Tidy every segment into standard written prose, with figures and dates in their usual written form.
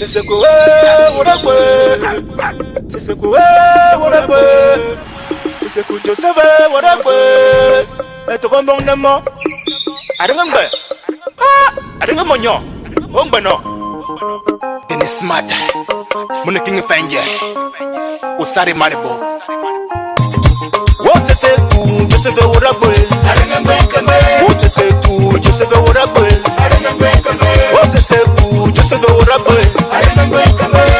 C'est quoi, c'est quoi, c'est quoi, je savais, et ton bon amour. I remember. I remember you. Bombano. Then it's smart. Munaking Fanga. Usari Maribo. What's a seku, just a good boy. I remember. What's a seku, just a good boy. I remember. What's a seku, just a good boy. I remember.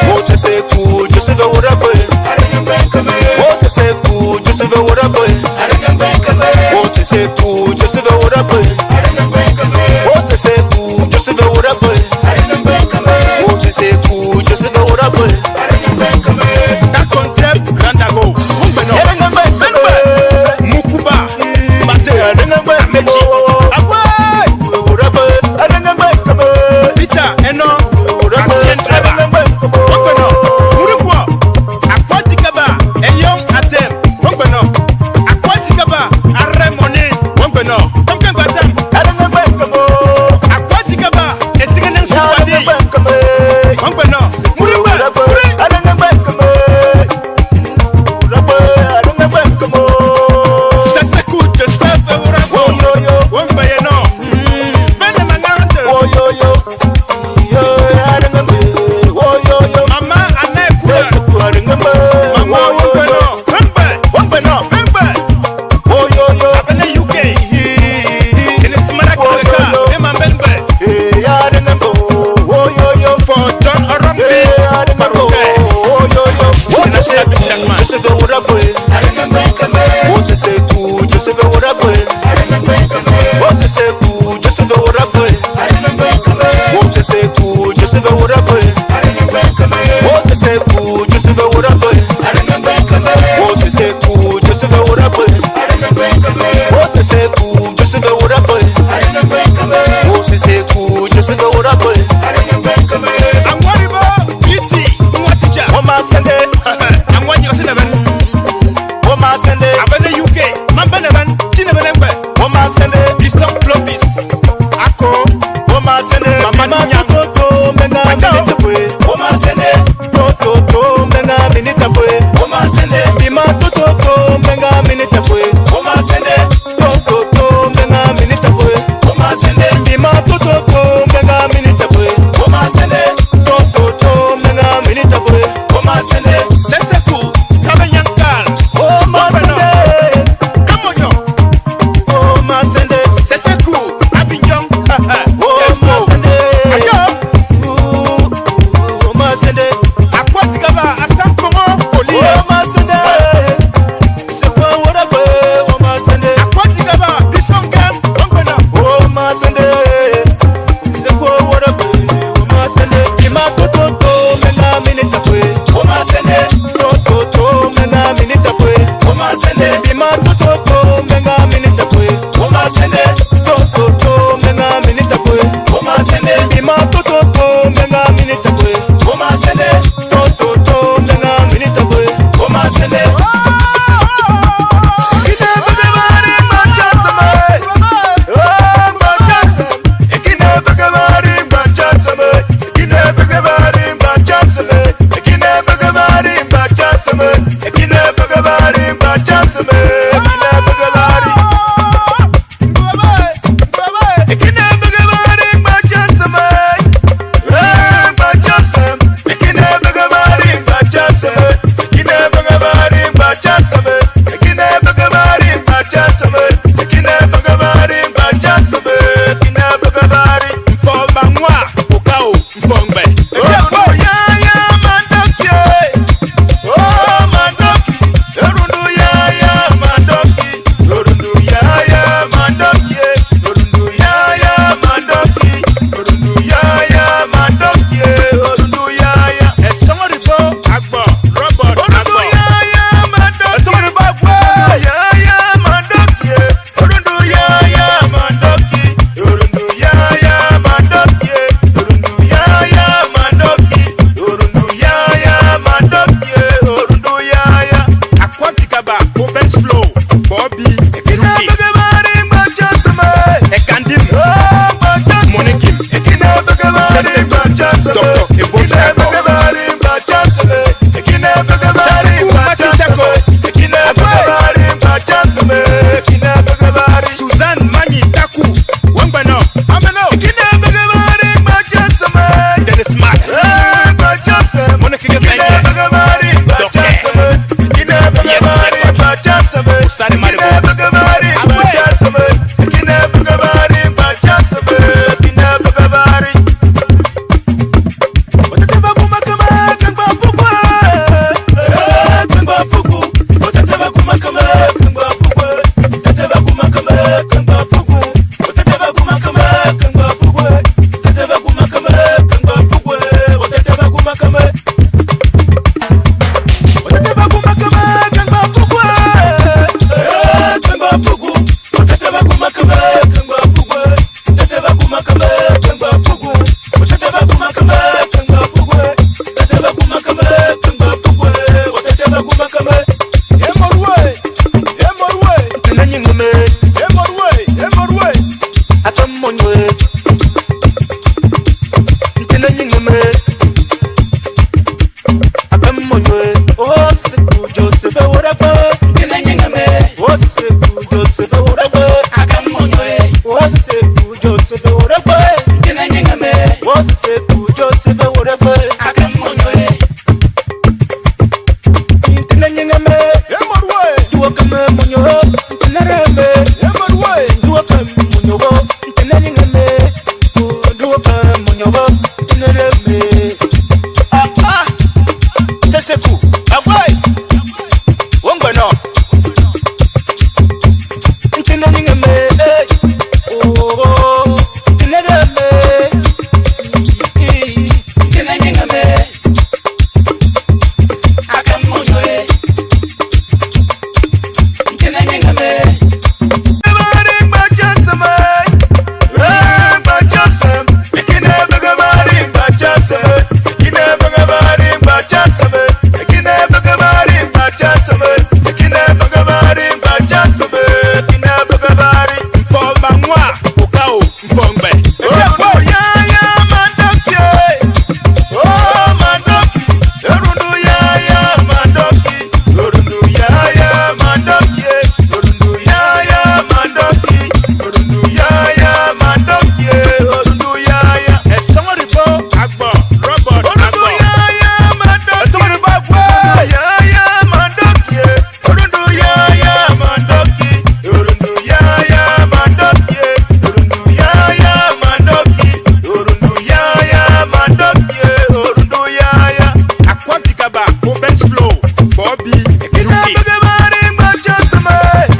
What's a seku, just a good boy. I remember. What's a seku, just a good boy. I remember. What's a seku, just a good boy. I remember. What's a seku, just a good boy. I remember. What's a seku, just a good boy. I remember. That concept, Grandago. Send it. seseku aboy wongo no ntina nyingame oh ntina me ntina nyingame akamunyoe ntina nyingame bari bachasama bachasam ikine bagabari bachasama ikine bagabari bachasama ikine bagabari bachasama ikine bagabari bachasama ikine bagabari mfoma mwa ukao mfongbe oh ya ya mandoki oh mandoki erundu ya ya mandoki erundu ya ya mandoki erundu ya ya mandoki erundu ya ya mandoki erundu ya ya somebody bo agbo robot agbo ya ya mandoki somebody bo agbo ya ya mandoki erundu ya ya mandoki erundu ya ya mandoki erundu ya ya mandoki erundu ya ya mandoki erundu ya ya akwatikaba open flow bobby yuki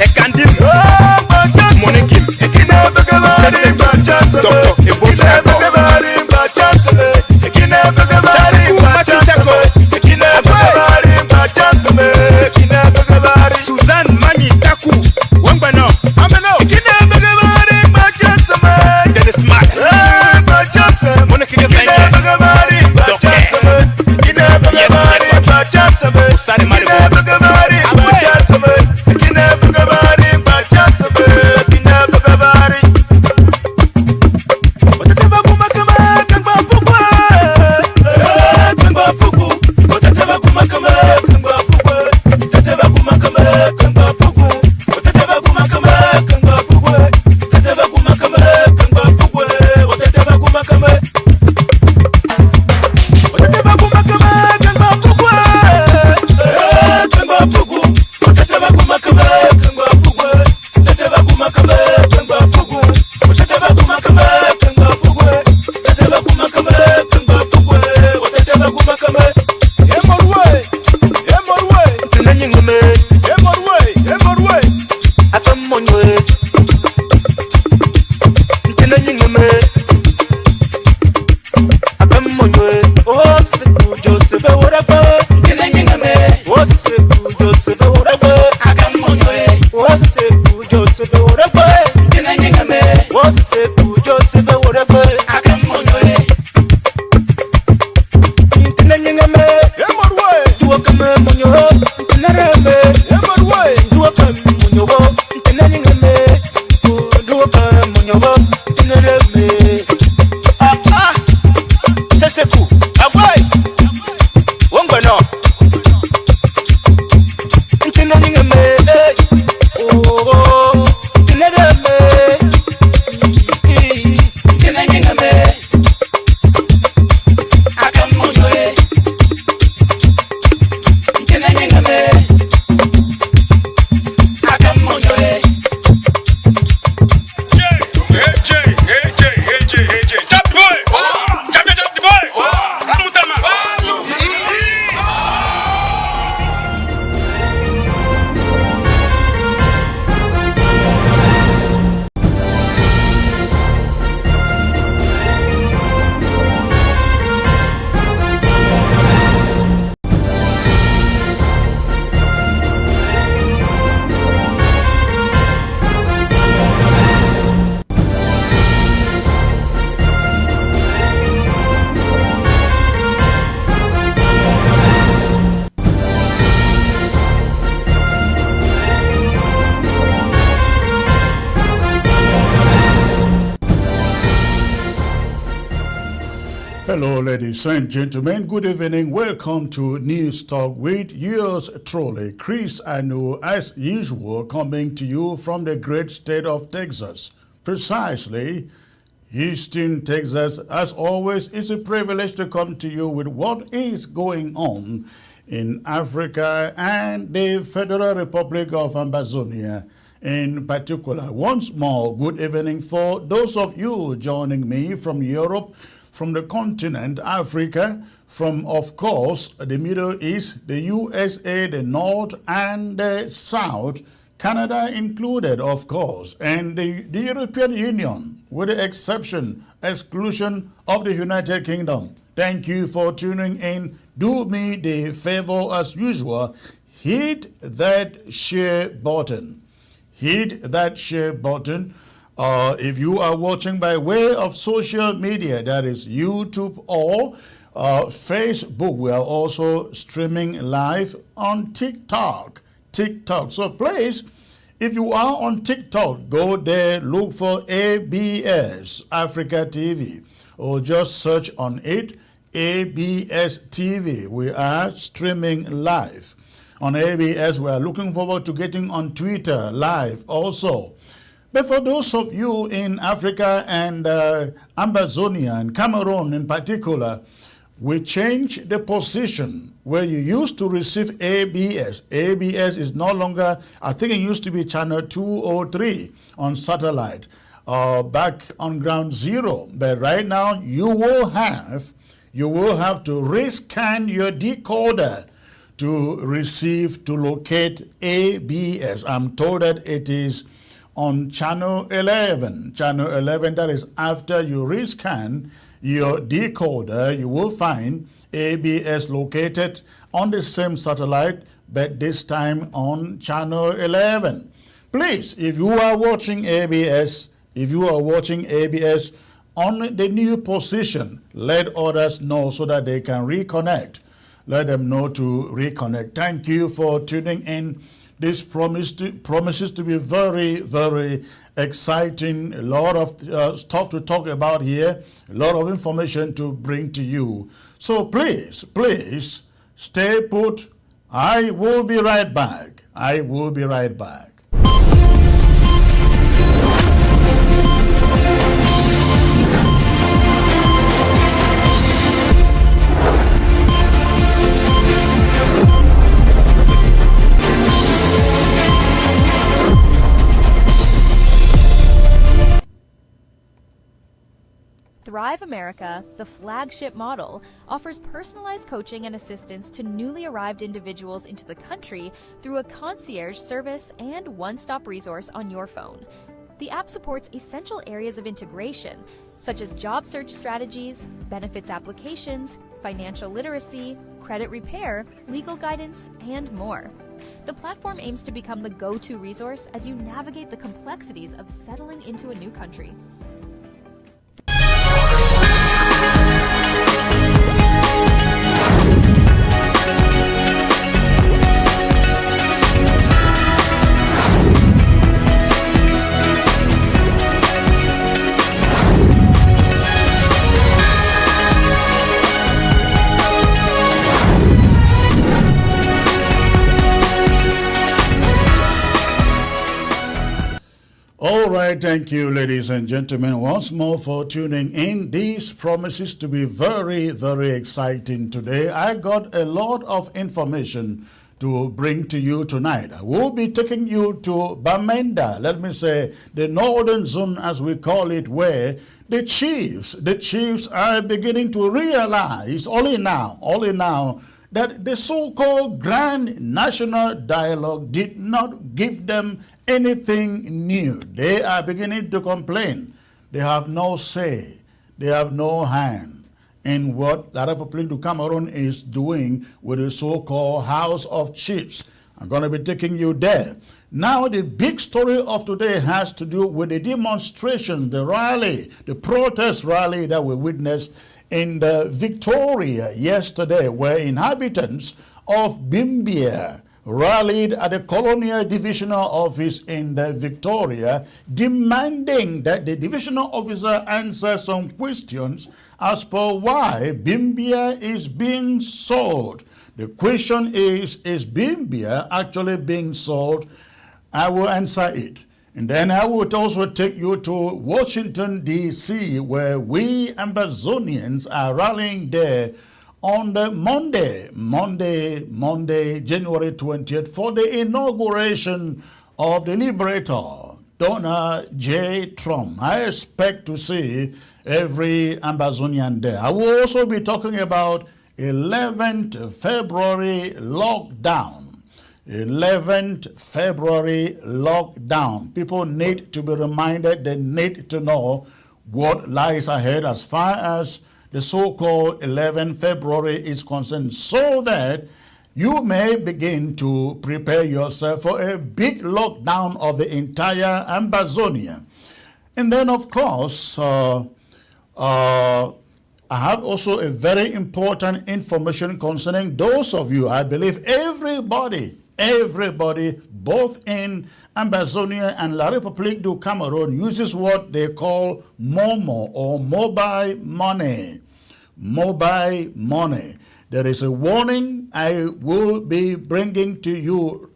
ekandim monikim sese doctor ebotrago seseku machitako Suzanne Manyitaku Wangwano Ameno Dede Smart Monekige Venye Doctor Usare Maribo Seseku aboy wongwano ntina nyingame oh ntina me ntina nyingame akamunyoe ntina nyingame akamunyoe Hello, ladies and gentlemen. Good evening. Welcome to News Talk with yours truly, Chris Anu, as usual, coming to you from the great state of Texas. Precisely, Houston, Texas. As always, it's a privilege to come to you with what is going on in Africa and the Federal Republic of Amazonia in particular. Once more, good evening for those of you joining me from Europe, from the continent, Africa, from, of course, the Middle East, the USA, the North and the South, Canada included, of course, and the European Union, with the exclusion of the United Kingdom. Thank you for tuning in. Do me the favor as usual. Hit that share button. Hit that share button. If you are watching by way of social media, that is YouTube or Facebook, we are also streaming live on TikTok. So please, if you are on TikTok, go there, look for ABS Africa TV, or just search on it, ABS TV. We are streaming live on ABS. We are looking forward to getting on Twitter live also. But for those of you in Africa and Amazonia and Cameroon in particular, we changed the position where you used to receive ABS. ABS is no longer, I think it used to be channel 203 on satellite, back on ground zero. But right now you will have to rescan your decoder to locate ABS. I'm told that it is on channel 11. Channel 11, that is after you rescan your decoder, you will find ABS located on the same satellite, but this time on channel 11. Please, if you are watching ABS on the new position, let others know so that they can reconnect. Let them know to reconnect. Thank you for tuning in. This promises to be very, very exciting. A lot of stuff to talk about here. A lot of information to bring to you. So please, stay put. I will be right back. Thrive America, the flagship model, offers personalized coaching and assistance to newly arrived individuals into the country through a concierge service and one-stop resource on your phone. The app supports essential areas of integration, such as job search strategies, benefits applications, financial literacy, credit repair, legal guidance, and more. The platform aims to become the go-to resource as you navigate the complexities of settling into a new country. All right, thank you, ladies and gentlemen, once more for tuning in. This promises to be very, very exciting today. I got a lot of information to bring to you tonight. I will be taking you to Bamenda, let me say the northern zone as we call it, where the chiefs are beginning to realize only now that the so-called Grand National Dialogue did not give them anything new. They are beginning to complain. They have no say. They have no hand in what the Republic of Cameroon is doing with the so-called House of Chiefs. I'm going to be taking you there. Now, the big story of today has to do with the demonstration, the rally, the protest rally that we witnessed in the Victoria yesterday, where inhabitants of Bimbia rallied at the Colonial Divisional Office in the Victoria, demanding that the divisional officer answer some questions as per why Bimbia is being sold. The question is Bimbia actually being sold? I will answer it. And then I would also take you to Washington, D.C., where we Amazonians are rallying there on the Monday, January 20th, for the inauguration of the Liberator, Donald J. Trump. I expect to see every Ambazonian there. I will also be talking about 11th February lockdown. 11th February lockdown. People need to be reminded, they need to know what lies ahead as far as the so-called 11th February is concerned, so that you may begin to prepare yourself for a big lockdown of the entire Amazonia. And then, of course, I have also a very important information concerning those of you. I believe everybody, both in Amazonia and La République du Cameroon, uses what they call Momo, or mobile money. Mobile money. There is a warning I will be bringing to you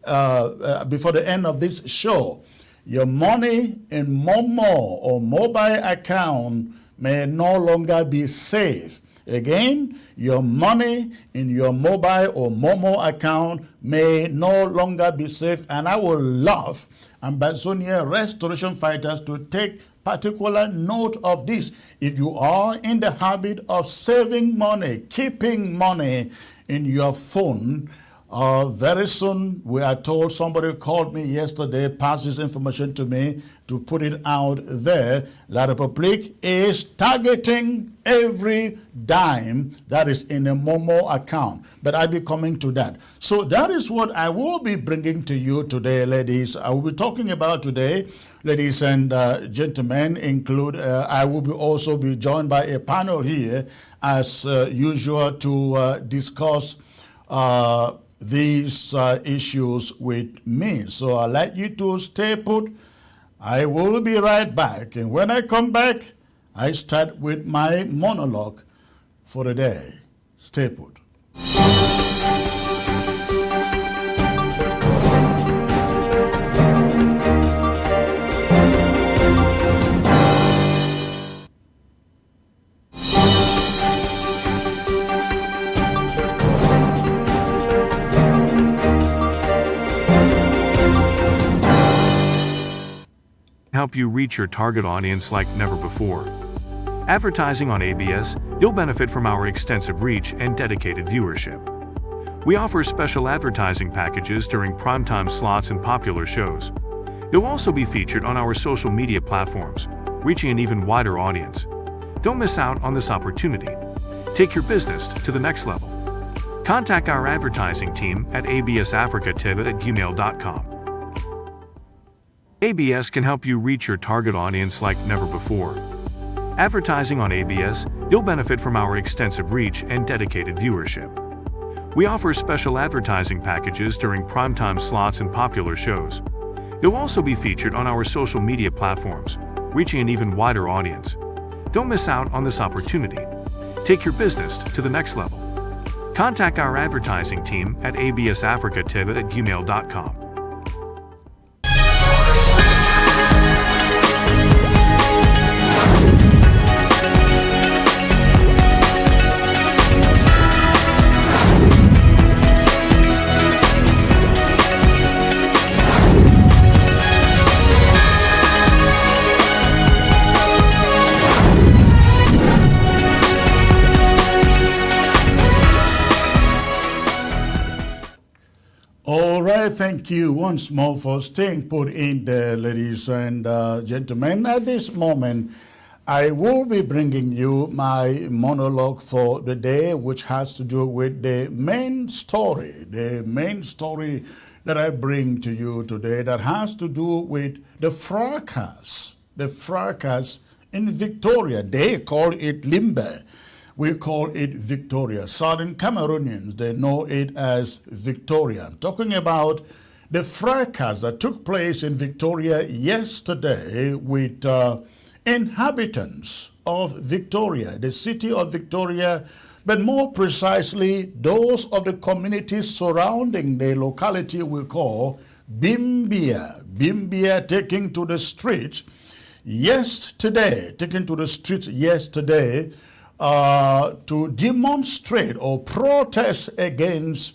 before the end of this show. Your money in Momo or mobile account may no longer be safe. Again, your money in your mobile or Momo account may no longer be safe, and I will love Amazonia restoration fighters to take particular note of this. If you are in the habit of saving money, keeping money in your phone, very soon, we are told, somebody called me yesterday, passed this information to me to put it out there. La République is targeting every dime that is in a Momo account. But I'll be coming to that. So that is what I will be bringing to you today, ladies. I will be talking about today, ladies and gentlemen, I will also be joined by a panel here, as usual, to discuss these issues with me. So I'd like you to stay put. I will be right back. And when I come back, I start with my monologue for the day. Stay put. Help you reach your target audience like never before. Advertising on ABS, you'll benefit from our extensive reach and dedicated viewership. We offer special advertising packages during primetime slots and popular shows. You'll also be featured on our social media platforms, reaching an even wider audience. Don't miss out on this opportunity. Take your business to the next level. Contact our advertising team at absafricativ@gmail.com. ABS can help you reach your target audience like never before. Advertising on ABS, you'll benefit from our extensive reach and dedicated viewership. We offer special advertising packages during primetime slots and popular shows. You'll also be featured on our social media platforms, reaching an even wider audience. Don't miss out on this opportunity. Take your business to the next level. Contact our advertising team at absafricativ@gmail.com. Thank you once more for staying put in there, ladies and gentlemen. At this moment, I will be bringing you my monologue for the day, which has to do with the main story that I bring to you today, that has to do with the fracas in Victoria. They call it Bimbia. We call it Victoria. Southern Cameroonians, they know it as Victoria. I'm talking about the fracas that took place in Victoria yesterday with inhabitants of Victoria, the city of Victoria, but more precisely, those of the communities surrounding the locality we call Bimbia. Bimbia taking to the streets yesterday to demonstrate or protest against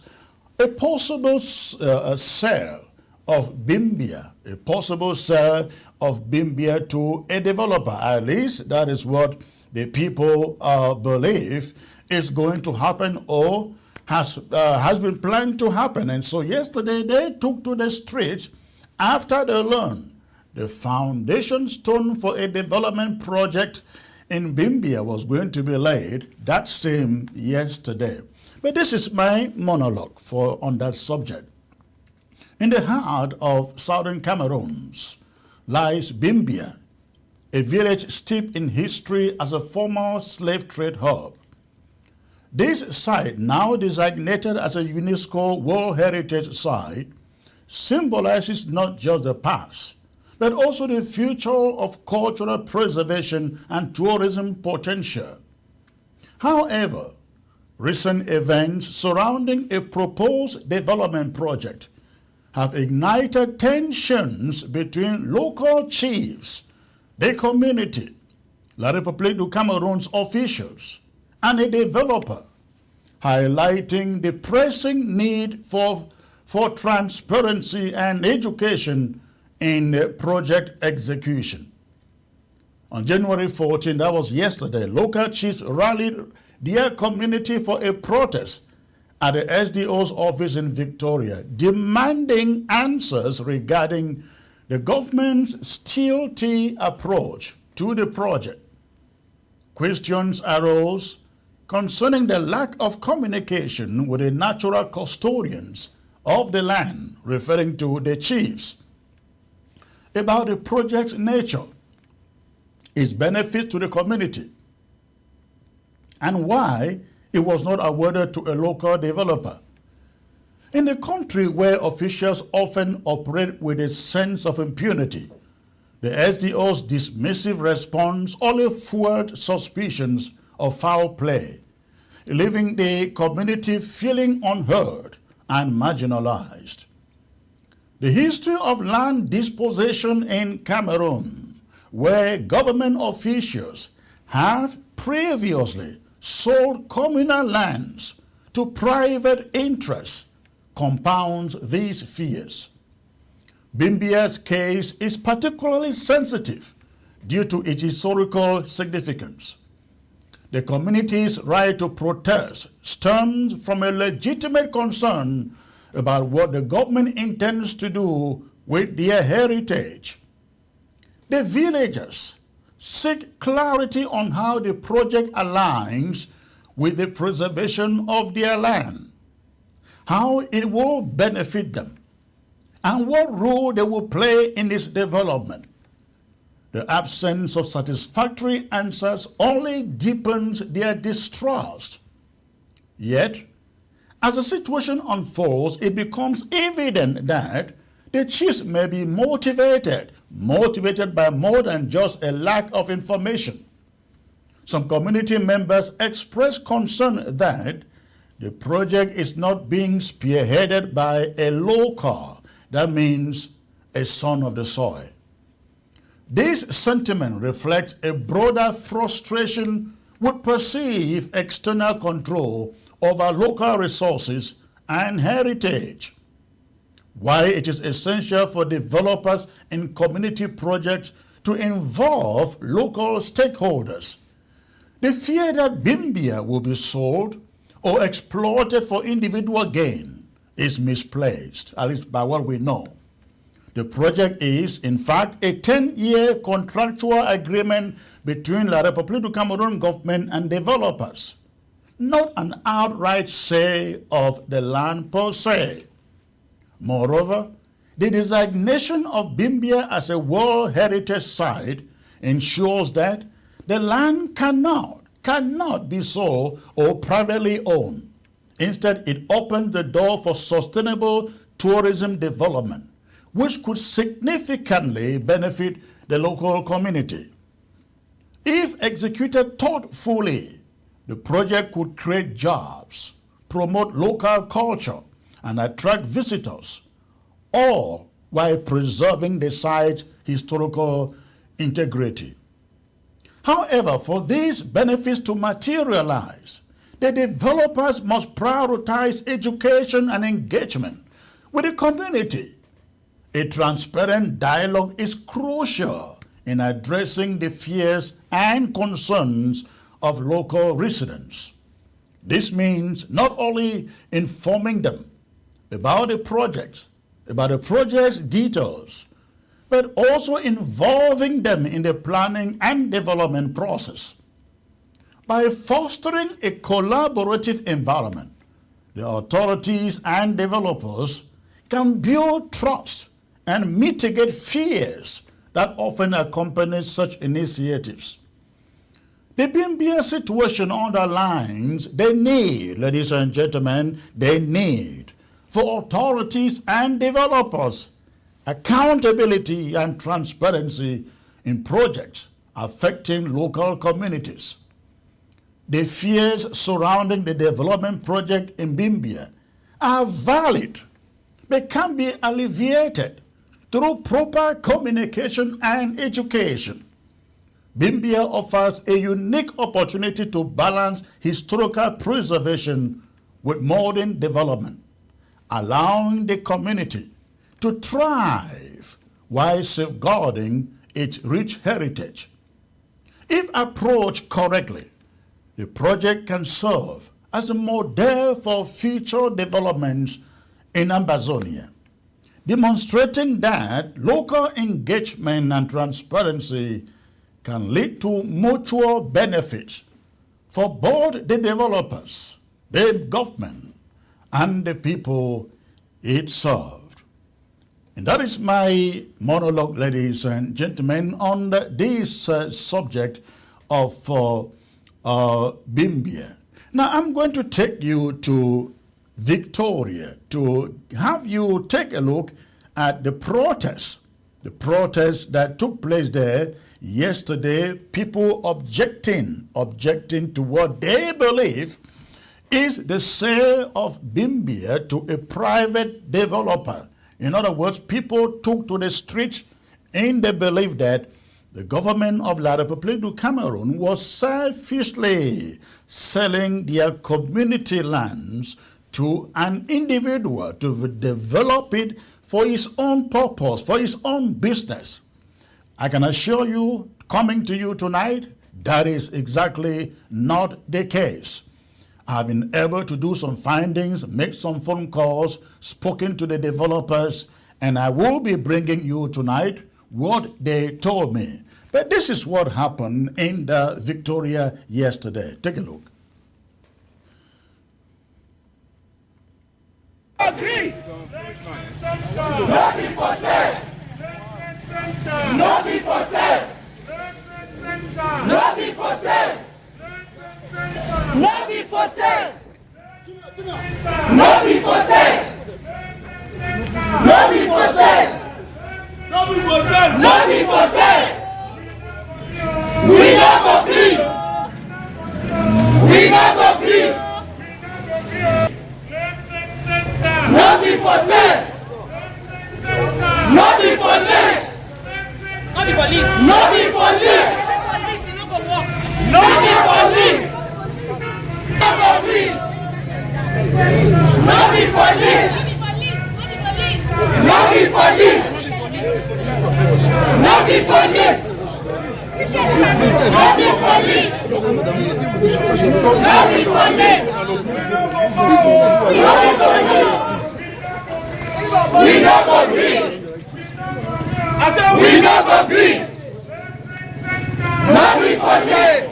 a possible sale of Bimbia, a possible sale of Bimbia to a developer. At least that is what the people believe is going to happen or has been planned to happen. And so yesterday they took to the streets after they learned the foundation stone for a development project in Bimbia was going to be laid that same yesterday. But this is my monologue on that subject. In the heart of southern Cameroon lies Bimbia, a village steeped in history as a former slave trade hub. This site, now designated as a UNESCO World Heritage Site, symbolizes not just the past, but also the future of cultural preservation and tourism potential. However, recent events surrounding a proposed development project have ignited tensions between local chiefs, the community, La République du Cameroon's officials, and a developer, highlighting the pressing need for transparency and education in project execution. On January 14, that was yesterday, local chiefs rallied their community for a protest at the SDO's office in Victoria, demanding answers regarding the government's stealthy approach to the project. Questions arose concerning the lack of communication with the natural custodians of the land, referring to the chiefs, about the project's nature, its benefit to the community, and why it was not awarded to a local developer. In a country where officials often operate with a sense of impunity, the SDO's dismissive response only fueled suspicions of foul play, leaving the community feeling unheard and marginalized. The history of land dispossession in Cameroon, where government officials have previously sold communal lands to private interests, compounds these fears. Bimbia's case is particularly sensitive due to its historical significance. The community's right to protest stems from a legitimate concern about what the government intends to do with their heritage. The villagers seek clarity on how the project aligns with the preservation of their land, how it will benefit them, and what role they will play in its development. The absence of satisfactory answers only deepens their distrust. Yet, as the situation unfolds, it becomes evident that the chiefs may be motivated by more than just a lack of information. Some community members express concern that the project is not being spearheaded by a local, that means a son of the soil. This sentiment reflects a broader frustration with perceived external control over local resources and heritage. Why it is essential for developers in community projects to involve local stakeholders. The fear that Bimbia will be sold or exploited for individual gain is misplaced, at least by what we know. The project is, in fact, a 10-year contractual agreement between La République du Cameroon government and developers, not an outright sale of the land per se. Moreover, the designation of Bimbia as a World Heritage Site ensures that the land cannot be sold or privately owned. Instead, it opens the door for sustainable tourism development, which could significantly benefit the local community. If executed thoughtfully, the project could create jobs, promote local culture, and attract visitors, all while preserving the site's historical integrity. However, for these benefits to materialize, the developers must prioritize education and engagement with the community, A transparent dialogue is crucial in addressing the fears and concerns of local residents. This means not only informing them about the project's details, but also involving them in the planning and development process. By fostering a collaborative environment, the authorities and developers can build trust and mitigate fears that often accompany such initiatives. The Bimbia situation underlines the need, ladies and gentlemen, the need for authorities and developers, accountability and transparency in projects affecting local communities. The fears surrounding the development project in Bimbia are valid. They can be alleviated through proper communication and education. Bimbia offers a unique opportunity to balance historical preservation with modern development, allowing the community to thrive while safeguarding its rich heritage. If approached correctly, the project can serve as a model for future developments in Amazonia, demonstrating that local engagement and transparency can lead to mutual benefits for both the developers, the government, and the people it served. And that is my monologue, ladies and gentlemen, on this subject of Bimbia. Now I'm going to take you to Victoria to have you take a look at the protest that took place there yesterday. People objecting to what they believe is the sale of Bimbia to a private developer. In other words, people took to the streets in the belief that the government of La République du Cameroon was selfishly selling their community lands to an individual to develop it for his own purpose, for his own business. I can assure you, coming to you tonight, that is exactly not the case. I've been able to do some findings, make some phone calls, spoken to the developers, and I will be bringing you tonight what they told me. But this is what happened in Victoria yesterday. Take a look. Agree. No be for sale. No be for sale. No be for sale. No be for sale. No be for sale. No be for sale. No be for sale. No be for sale. We not agree. We not agree. No be for sale. No be for sale. No be police. No be police. No be police. No agree. No be police. No be police. No be police. No be police. No be police. No be police. We not agree. We not agree. No be for sale.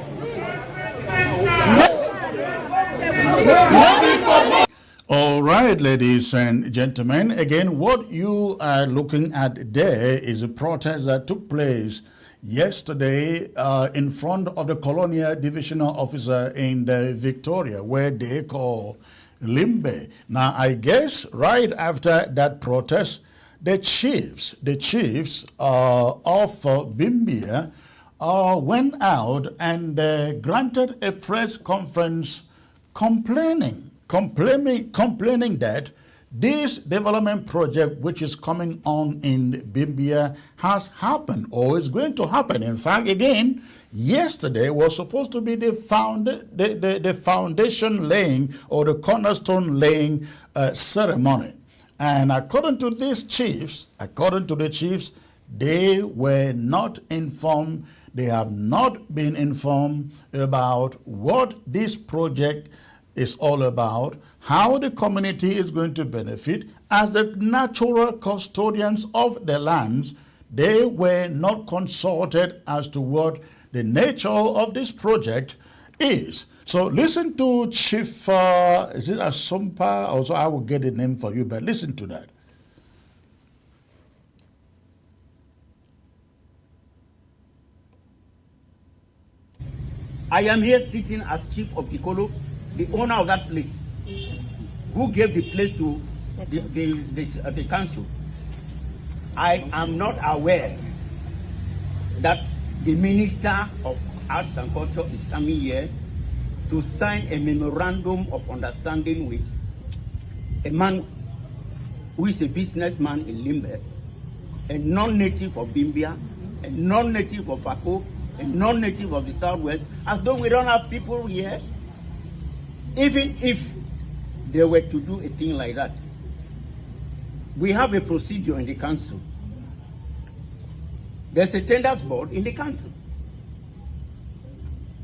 No be for sale. All right, ladies and gentlemen, again, what you are looking at there is a protest that took place yesterday in front of the Colonial Divisional Officer in Victoria, where they call Limbe. Now, I guess right after that protest, the chiefs of Bimbia went out and granted a press conference complaining that this development project which is coming on in Bimbia has happened or is going to happen. In fact, again, yesterday was supposed to be the foundation laying or the cornerstone laying ceremony. And according to these chiefs, they were not informed, they have not been informed about what this project is all about, how the community is going to benefit. As the natural custodians of the lands, they were not consulted as to what the nature of this project is. So listen to Chief, is it Asompa? Also, I will get the name for you, but listen to that. I am here sitting as Chief of Ikolo, the owner of that place, who gave the place to the council. I am not aware that the Minister of Arts and Culture is coming here to sign a memorandum of understanding with a man who is a businessman in Limbe, a non-native of Bimbia, a non-native of Fako, a non-native of the Southwest, as though we don't have people here. Even if they were to do a thing like that, we have a procedure in the council. There's a tenders board in the council.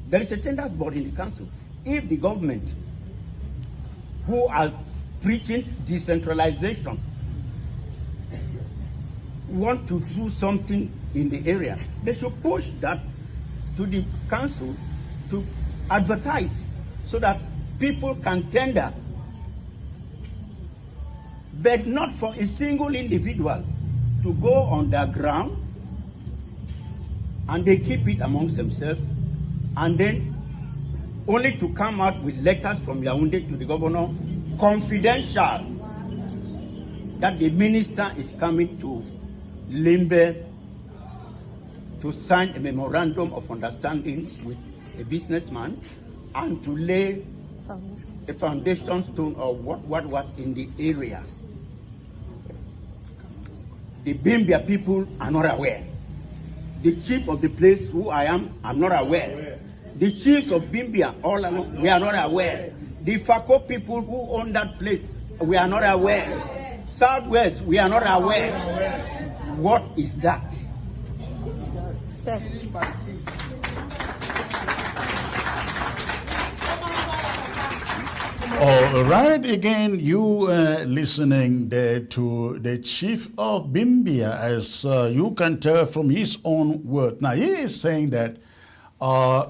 There is a tenders board in the council. If the government, who are preaching decentralization, want to do something in the area, they should push that to the council to advertise so that people can tender, but not for a single individual to go on the ground and they keep it amongst themselves, and then only to come out with letters from Yaoundé to the governor, confidential, that the minister is coming to Limbe to sign a memorandum of understanding with a businessman and to lay a foundation stone of what was in the area. The Bimbia people are not aware. The chief of the place, who I am not aware. The chiefs of Bimbia, we are not aware. The Fako people who own that place, we are not aware. Southwest, we are not aware. What is that? All right, again, you listening there to the chief of Bimbia, as you can tell from his own word. Now, he is saying that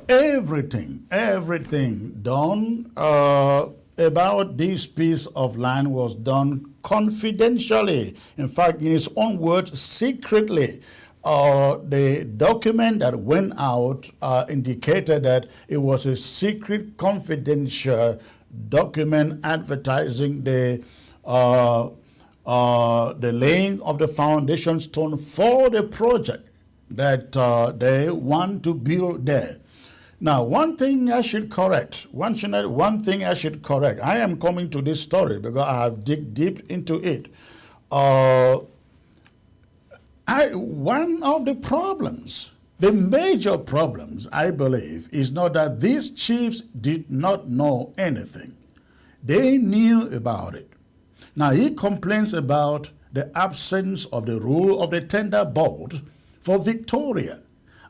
everything done about this piece of land was done confidentially. In fact, in his own words, secretly. The document that went out indicated that it was a secret, confidential document advertising the laying of the foundation stone for the project that they want to build there. Now, one thing I should correct. I am coming to this story because I have dig deep into it. One of the problems, the major problems, I believe, is not that these chiefs did not know anything. They knew about it. Now, he complains about the absence of the rule of the tender board for Victoria.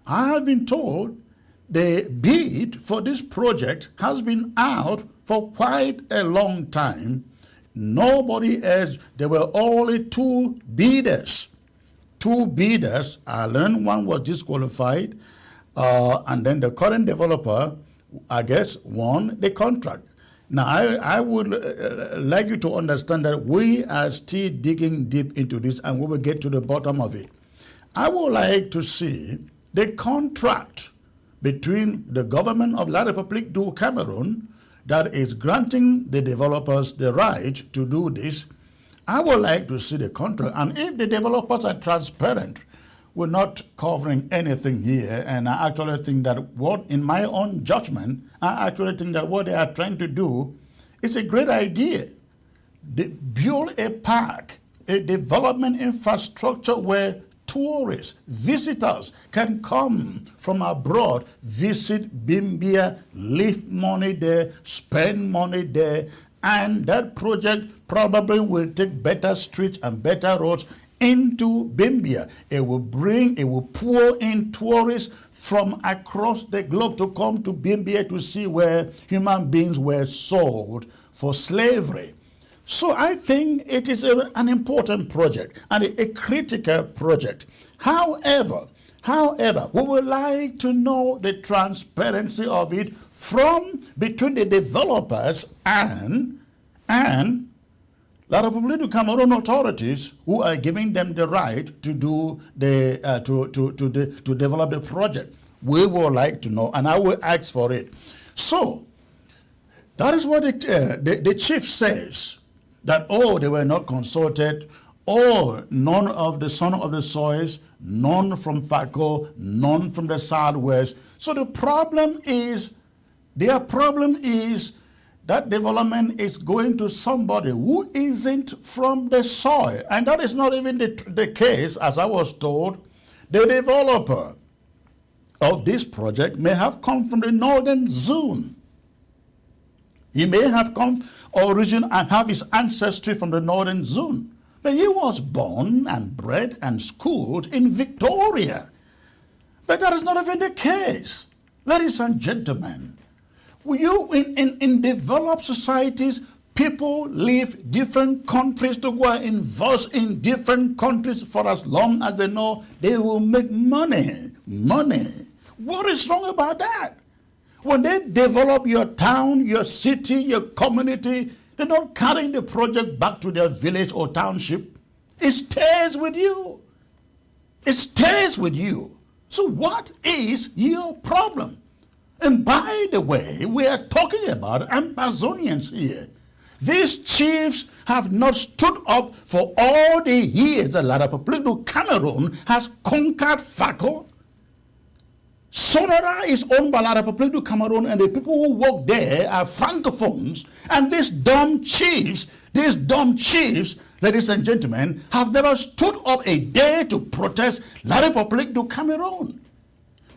I have been told the bid for this project has been out for quite a long time. Nobody else, there were only two bidders. I learned one was disqualified, and then the current developer, I guess, won the contract. Now, I would like you to understand that we are still digging deep into this, and we will get to the bottom of it. I would like to see the contract between the government of La République du Cameroon that is granting the developers the right to do this. I would like to see the contract, and if the developers are transparent, we're not covering anything here, and I actually think that in my own judgment, I actually think that what they are trying to do is a great idea. They build a park, a development infrastructure where tourists, visitors can come from abroad, visit Bimbia, leave money there, spend money there, and that project probably will take better streets and better roads into Bimbia. It will pour in tourists from across the globe to come to Bimbia to see where human beings were sold for slavery. So I think it is an important project and a critical project. However, we would like to know the transparency of it from between the developers and La République du Cameroon authorities who are giving them the right to do to develop the project. We would like to know, and I will ask for it. So that is what the chief says, that they were not consulted, none of the son of the soils, none from FACO, none from the Southwest. So their problem is that development is going to somebody who isn't from the soil. And that is not even the case, as I was told. The developer of this project may have come from the northern zone. He may have come origin and have his ancestry from the northern zone. But he was born and bred and schooled in Victoria. But that is not even the case. Ladies and gentlemen, in developed societies, people leave different countries to go and invest in different countries for as long as they know they will make money. What is wrong about that? When they develop your town, your city, your community, they're not carrying the project back to their village or township. It stays with you. It stays with you. So what is your problem? And by the way, we are talking about Amazonians here. These chiefs have not stood up for all the years that La République du Cameroon has conquered FACO. Sonora is owned by La République du Cameroon, and the people who work there are francophones. And these dumb chiefs, ladies and gentlemen, have never stood up a day to protest La République du Cameroon.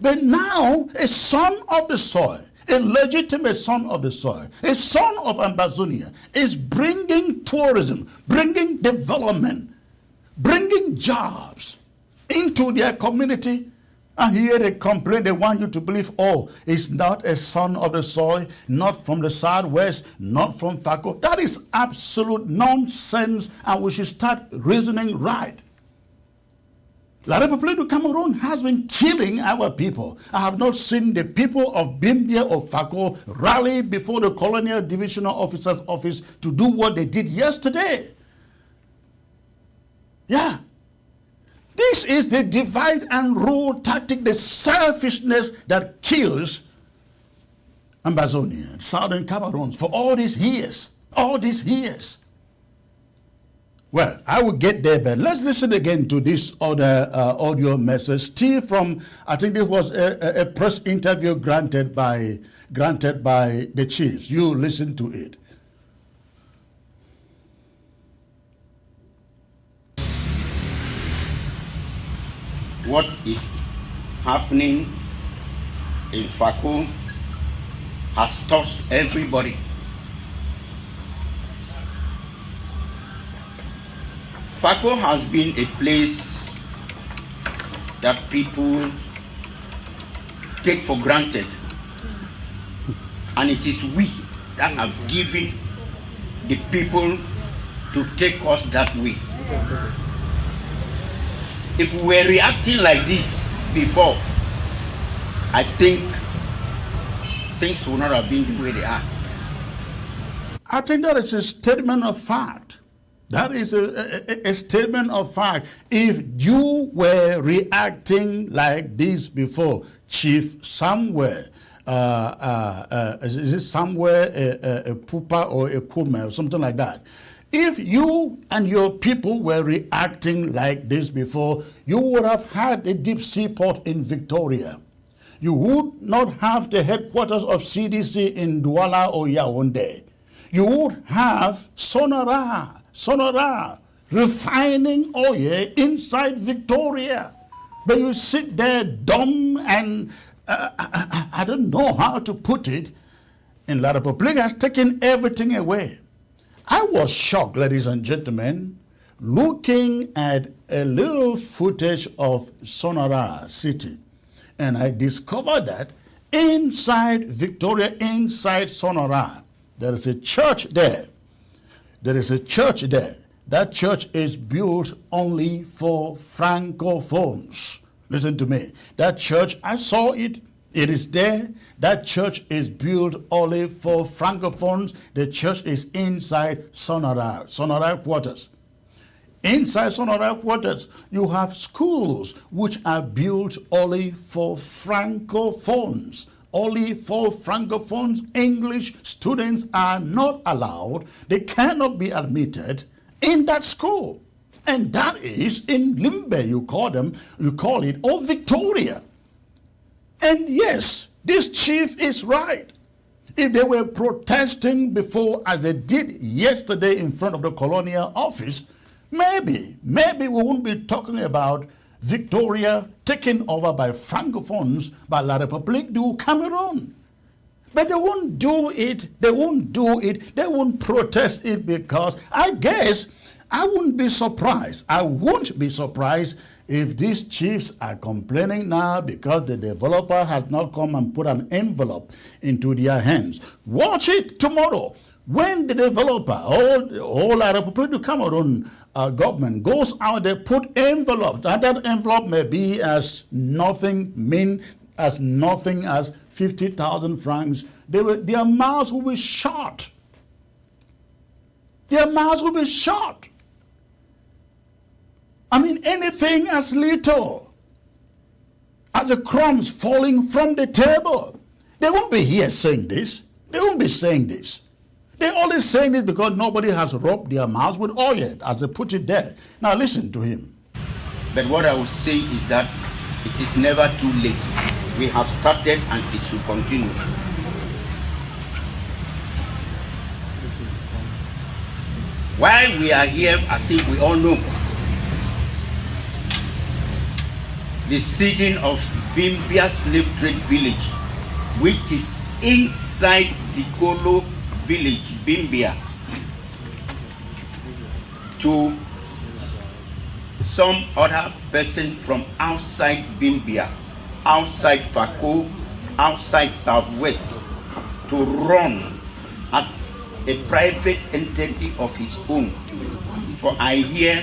But now, a son of the soil, a legitimate son of the soil, a son of Amazonia, is bringing tourism, bringing development, bringing jobs into their community. And here they complain, they want you to believe, it's not a son of the soil, not from the Southwest, not from FACO. That is absolute nonsense, and we should start reasoning right. La République du Cameroon has been killing our people. I have not seen the people of Bimbia or FACO rally before the Colonial Divisional Officer's office to do what they did yesterday. Yeah. This is the divide and rule tactic, the selfishness that kills Amazonia, Southern Cameroon for all these years. Well, I will get there, but let's listen again to this other audio message, still from, I think it was a press interview granted by the chiefs. You listen to it. What is happening in FACO has touched everybody. FACO has been a place that people take for granted, and it is we that have given the people to take us that way. If we were reacting like this before, I think things would not have been the way they are. I think that is a statement of fact. That is a statement of fact. If you were reacting like this before, Chief somewhere, is it somewhere a Pupa or a Kume or something like that? If you and your people were reacting like this before, you would have had a deep sea port in Victoria. You would not have the headquarters of CDC in Douala or Yaoundé. You would have Sonora refining oil inside Victoria. But you sit there dumb and I don't know how to put it. And La République has taken everything away. I was shocked, ladies and gentlemen, looking at a little footage of Sonora City. And I discovered that inside Victoria, inside Sonora, there is a church there. There is a church there. That church is built only for Francophones. Listen to me. That church, I saw it. It is there. That church is built only for Francophones. The church is inside Sonora quarters. Inside Sonora quarters, you have schools which are built only for Francophones. Only for Francophones. English students are not allowed. They cannot be admitted in that school. And that is in Bimbia, you call it, or Victoria. And yes, this chief is right. If they were protesting before, as they did yesterday in front of the colonial office, maybe we wouldn't be talking about Victoria taken over by Francophones by La République du Cameroon. But they won't do it. They won't do it. They won't protest it because I guess I wouldn't be surprised. I won't be surprised if these chiefs are complaining now because the developer has not come and put an envelope into their hands. Watch it tomorrow. When the developer, all La République du Cameroon government goes out there, put envelopes, and that envelope may be as nothing as 50,000 francs, their mouths will be shut. Their mouths will be shut. I mean, anything as little as the crumbs falling from the table. They won't be here saying this. They won't be saying this. They're only saying this because nobody has rubbed their mouths with oil, as they put it there. Now listen to him. But what I would say is that it is never too late. We have started and it should continue. Why we are here, I think we all know. The seeding of Bimbia slave trade village, which is inside the Kolo village, Bimbia, to some other person from outside Bimbia, outside Fako, outside Southwest, to run as a private entity of his own for I hear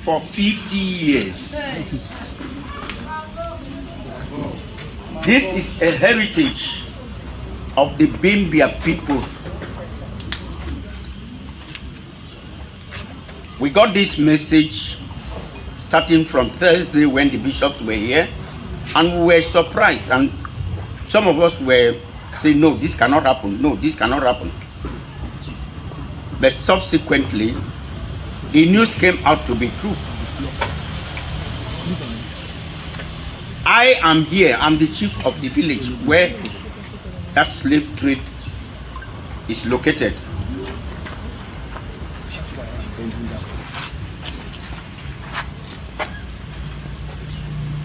for 50 years. This is a heritage of the Bimbia people. We got this message starting from Thursday when the bishops were here, and we were surprised, and some of us were saying, no, this cannot happen, no, this cannot happen. But subsequently, the news came out to be true. I am here, I'm the chief of the village where that slave trade is located.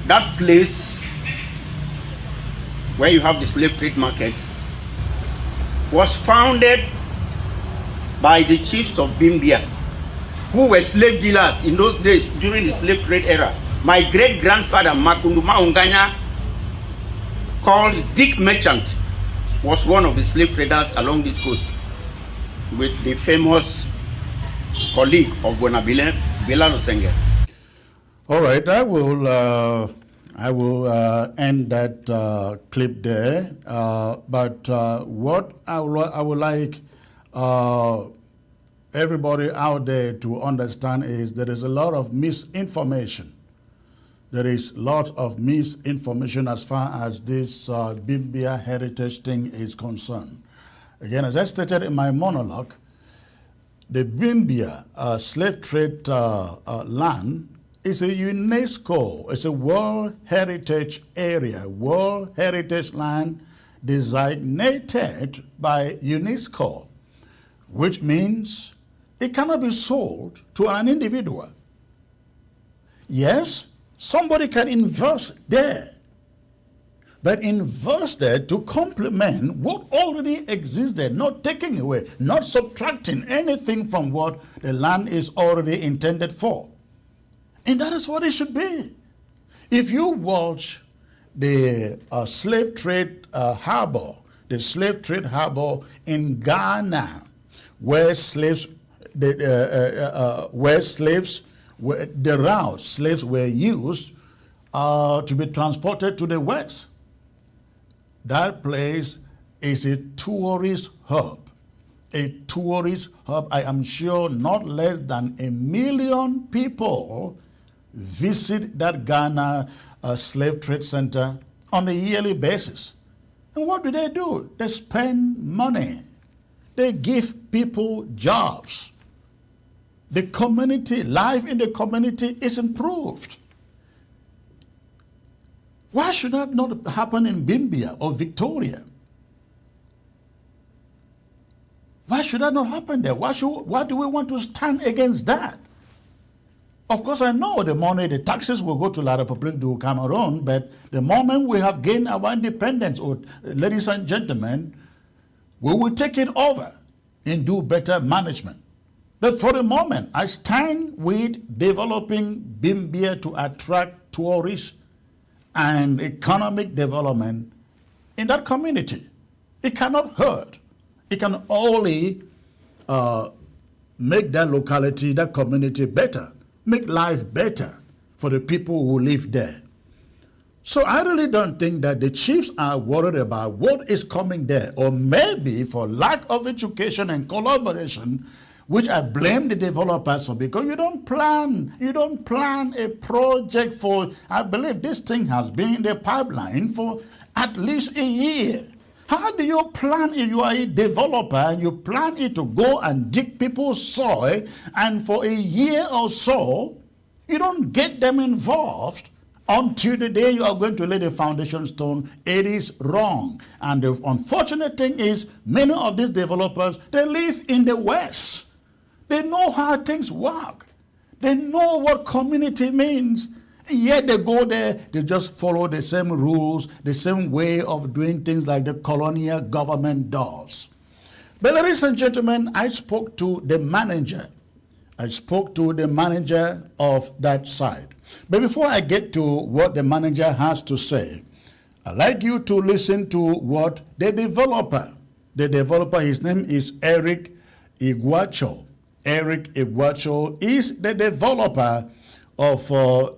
That place where you have the slave trade market was founded by the chiefs of Bimbia, who were slave dealers in those days during the slave trade era. My great-grandfather, Makunduma Unganya, called Dick Merchant, was one of the slave traders along this coast with the famous colleague of Bonabile, Belano Senge. All right, I will end that clip there. But what I would like everybody out there to understand is there is a lot of misinformation. There is lots of misinformation as far as this Bimbia heritage thing is concerned. Again, as I stated in my monologue, the Bimbia slave trade land is a UNESCO, it's a World Heritage Area, World Heritage Land designated by UNESCO, which means it cannot be sold to an individual. Yes, somebody can invest there, but invested to complement what already existed, not taking away, not subtracting anything from what the land is already intended for. And that is what it should be. If you watch the slave trade harbor, the slave trade harbor in Ghana, where slaves, the route slaves were used to be transported to the West. That place is a tourist hub. A tourist hub. I am sure not less than 1 million people visit that Ghana slave trade center on a yearly basis. And what do? They spend money. They give people jobs. The community, life in the community is improved. Why should that not happen in Bimbia or Victoria? Why should that not happen there? Why do we want to stand against that? Of course, I know the money, the taxes will go to La République du Cameroon, but the moment we have gained our independence, ladies and gentlemen, we will take it over and do better management. But for the moment, I stand with developing Bimbia to attract tourists and economic development in that community. It cannot hurt. It can only make that locality, that community better, make life better for the people who live there. So I really don't think that the chiefs are worried about what is coming there, or maybe for lack of education and collaboration, which I blame the developers for, because you don't plan a project for, I believe this thing has been in the pipeline for at least a year. How do you plan if you are a developer and you plan it to go and dig people's soil, and for a year or so, you don't get them involved until the day you are going to lay the foundation stone? It is wrong. And the unfortunate thing is, many of these developers, they live in the West. They know how things work. They know what community means. And yet they go there, they just follow the same rules, the same way of doing things like the colonial government does. But ladies and gentlemen, I spoke to the manager. I spoke to the manager of that site. But before I get to what the manager has to say, I'd like you to listen to what the developer, his name is Eric Iguacho. Eric Iguacho is the developer of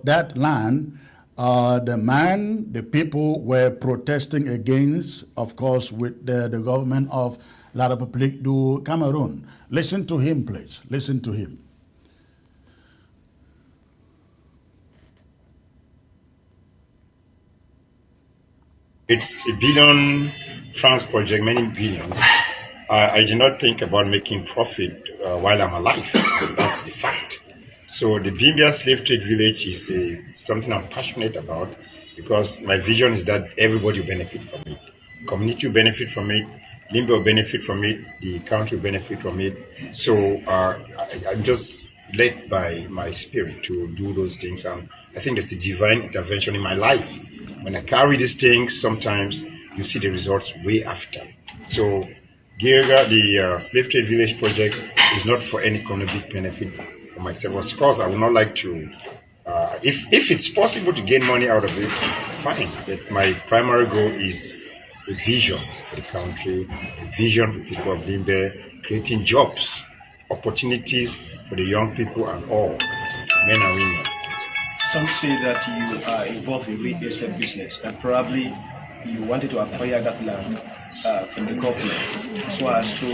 that land. The people were protesting against, of course, with the government of La République du Cameroon. Listen to him, please. Listen to him. It's a billion francs project, many billions. I did not think about making profit while I'm alive. That's the fact. So the Bimbia slave trade village is something I'm passionate about, because my vision is that everybody will benefit from it. Community will benefit from it. Bimbia will benefit from it. The country will benefit from it. So I'm just led by my spirit to do those things. And I think there's a divine intervention in my life. When I carry these things, sometimes you see the results way after. So Girga, the slave trade village project, is not for any economic benefit for myself. Of course, I would not like to, if it's possible to gain money out of it, fine. But my primary goal is a vision for the country, a vision for people of Bimbia, creating jobs, opportunities for the young people and all, men and women. Some say that you are involved in real estate business, and probably you wanted to acquire that land from the government, so as to,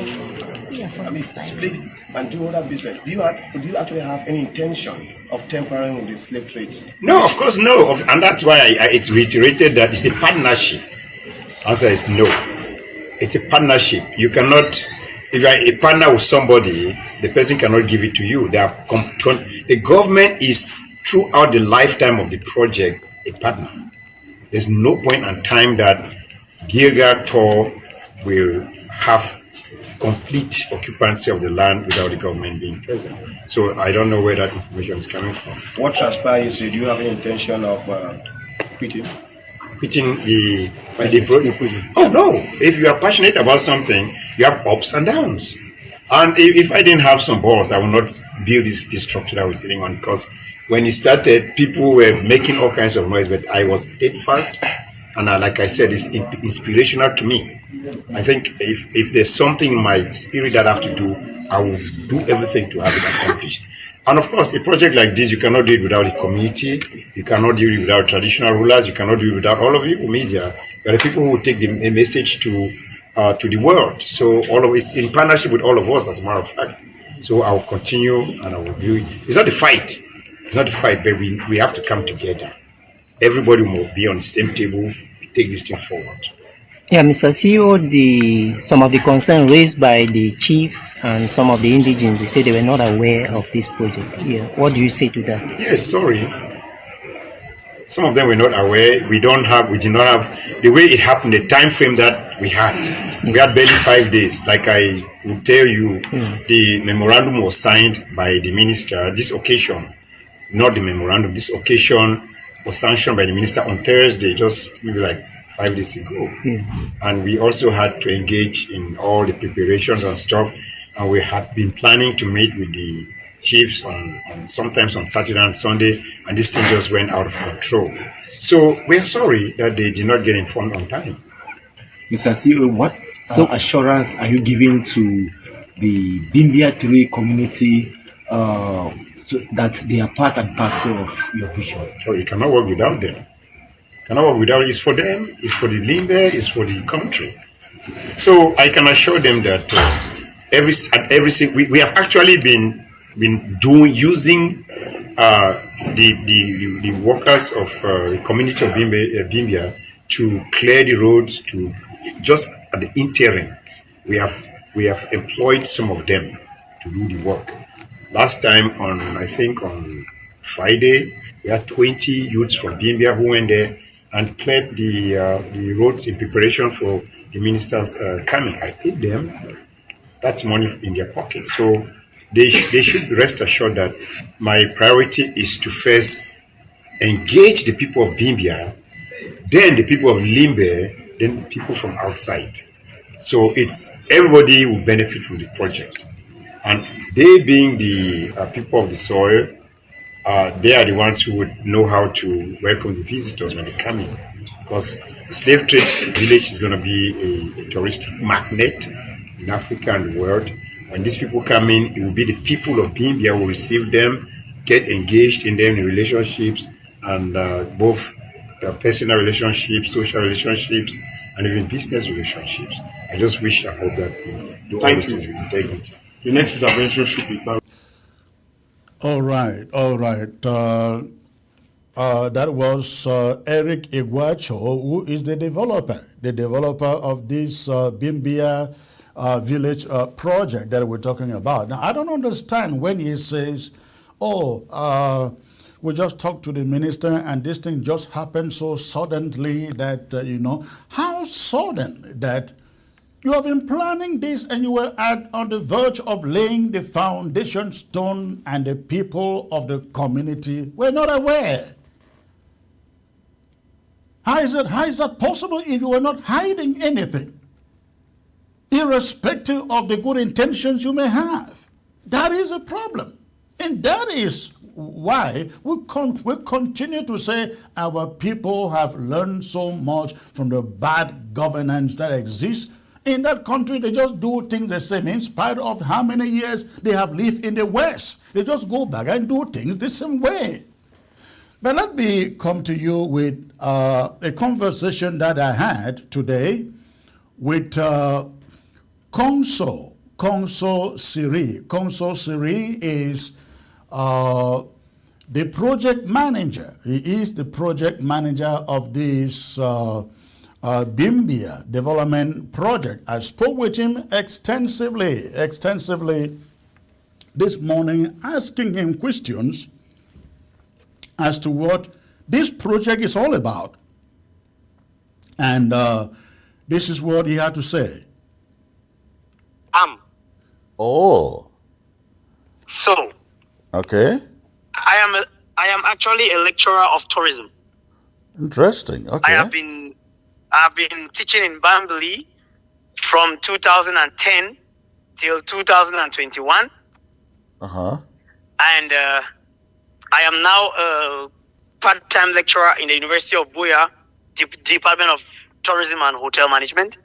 split it and do other business. Do you actually have any intention of tampering with the slave trade? No, of course no, and that's why I reiterated that it's a partnership. Answer is no. It's a partnership. You cannot, if you are a partner with somebody, the person cannot give it to you. The government is, throughout the lifetime of the project, a partner. There's no point in time that Girga Tor will have complete occupancy of the land without the government being present. So I don't know where that information is coming from. What transpires? Do you have any intention of quitting? quitting the project. Oh no! If you are passionate about something, you have ups and downs. And if I didn't have some balls, I would not build this structure that we're sitting on. Because when it started, people were making all kinds of noise, but I was steadfast, and like I said, it's inspirational to me. I think if there's something in my spirit that I have to do, I will do everything to have it accomplished. And of course, a project like this, you cannot do it without a community. You cannot do it without traditional rulers. You cannot do it without all of you, media. There are people who will take the message to the world. So all of it's in partnership with all of us, as a matter of fact. So I will continue and I will do it. It's not a fight. It's not a fight, but we have to come together. Everybody will be on the same table. We take this thing forward. Yeah, Mr. CEO, some of the concerns raised by the chiefs and some of the indigenes, they say they were not aware of this project. Yeah, what do you say to that? Yes, sorry. Some of them were not aware. We did not have the way it happened, the time frame that we had. We had barely 5 days. Like I would tell you, the memorandum was signed by the minister. This occasion, not the memorandum, this occasion was sanctioned by the minister on Thursday, just maybe like 5 days ago. And we also had to engage in all the preparations and stuff. And we had been planning to meet with the chiefs on sometimes on Saturday and Sunday, and this thing just went out of control. So we are sorry that they did not get informed on time. Mr. CEO, what assurance are you giving to the Bimbia 3 community so that they are part and parcel of your vision? Oh, you cannot work without them. Cannot work without it. It's for them, it's for the Limbe, it's for the country. So I can assure them that we have actually been using the workers of the community of Bimbia to clear the roads, to just at the interim. We have employed some of them to do the work. Last time on Friday, we had 20 youths from Bimbia who went there and cleared the roads in preparation for the ministers coming. I paid them. That's money in their pocket. So they should rest assured that my priority is to first engage the people of Bimbia, then the people of Limbe, then people from outside. So it's everybody will benefit from the project. And they being the people of the soil, they are the ones who would know how to welcome the visitors when they come in. Because Slave Trade Village is going to be a touristic magnet in Africa and the world. When these people come in, it will be the people of Bimbia who will receive them, get engaged in them in relationships, and both personal relationships, social relationships, and even business relationships. I just wish and hope that we do all these things with integrity. The next intervention should be done. All right. That was Eric Iguacho, who is the developer of this Bimbia village project that we're talking about. Now, I don't understand when he says, we just talked to the minister and this thing just happened so suddenly that, how sudden that you have been planning this and you were on the verge of laying the foundation stone and the people of the community were not aware. How is that possible if you were not hiding anything, irrespective of the good intentions you may have? That is a problem. And that is why we continue to say our people have learned so much from the bad governance that exists in that country. They just do things the same in spite of how many years they have lived in the West. They just go back and do things the same way. But let me come to you with a conversation that I had today with Kongso Siri. Kongso Siri is the project manager. He is the project manager of this Bimbia development project. I spoke with him extensively this morning, asking him questions as to what this project is all about. And this is what he had to say. Oh. So. Okay. I am actually a lecturer of tourism. Interesting. Okay. I've been teaching in Bimbia from 2010 till 2021. Uh-huh. And I am now a part-time lecturer in the University of Buea, Department of Tourism and Hotel Management.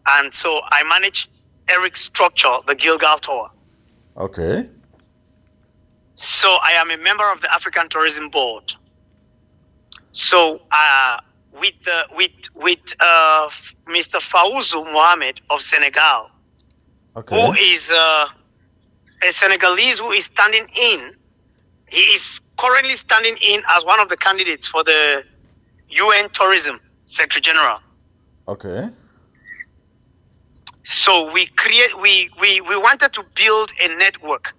And so I manage Eric's structure, the Gilgal Tower. Okay. So I am a member of the African Tourism Board. So with Mr. Fawzul Mohamed of Senegal, Okay. who is a Senegalese who is standing in. He is currently standing in as one of the candidates for the UN Tourism Secretary General. Okay. So we wanted to build a network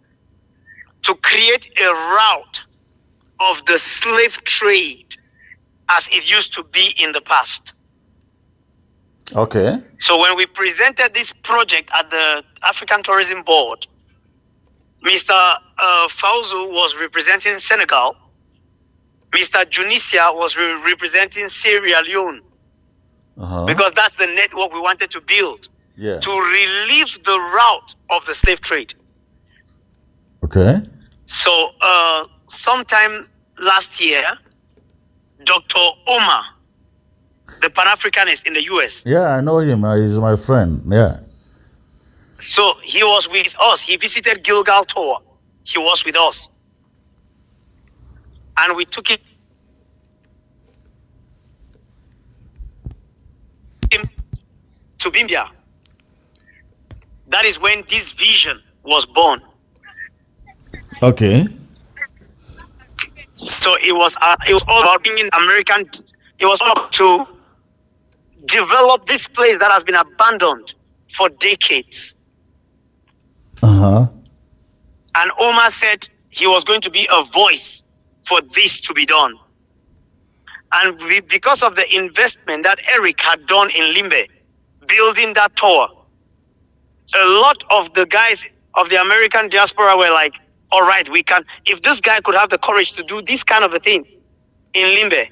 to create a route of the slave trade as it used to be in the past. Okay. So when we presented this project at the African Tourism Board, Mr. Fawzul was representing Senegal. Mr. Junisia was representing Sierra Leone. Uh-huh. Because that's the network we wanted to build. Yeah. To relieve the route of the slave trade. Okay. So sometime last year, Dr. Omar, the Pan-Africanist in the US. Yeah, I know him. He's my friend. Yeah. So he was with us. He visited Gilgal Tower. He was with us. And we took him to Bimbia. That is when this vision was born. Okay. So it was all about being American. It was all about to develop this place that has been abandoned for decades. Uh-huh. And Omar said he was going to be a voice for this to be done. And because of the investment that Eric had done in Limbe, building that tower, a lot of the guys of the American diaspora were like, all right, we can, if this guy could have the courage to do this kind of a thing in Limbe,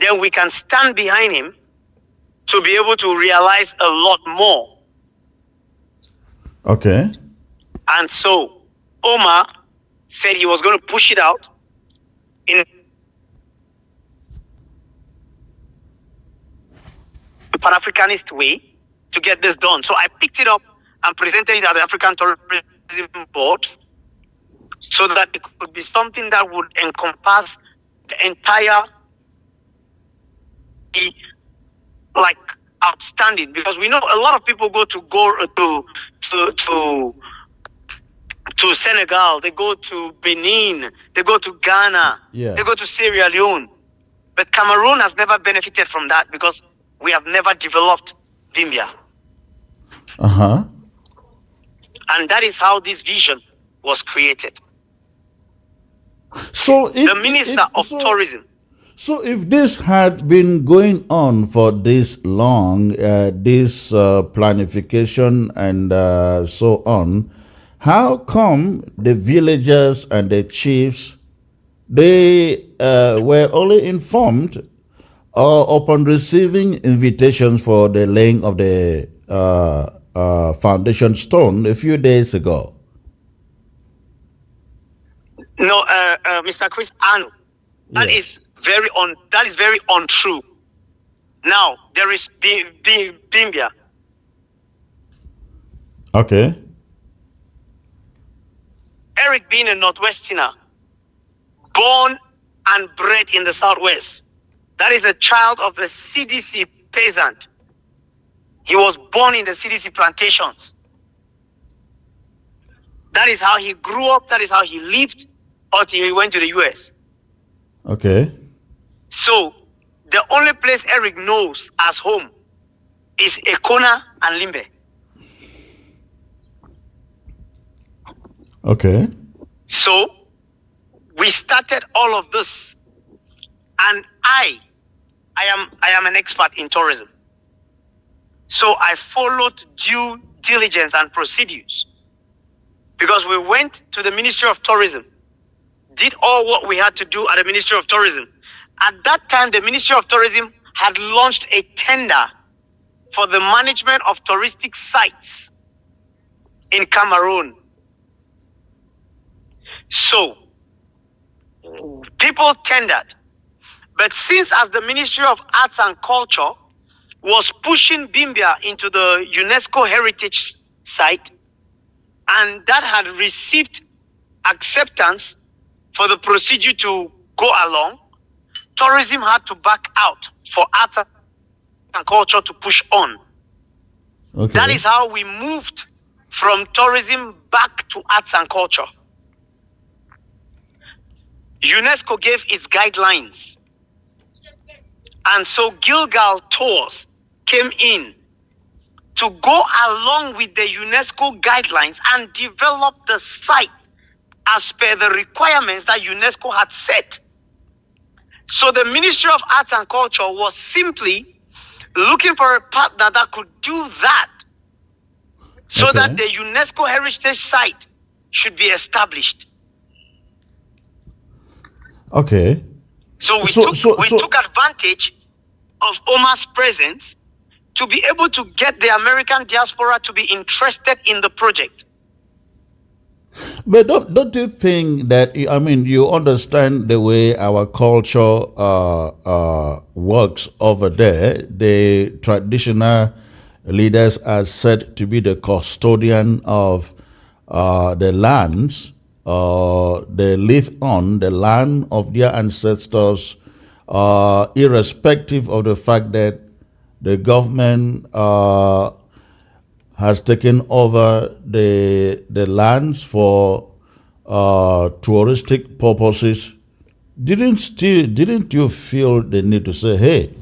then we can stand behind him to be able to realize a lot more. Okay. And so Omar said he was going to push it out in a Pan-Africanist way to get this done. So I picked it up and presented it at the African Tourism Board so that it could be something that would encompass the entire, like, outstanding. Because we know a lot of people go to Senegal, they go to Benin, they go to Ghana, they go to Sierra Leone. But Cameroon has never benefited from that because we have never developed Bimbia. Uh-huh. And that is how this vision was created. So the Minister of Tourism. So if this had been going on for this long, this planification and so on, how come the villagers and the chiefs, they were only informed upon receiving invitations for the laying of the foundation stone a few days ago? No, Mr. Chris Anu, that is very untrue. Now there is Bimbia. Okay. Eric being a Northwesterner, born and bred in the Southwest, that is a child of the CDC peasant. He was born in the CDC plantations. That is how he grew up. That is how he lived until he went to the US. Okay. So the only place Eric knows as home is Ekona and Limbe. Okay. So we started all of this, and I am an expert in tourism. So I followed due diligence and procedures because we went to the Ministry of Tourism, did all what we had to do at the Ministry of Tourism, At that time, the Ministry of Tourism had launched a tender for the management of touristic sites in Cameroon. So, people tendered. But since as the Ministry of Arts and Culture was pushing Bimbia into the UNESCO Heritage Site, and that had received acceptance for the procedure to go along, tourism had to back out for arts and culture to push on. Okay. That is how we moved from tourism back to arts and culture. UNESCO gave its guidelines. And so Gilgal Tours came in to go along with the UNESCO guidelines and develop the site as per the requirements that UNESCO had set. So the Ministry of Arts and Culture was simply looking for a partner that could do that so that the UNESCO heritage site should be established. Okay. So we took advantage of Omar's presence to be able to get the American diaspora to be interested in the project. But don't you think that, I mean, you understand the way our culture works over there? The traditional leaders are said to be the custodian of the lands. They live on the land of their ancestors, irrespective of the fact that the government has taken over the lands for touristic purposes. Didn't you feel the need to say, hey,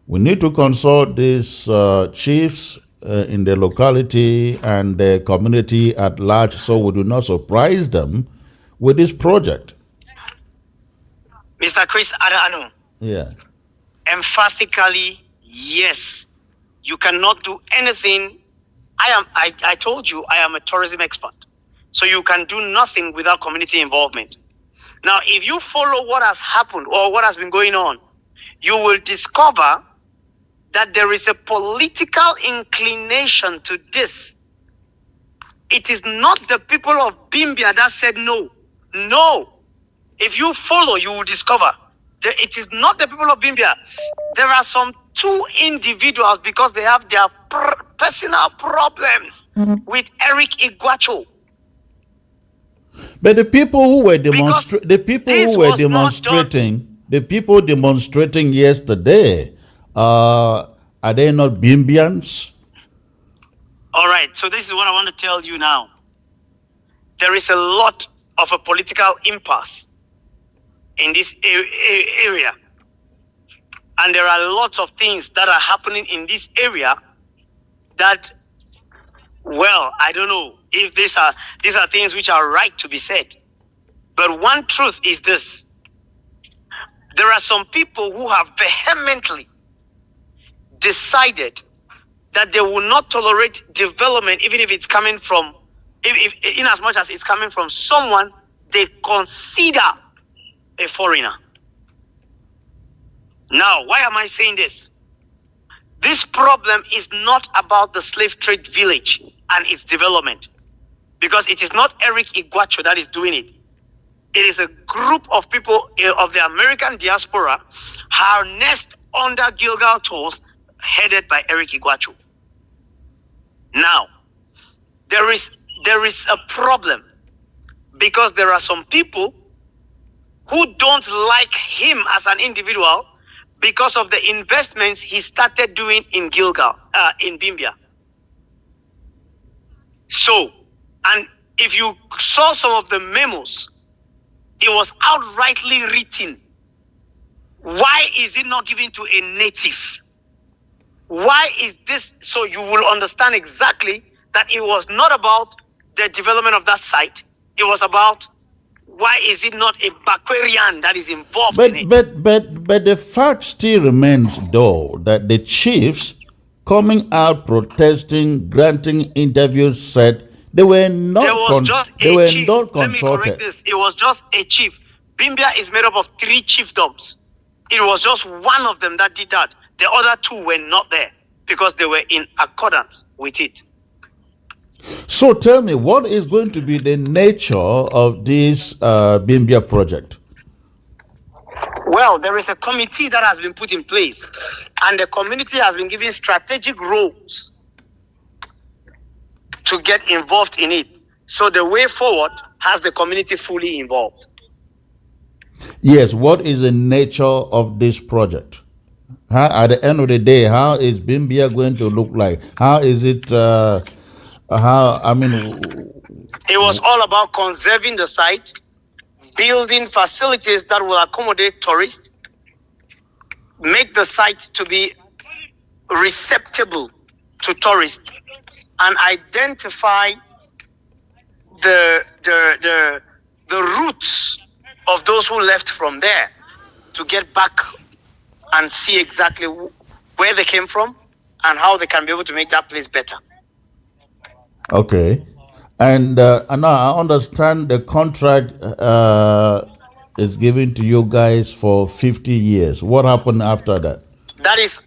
we need to consult these chiefs in the locality and the community at large so we do not surprise them with this project? Mr. Chris Adano. Yeah. Emphatically, yes. You cannot do anything. I told you I am a tourism expert. So you can do nothing without community involvement. Now, if you follow what has happened or what has been going on, you will discover that there is a political inclination to this. It is not the people of Bimbia that said no. No. If you follow, you will discover that it is not the people of Bimbia. There are some two individuals because they have their personal problems with Eric Iguacho. But the people who were demonstrating yesterday, are they not Bimbians? All right, so this is what I want to tell you now. There is a lot of a political impasse in this area. And there are lots of things that are happening in this area that, well, I don't know if these are things which are right to be said. But one truth is this. There are some people who have vehemently decided that they will not tolerate development, even if it's coming from, in as much as it's coming from someone they consider a foreigner. Now, why am I saying this? This problem is not about the slave trade village and its development, because it is not Eric Iguacho that is doing it. It is a group of people of the American diaspora harnessed under Gilgal Tours, headed by Eric Iguacho. Now, there is a problem because there are some people who don't like him as an individual because of the investments he started doing in Gilgal, in Bimbia. So, and if you saw some of the memos, it was outrightly written. Why is it not given to a native? Why is this? So you will understand exactly that it was not about the development of that site. It was about why is it not a Bakwarian that is involved in it? But the fact still remains, though, that the chiefs coming out protesting, granting interviews, said they were not consulted. Let me correct this. It was just a chief. Bimbia is made up of 3 chiefdoms. It was just one of them that did that. The other two were not there because they were in accordance with it. So tell me, what is going to be the nature of this Bimbia project? Well, there is a committee that has been put in place, and the community has been given strategic roles to get involved in it. So the way forward has the community fully involved. Yes, what is the nature of this project? At the end of the day, how is Bimbia going to look like? How is it, It was all about conserving the site, building facilities that will accommodate tourists, make the site to be receptible to tourists, and identify the roots of those who left from there to get back and see exactly where they came from and how they can be able to make that place better. Okay. And now I understand the contract is given to you guys for 50 years. What happened after that? That is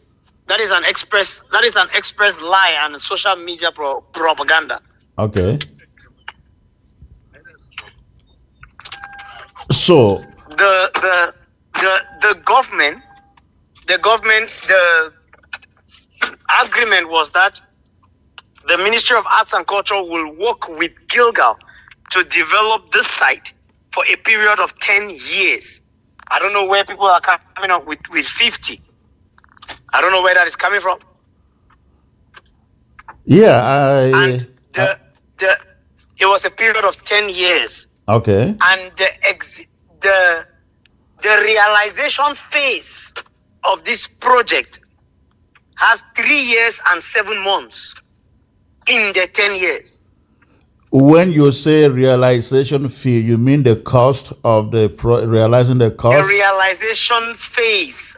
an express lie and social media propaganda. Okay. So the government, the agreement was that the Ministry of Arts and Culture will work with Gilgal to develop this site for a period of 10 years. I don't know where people are coming up with 50. I don't know where that is coming from. Yeah, it was a period of 10 years. Okay. And the realization phase of this project has 3 years and 7 months in the 10 years. When you say realization fee, you mean the cost of the realizing the cost? The realization phase,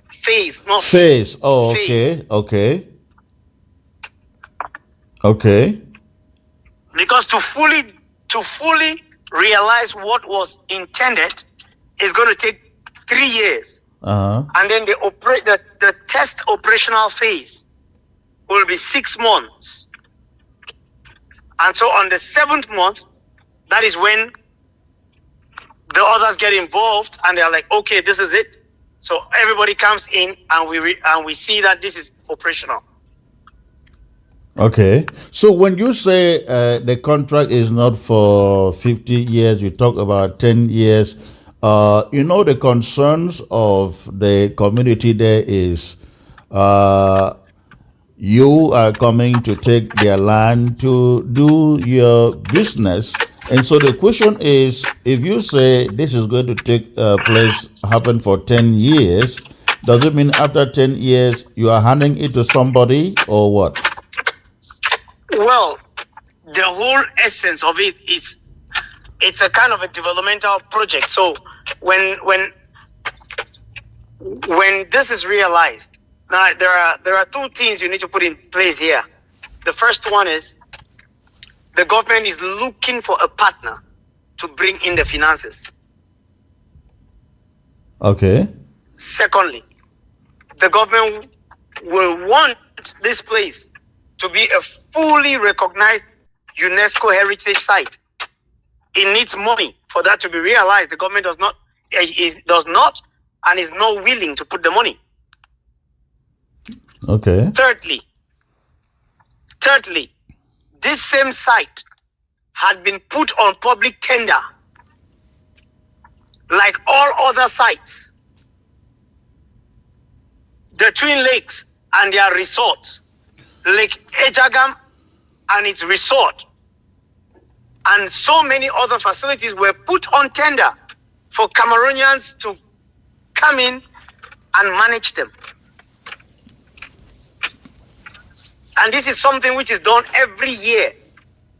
not phase. Oh, okay, phase. Okay. Because to fully realize what was intended is going to take 3 years. And then the test operational phase will be 6 months. And so on the 7th month, that is when the others get involved and they're like, okay, this is it. So everybody comes in and we see that this is operational. Okay. So when you say the contract is not for 50 years, you talk about 10 years, the concerns of the community there is you are coming to take their land to do your business. And so the question is, if you say this is going to take happen for 10 years, does it mean after 10 years you are handing it to somebody or what? Well, the whole essence of it is it's a kind of a developmental project. So when this is realized, now there are 2 things you need to put in place here. The first one is the government is looking for a partner to bring in the finances. Okay. Secondly, the government will want this place to be a fully recognized UNESCO heritage site. It needs money for that to be realized. The government does not and is not willing to put the money. Okay. Thirdly, this same site had been put on public tender like all other sites. The Twin Lakes and their resorts, Lake Ejagam and its resort, and so many other facilities were put on tender for Cameroonians to come in and manage them. And this is something which is done every year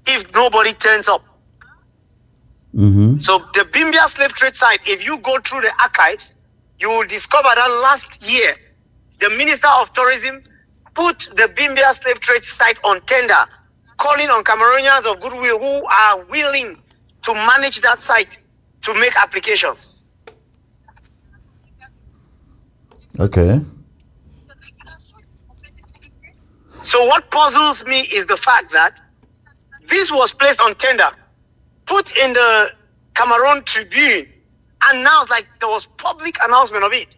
if nobody turns up. Mm-hmm. So the Bimbia slave trade site, if you go through the archives, you will discover that last year, the Minister of Tourism put the Bimbia slave trade site on tender, calling on Cameroonians of goodwill who are willing to manage that site to make applications. Okay. So what puzzles me is the fact that this was placed on tender, put in the Cameroon Tribune, announced like there was public announcement of it.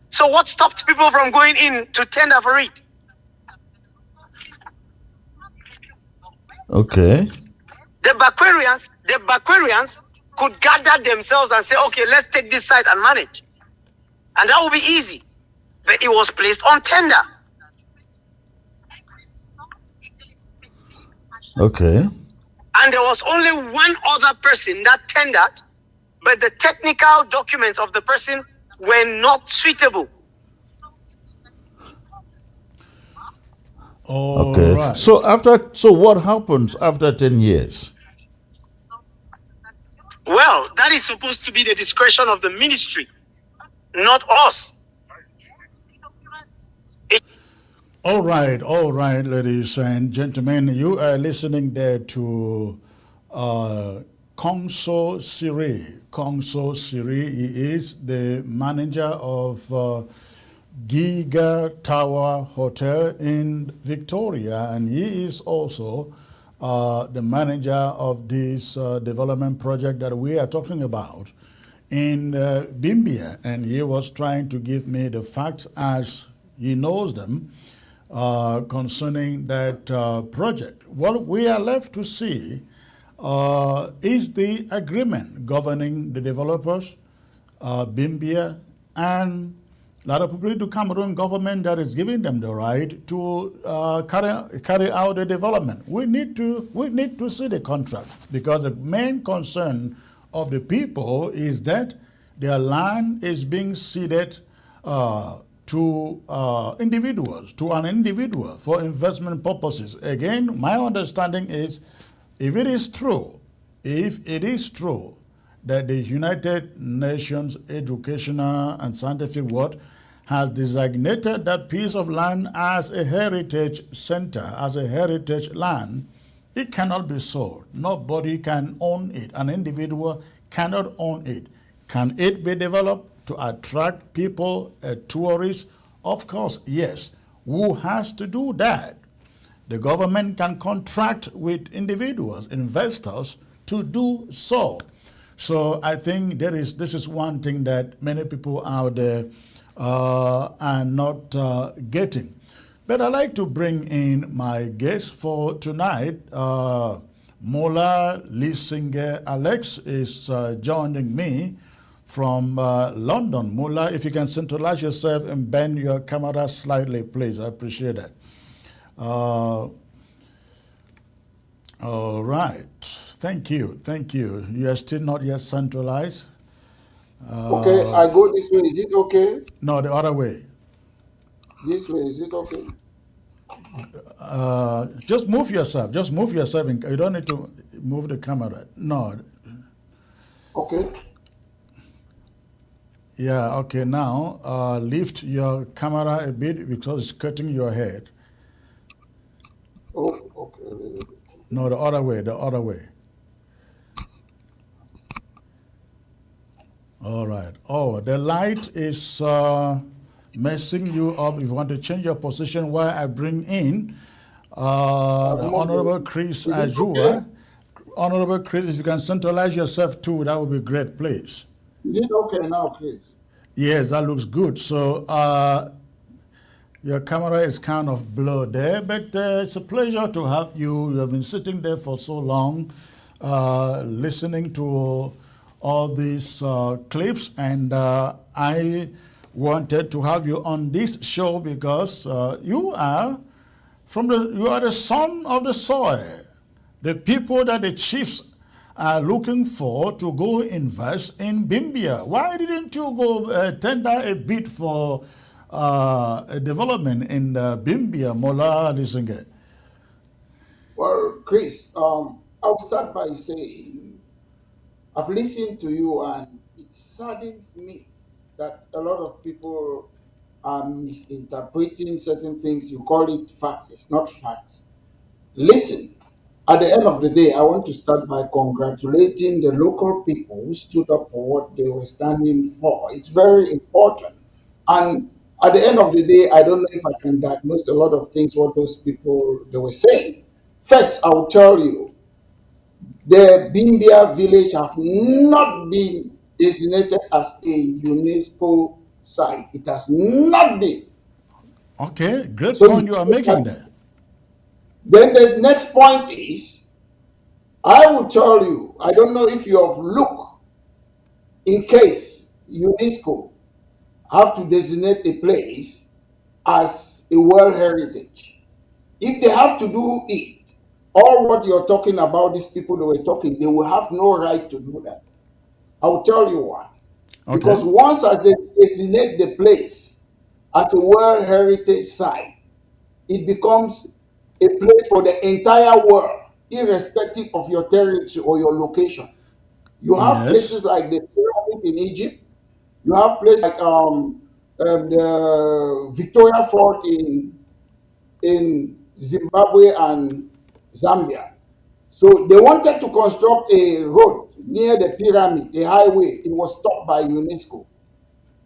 So what stopped people from going in to tender for it? Okay. The Bakwarians could gather themselves and say, okay, let's take this site and manage. And that would be easy. But it was placed on tender. Okay. And there was only one other person that tendered, but the technical documents of the person were not suitable. Okay. Right. So what happens after 10 years? Well, that is supposed to be the discretion of the ministry, not us. All right, ladies and gentlemen. You are listening there to Kongso Siri. Kongso Siri, he is the manager of Giga Tower Hotel in Victoria, and he is also the manager of this development project that we are talking about in Bimbia, and he was trying to give me the facts as he knows them concerning that project. What we are left to see is the agreement governing the developers, Bimbia, and La République du Cameroon government that is giving them the right to carry out the development. We need to see the contract, because the main concern of the people is that their land is being ceded to individuals, to an individual for investment purposes. Again, my understanding is, if it is true that the United Nations Educational and Scientific Board has designated that piece of land as a heritage center, as a heritage land, it cannot be sold. Nobody can own it. An individual cannot own it. Can it be developed to attract people, tourists? Of course, yes. Who has to do that? The government can contract with individuals, investors, to do so. So I think this is one thing that many people out there are not getting. But I'd like to bring in my guest for tonight. Mola Lissinger Alex is joining me from London. Mola, if you can centralize yourself and bend your camera slightly, please. I appreciate that. All right. Thank you. You are still not yet centralized. Okay, I go this way. Is it okay? No, the other way. This way, is it okay? Just move yourself. You don't need to move the camera. No. Okay. Yeah, okay. Now, lift your camera a bit because it's cutting your head. Oh, okay. No, the other way. All right. Oh, the light is messing you up. If you want to change your position while I bring in the Honorable Chris Ajua. Okay? Honorable Chris, if you can centralize yourself too, that would be great, please. Is it okay now, please? Yes, that looks good. So your camera is kind of blurred there, but it's a pleasure to have you. You have been sitting there for so long, listening to all these clips, and I wanted to have you on this show because you are the son of the soil, the people that the chiefs are looking for to go invest in Bimbia. Why didn't you go tender a bid for a development in Bimbia, Mola Lissinger? Well, Chris, I'll start by saying I've listened to you, and it saddens me that a lot of people are misinterpreting certain things. You call it facts. It's not facts. Listen, At the end of the day, I want to start by congratulating the local people who stood up for what they were standing for. It's very important. And at the end of the day, I don't know if I can diagnose a lot of things what those people they were saying. First, I will tell you, the Bimbia village have not been designated as a UNESCO site. It has not been. Okay, great So point you are making there. then the next point is, I will tell you, I don't know if you have looked in case UNESCO have to designate a place as a World Heritage. If they have to do it, all what you're talking about, these people that were talking, they will have no right to do that. I will tell you why. Because Okay. once as they designate the place as a World Heritage Site, it becomes a place for the entire world, irrespective of your territory or your location. You have places Yes. like the pyramid in Egypt. You have places like the Victoria Fort in Zimbabwe and Zambia. So they wanted to construct a road near the pyramid, a highway. It was stopped by UNESCO.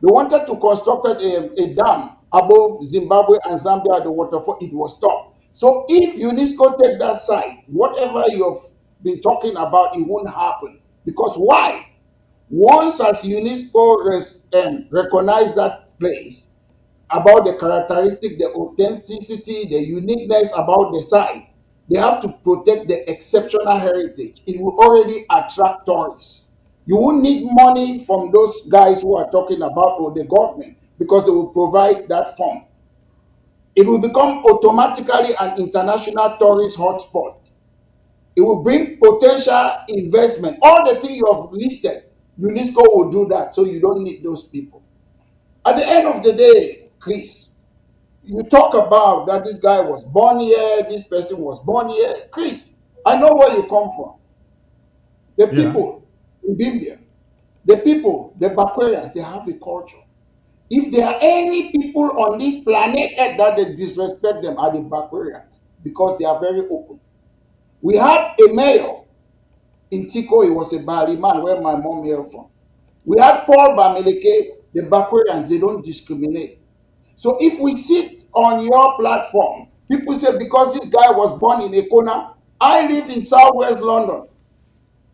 They wanted to construct a dam above Zimbabwe and Zambia, the waterfall. It was stopped. So if UNESCO take that side, whatever you've been talking about, it won't happen. Because why? Once as UNESCO recognize that place, about the characteristic, the authenticity, the uniqueness about the site, they have to protect the exceptional heritage. It will already attract tourists. You won't need money from those guys who are talking about or the government because they will provide that fund. It will become automatically an international tourist hotspot. It will bring potential investment. All the things you have listed, UNESCO will do that, so you don't need those people. At the end of the day, Chris, you talk about that this guy was born here, this person was born here. Chris, I know where you come from. The Yeah. people in Bimbia, the people, the Bakwarians, they have a culture. If there are any people on this planet Earth that they disrespect them, are the Bakwarians because they are very open. We had a mayor in Tico, he was a Bali man, where my mom hail from. We had Paul Bameleke, the Bakwarians, they don't discriminate. So if we sit on your platform, people say because this guy was born in Ekona, I live in Southwest London.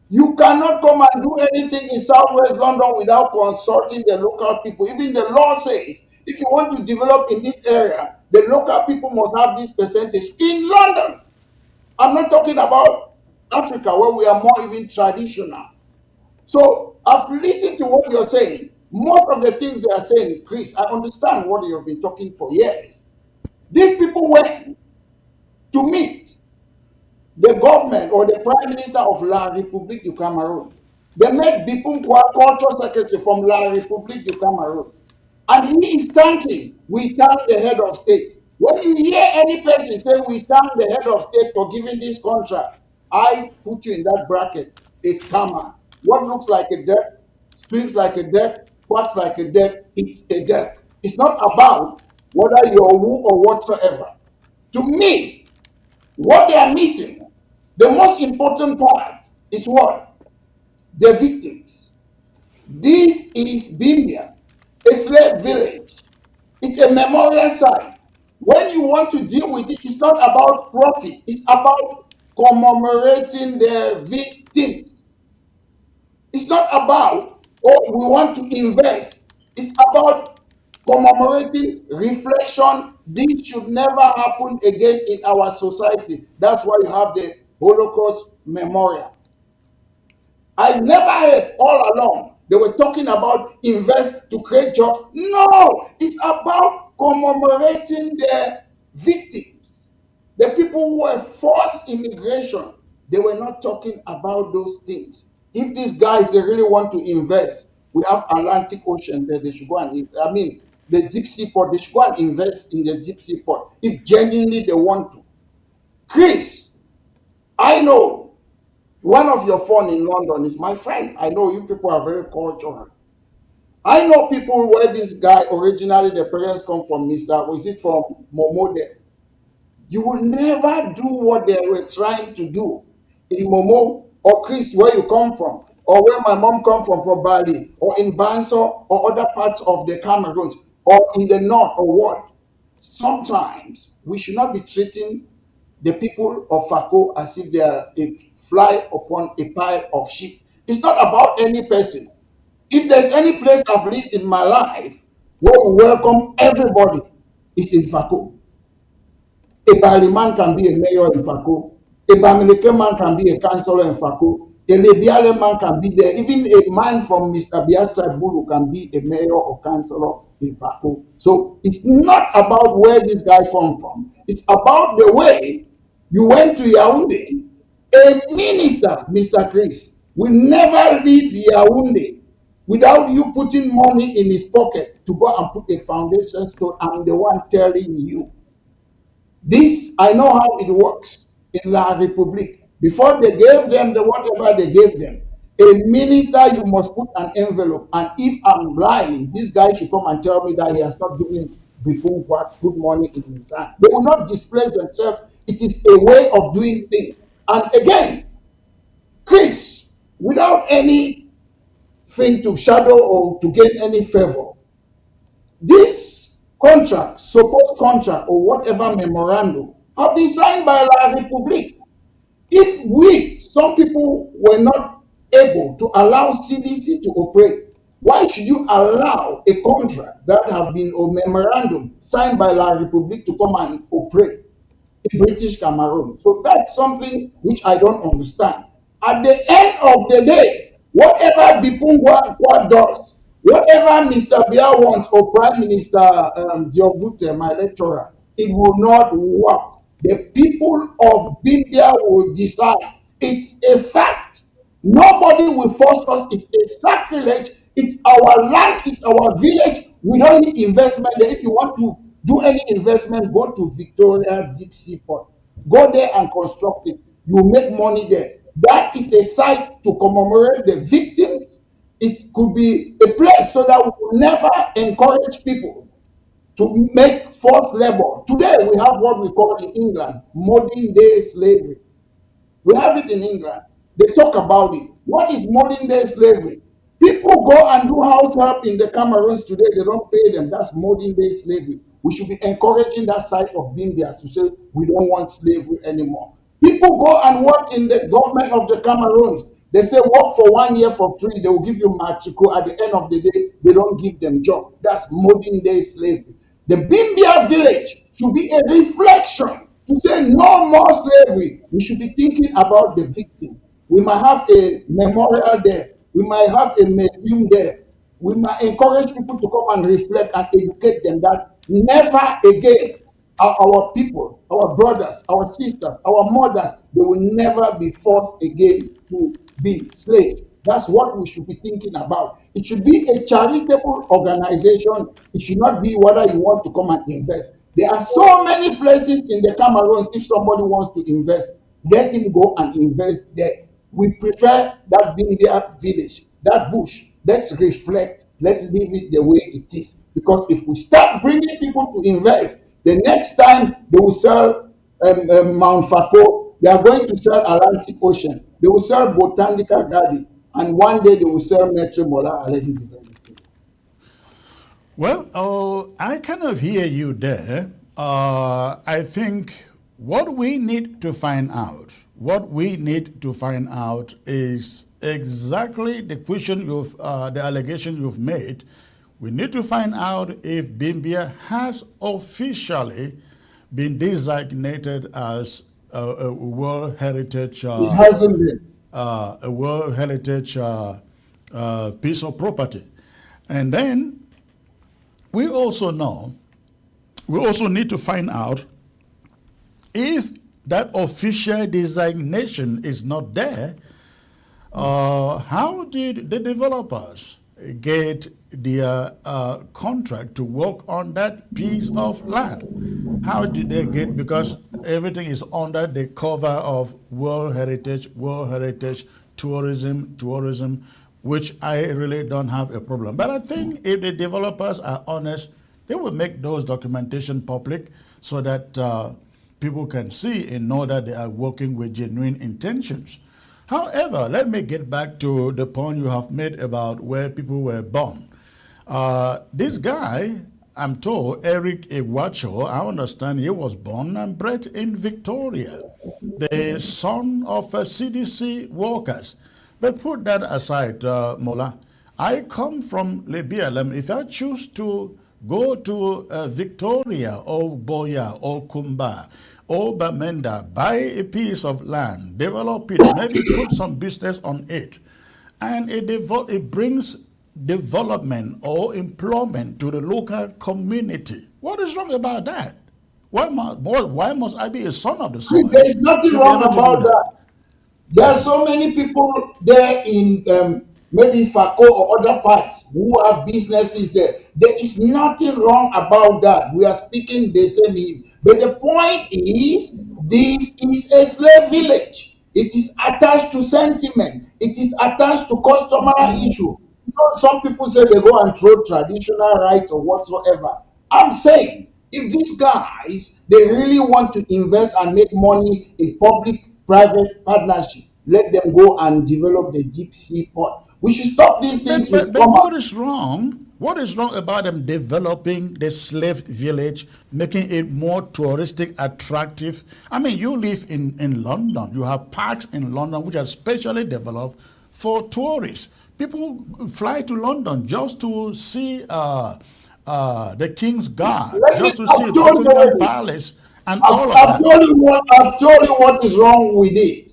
You cannot come and do anything in Southwest London without consulting the local people. Even the law says if you want to develop in this area, the local people must have this percentage in London. I'm not talking about Africa where we are more even traditional. So I've listened to what you're saying. Most of the things they are saying, Chris, I understand what you've been talking for years. These people went to meet the government or the prime minister of La République du Cameroon. They met Bipunkwa, culture secretary from La République du Cameroon. And he is thanking, we thank the head of state. When you hear any person say, we thank the head of state for giving this contract, I put you in that bracket, a scammer. What looks like a deck, swings like a deck, quacks like a deck, it's a deck. It's not about whether you're who or whatsoever. To me, what they are missing, the most important part is what? The victims. This is Bimbia, a slave village. It's a memorial site. When you want to deal with it, it's not about profit, it's about commemorating the victims. It's not about, oh, we want to invest. It's about commemorating reflection. This should never happen again in our society. That's why you have the Holocaust Memorial. I never heard all along they were talking about invest to create jobs. No, it's about commemorating the victims, the people who were forced immigration. They were not talking about those things. If these guys they really want to invest, we have Atlantic Ocean there. They should go and I mean the deep sea port. They should go and invest in the deep sea port if genuinely they want to. Chris, I know one of your phone in London is my friend. I know you people are very cultural. I know people where this guy originally the parents come from, Mr. Was it from Momode? you will never do what they were trying to do in Momo or Chris, where you come from, or where my mom come from Bali, or in Banso, or other parts of the Cameroon, or in the north, or what. Sometimes we should not be treating the people of Fako as if they are a fly upon a pile of sheep. It's not about any person. If there's any place I've lived in my life where we welcome everybody, it's in Fako. A Baliman can be a mayor in Fako. A Bamileke man can be a councillor in Fako. A Lebiale man can be there. Even a man from Mr. Biafra Bulu can be a mayor or councillor in Fako. So it's not about where this guy come from. It's about the way you went to Yaoundé. A minister, Mr. Chris, will never leave Yaoundé without you putting money in his pocket to go and put a foundation stone. I'm the one telling you. This, I know how it works in La Republique. Before they gave them the whatever they gave them, a minister, you must put an envelope. And if I'm lying, this guy should come and tell me that he has not given before what good money in his hand. They will not displace themselves. It is a way of doing things. And again, Chris, without anything to shadow or to gain any favor, this contract, supposed contract, or whatever memorandum, have been signed by La Republique. If we, some people, were not able to allow CDC to operate, why should you allow a contract that have been a memorandum signed by La Republique to come and operate in British Cameroon? So that's something which I don't understand. At the end of the day, whatever Bipungwa does, whatever Mr. Bia wants, or Prime Minister Diogute, my lecturer, it will not work. The people of Bimbia will decide. It's a fact. Nobody will force us. It's a sacrilege. It's our land. It's our village. We don't need investment there. If you want to do any investment, go to Victoria Deep Sea Port. Go there and construct it. You make money there. That is a site to commemorate the victims. It could be a place so that we will never encourage people to make forced labor. Today we have what we call in England modern day slavery. We have it in England. They talk about it. What is modern day slavery? People go and do house help in the Cameroons today. They don't pay them. That's modern day slavery. We should be encouraging that side of Bimbia to say we don't want slavery anymore. People go and work in the government of the Cameroons. They say work for 1 year for free. They will give you matrico. At the end of the day, they don't give them job. That's modern day slavery. The Bimbia village should be a reflection to say no more slavery. We should be thinking about the victim. We might have a memorial there. We might have a museum there. We might encourage people to come and reflect and educate them that never again are our people, our brothers, our sisters, our mothers, they will never be forced again to be slaves. That's what we should be thinking about. It should be a charitable organization. It should not be whether you want to come and invest. There are so many places in the Cameroon. If somebody wants to invest, let him go and invest there. We prefer that Bimbia village, that bush. Let's reflect. Let's leave it the way it is. Because if we start bringing people to invest, the next time they will sell Mount Fako, they are going to sell Atlantic Ocean. They will sell Botanical Garden. And one day they will sell Metro Mola Already Development. Well, I kind of hear you there. I think what we need to find out, is exactly the question the allegation you've made. We need to find out if Bimbia has officially been designated as a World Heritage. It hasn't been. A World Heritage piece of property. And then we also need to find out if that official designation is not there, how did the developers get their contract to work on that piece of land? How did they get, because everything is under the cover of World Heritage, tourism, which I really don't have a problem. But I think if the developers are honest, they will make those documentation public so that people can see and know that they are working with genuine intentions. However, let me get back to the point you have made about where people were born. This guy, I'm told, Eric Iwacho, I understand he was born and bred in Victoria, the son of CDC workers. But put that aside, Mola. I come from Lebialem. If I choose to go to Victoria or Boya or Kumba or Bamenda, buy a piece of land, develop it, maybe put some business on it, and it brings development or employment to the local community. What is wrong about that? Why must I be a son of the soil There is nothing to be wrong able to do about that? that. There are so many people there in maybe Fako or other parts who have businesses there. There is nothing wrong about that. We are speaking the same here. But the point is, this is a slave village. It is attached to sentiment. It is attached to customer issue. You know, some people say they go and throw traditional rights or whatsoever. I'm saying, if these guys, they really want to invest and make money in public-private partnership, let them go and develop the deep sea port. We should stop these things with But what commerce. is wrong? What is wrong about them developing the slave village, making it more touristic, attractive? I mean, you live in London. You have parks in London which are specially developed for tourists. People fly to London just to see the King's Guard, just to see I've told you Buckingham already. Palace and all of I've that. told you what is wrong with it.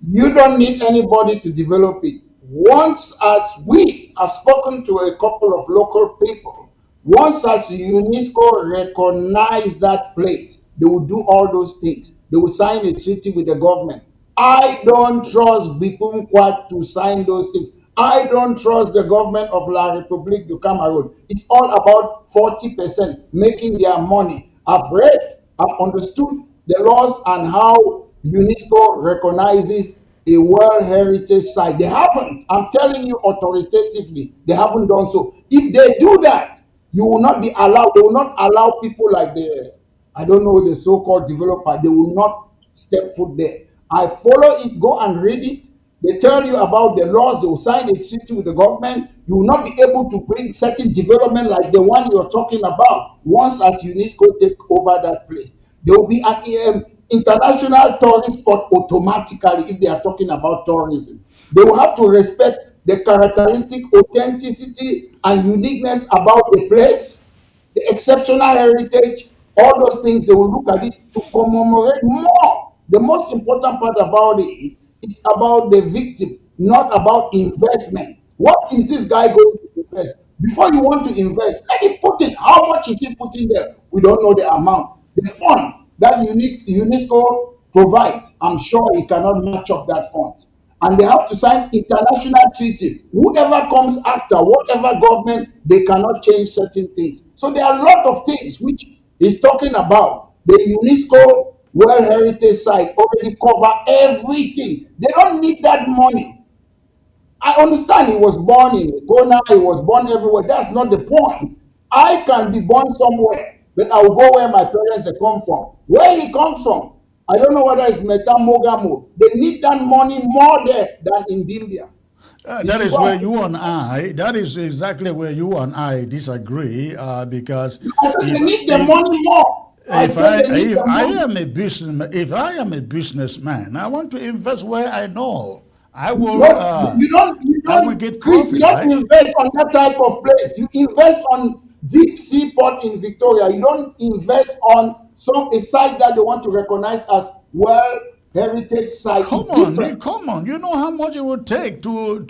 You don't need anybody to develop it. Once as we have spoken to a couple of local people, once as UNESCO recognize that place, they will do all those things. They will sign a treaty with the government. I don't trust Bipum Kwat to sign those things. I don't trust the government of La République du Cameroon. It's all about 40% making their money. I've read, I've understood the laws and how UNESCO recognizes a World Heritage Site. They haven't. I'm telling you authoritatively, they haven't done so. If they do that, you will not be allowed. They will not allow people like I don't know, the so-called developer. They will not step foot there. I follow it. Go and read it. They tell you about the laws. They will sign a treaty with the government. You will not be able to bring certain development like the one you're talking about once as UNESCO take over that place. There will be an international tourist spot automatically if they are talking about tourism. They will have to respect the characteristic authenticity and uniqueness about the place, the exceptional heritage, all those things. They will look at it to commemorate more. The most important part about it is about the victim, not about investment. What is this guy going to invest? Before you want to invest, let him put in. How much is he putting there? We don't know the amount. The fund that UNESCO provides, I'm sure he cannot match up that fund. And they have to sign international treaty. Whoever comes after, whatever government, they cannot change certain things. So there are a lot of things which he's talking about. The UNESCO World Heritage Site already cover everything. They don't need that money. I understand he was born in Ghana, he was born everywhere. That's not the point. I can be born somewhere, but I will go where my parents have come from. Where he comes from, I don't know whether it's Metamogamo. They need that money more there than in Bimbia. That is where you and that is exactly where you and I disagree because I said they need the money more. if I am a businessman, I want to invest where I know I will I will get Chris, you profit, don't right? invest on that type of place. You invest on deep sea port in Victoria. You don't invest on a site that they want to recognize as World Heritage Site. It's different. Come on. You know how much it would take to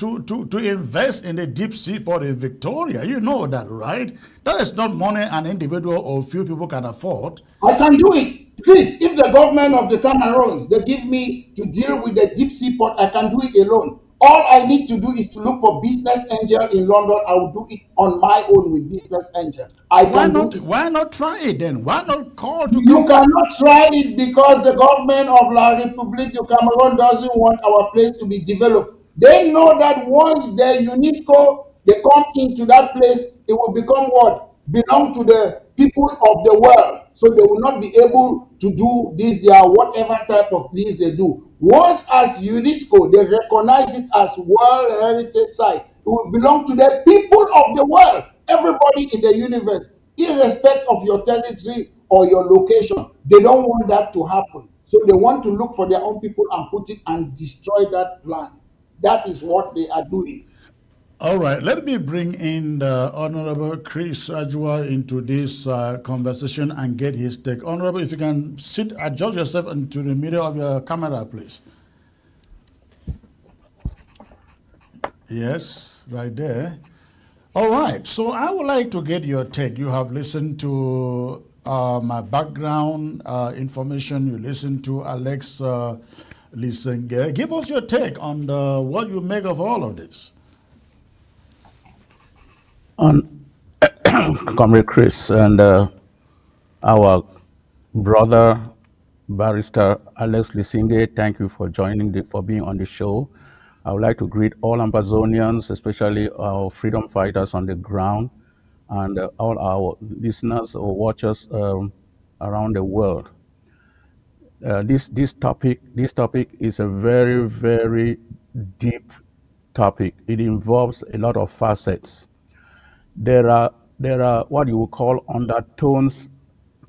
invest in the deep sea port in Victoria. You know that, right? That is not money an individual or few people can afford. I can do it. Please, if the government of the Cameroons, they give me to deal with the deep sea port, I can do it alone. All I need to do is to look for business angel in London. I will do it on my own with business angel. Why not try it then? Why not call to You come? cannot try it because the government of La République du Cameroon doesn't want our place to be developed. They know that once the UNESCO they come into that place, it will become what? Belong to the people of the world. So they will not be able to do this, their whatever type of things they do. Once as UNESCO, they recognize it as World Heritage Site, it will belong to the people of the world, everybody in the universe, irrespective of your territory or your location. They don't want that to happen. So they want to look for their own people and put it and destroy that land. That is what they are doing. All right, let me bring in the Honorable Chris Ajua into this conversation and get his take. Honorable, if you can adjust yourself into the middle of your camera, please. Yes, right there. All right, so I would like to get your take. You have listened to my background information. You listened to Alex Lisenga. Give us your take on what you make of all of this. On Comrade Chris and our brother barrister Alex Lisinge, thank you for for being on the show. I would like to greet all Amazonians, especially our freedom fighters on the ground, and all our listeners or watchers around the world. This topic is a very, very deep topic. It involves a lot of facets. There are what you would call undertones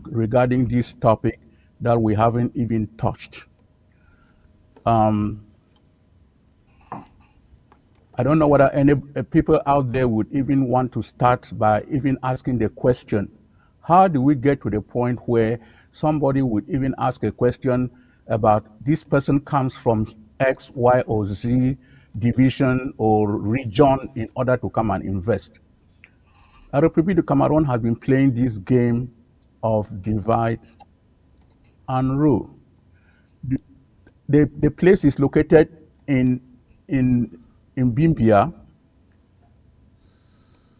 regarding this topic that we haven't even touched. I don't know whether any people out there would even want to start by even asking the question, how do we get to the point where somebody would even ask a question about this person comes from X, Y, or Z division or region in order to come and invest? Republic of Cameroon has been playing this game of divide and rule. The place is located in Bimbia,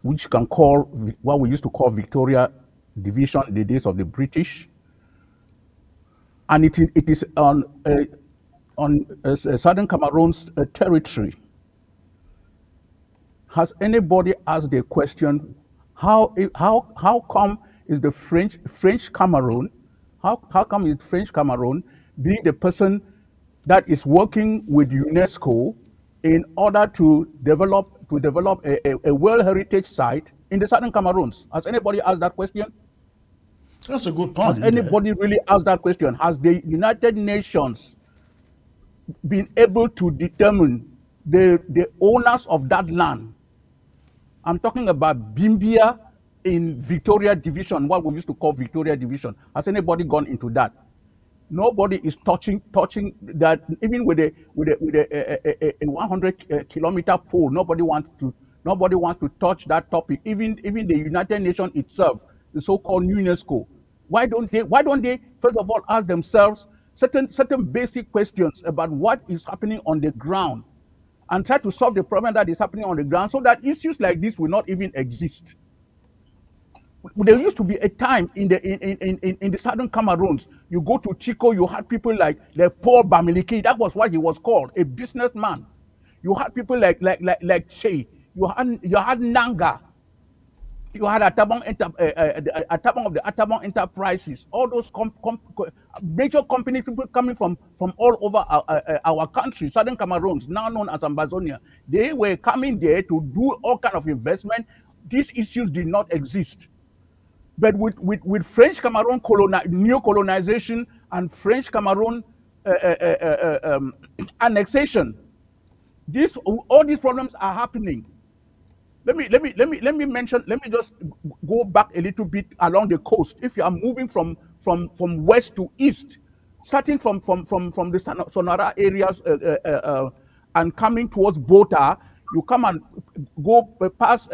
which can call what we used to call Victoria Division in the days of the British, and it is on southern Cameroon's territory. Has anybody asked the question, how come is the French Cameroon, how come is French Cameroon being the person that is working with UNESCO in order to develop a World Heritage Site in the southern Cameroons? Has anybody asked that question? That's a good point. Has anybody really asked that question? Has the United Nations been able to determine the owners of that land? I'm talking about Bimbia in Victoria Division, what we used to call Victoria Division. Has anybody gone into that? Nobody is touching that. Even with a 100-kilometer pole, nobody wants to touch that topic. Even the United Nations itself, the so-called UNESCO, why don't they first of all ask themselves certain basic questions about what is happening on the ground, and try to solve the problem that is happening on the ground, so that issues like this will not even exist. There used to be a time in the southern Cameroons. You go to Chico, you had people like Paul Bamileke. That was what he was called, a businessman. You had people like Che. You had Nanga. You had Atabang of the Atabang Enterprises. All those major companies, people coming from all over our country, southern Cameroons, now known as Amazonia. They were coming there to do all kind of investment. These issues did not exist. But with French Cameroon neo-colonization and French Cameroon annexation, all these problems are happening. Let me mention. Let me just go back a little bit along the coast. If you are moving from west to east, starting from the Sonora areas and coming towards Bota, you come and go past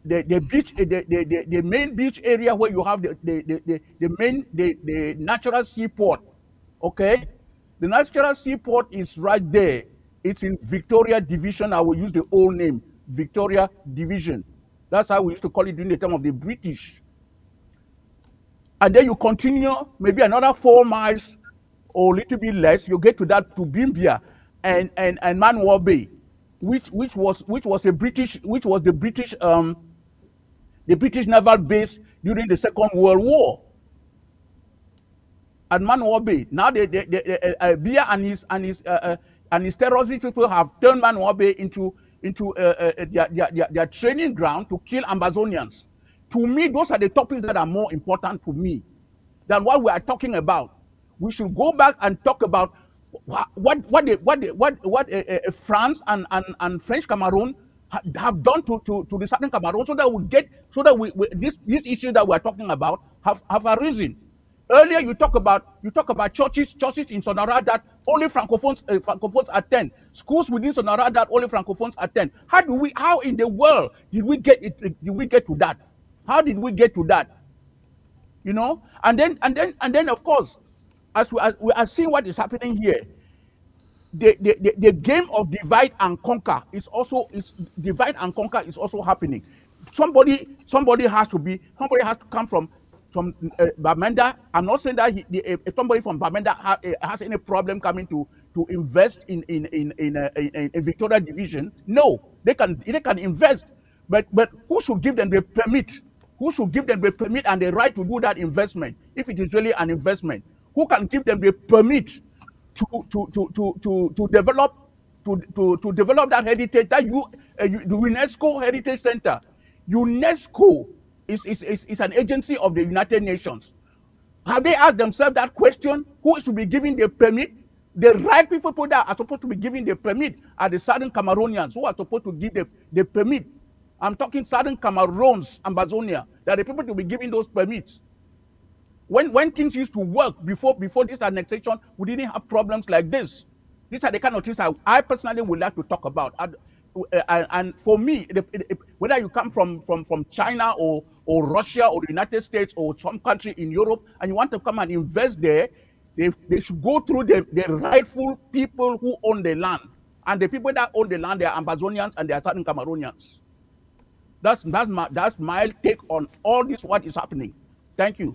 the beach, the main beach area where you have the natural seaport. Okay, the natural seaport is right there. It's in Victoria Division. I will use the old name, Victoria Division. That's how we used to call it during the time of the British. And then you continue maybe another 4 miles or a little bit less, you get to Bimbia and Manuel Bay, which was the British the British naval base during the Second World War at Manoa Bay. Now Bia and his terrorist people have turned Manoa Bay into their training ground to kill Amazonians. To me, those are the topics that are more important to me than what we are talking about. We should go back and talk about what France and French Cameroon have done to the Southern Cameroon, so that these issues that we are talking about have arisen. Earlier, you talk about churches in Sonora that only francophones attend. Schools within Sonora that only francophones attend. How in the world did we get to that? How did we get to that? And then of course, as we are seeing what is happening here, the game of divide and conquer is also happening. Somebody has to come from Bamenda. I'm not saying that somebody from Bamenda has any problem coming to invest in Victoria Division. No, they can invest, but who should give them the permit? Who should give them the permit and the right to do that investment if it is really an investment? Who can give them the permit to develop that heritage, the UNESCO Heritage Center? UNESCO is an agency of the United Nations. Have they asked themselves that question? Who should be giving the permit? The right people that are supposed to be giving the permit are the Southern Cameroonians who are supposed to give the permit. I'm talking Southern Cameroons, Amazonia. They are the people to be giving those permits. When things used to work before this annexation, we didn't have problems like this. These are the kind of things I personally would like to talk about. And for me, whether you come from China or Russia or the United States or some country in Europe and you want to come and invest there, they should go through the rightful people who own the land. And the people that own the land, they are Amazonians and they are Southern Cameroonians. That's my take on all this, what is happening. Thank you.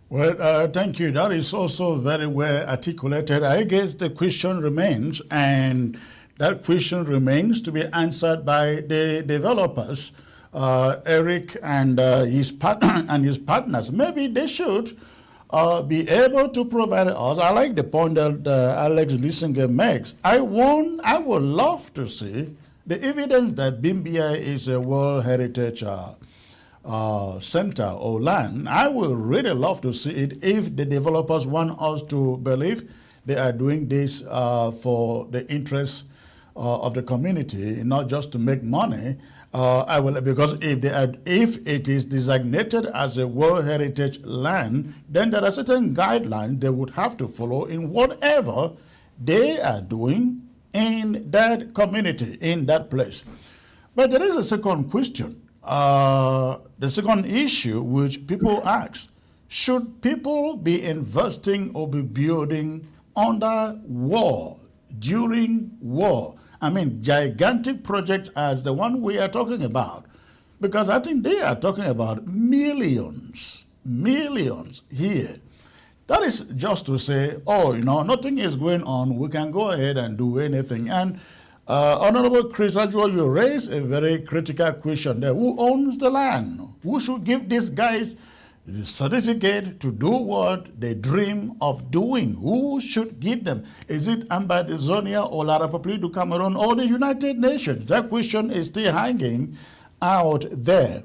Well, thank you. That is also very well articulated. I guess the question remains, and that question remains to be answered by the developers, Eric and his partners. Maybe they should be able to provide us. I like the point that Alex Lissinger makes. I would love to see the evidence that Bimbia is a World Heritage center or land. I would really love to see it if the developers want us to believe they are doing this for the interests of the community, not just to make money. Because if it is designated as a World Heritage land, then there are certain guidelines they would have to follow in whatever they are doing in that community, in that place. But there is a second question. The second issue which people ask: should people be investing or be building under war, during war? I mean, gigantic projects as the one we are talking about, because I think they are talking about millions here. That is just to say, oh, nothing is going on, we can go ahead and do anything. And Honorable Chris Ajua, you raise a very critical question there. Who owns the land? Who should give these guys the certificate to do what they dream of doing? Who should give them? Is it Ambazonia or La République du Cameroon or the United Nations? That question is still hanging out there.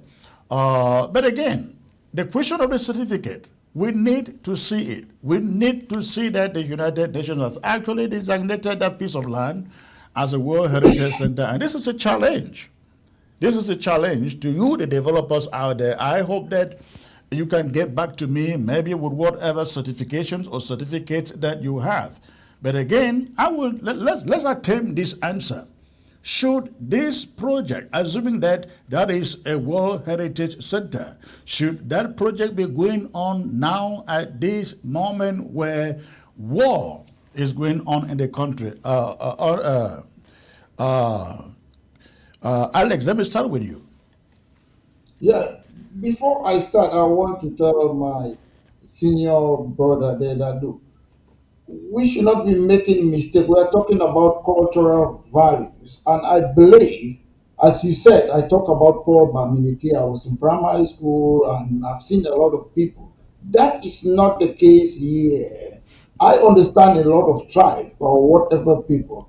But again, the question of the certificate, we need to see it. We need to see that the United Nations has actually designated that piece of land as a World Heritage Center. And this is a challenge. This is a challenge to you, the developers out there. I hope that you can get back to me, maybe with whatever certifications or certificates that you have. But again, let's attempt this answer. Should this project, assuming that that is a World Heritage Center, should that project be going on now at this moment where war is going on in the country? Alex, let me start with you. Yeah, before I start, I want to tell my senior brother there that we should not be making mistake. We are talking about cultural values, and I as you said, I talk about Paul Bamileke. I was in primary school and I've seen a lot of people. That is not the case here. I understand a lot of tribe or whatever people.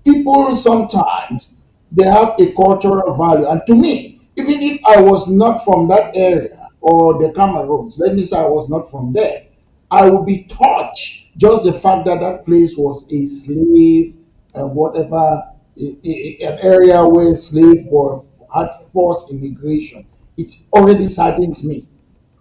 People sometimes they have a cultural value, and to me, even if I was not from that area or the Cameroons, let me say I was not from there, I would be touched just the fact that that place was a slave and whatever an area where slaves were had forced immigration. It already saddens me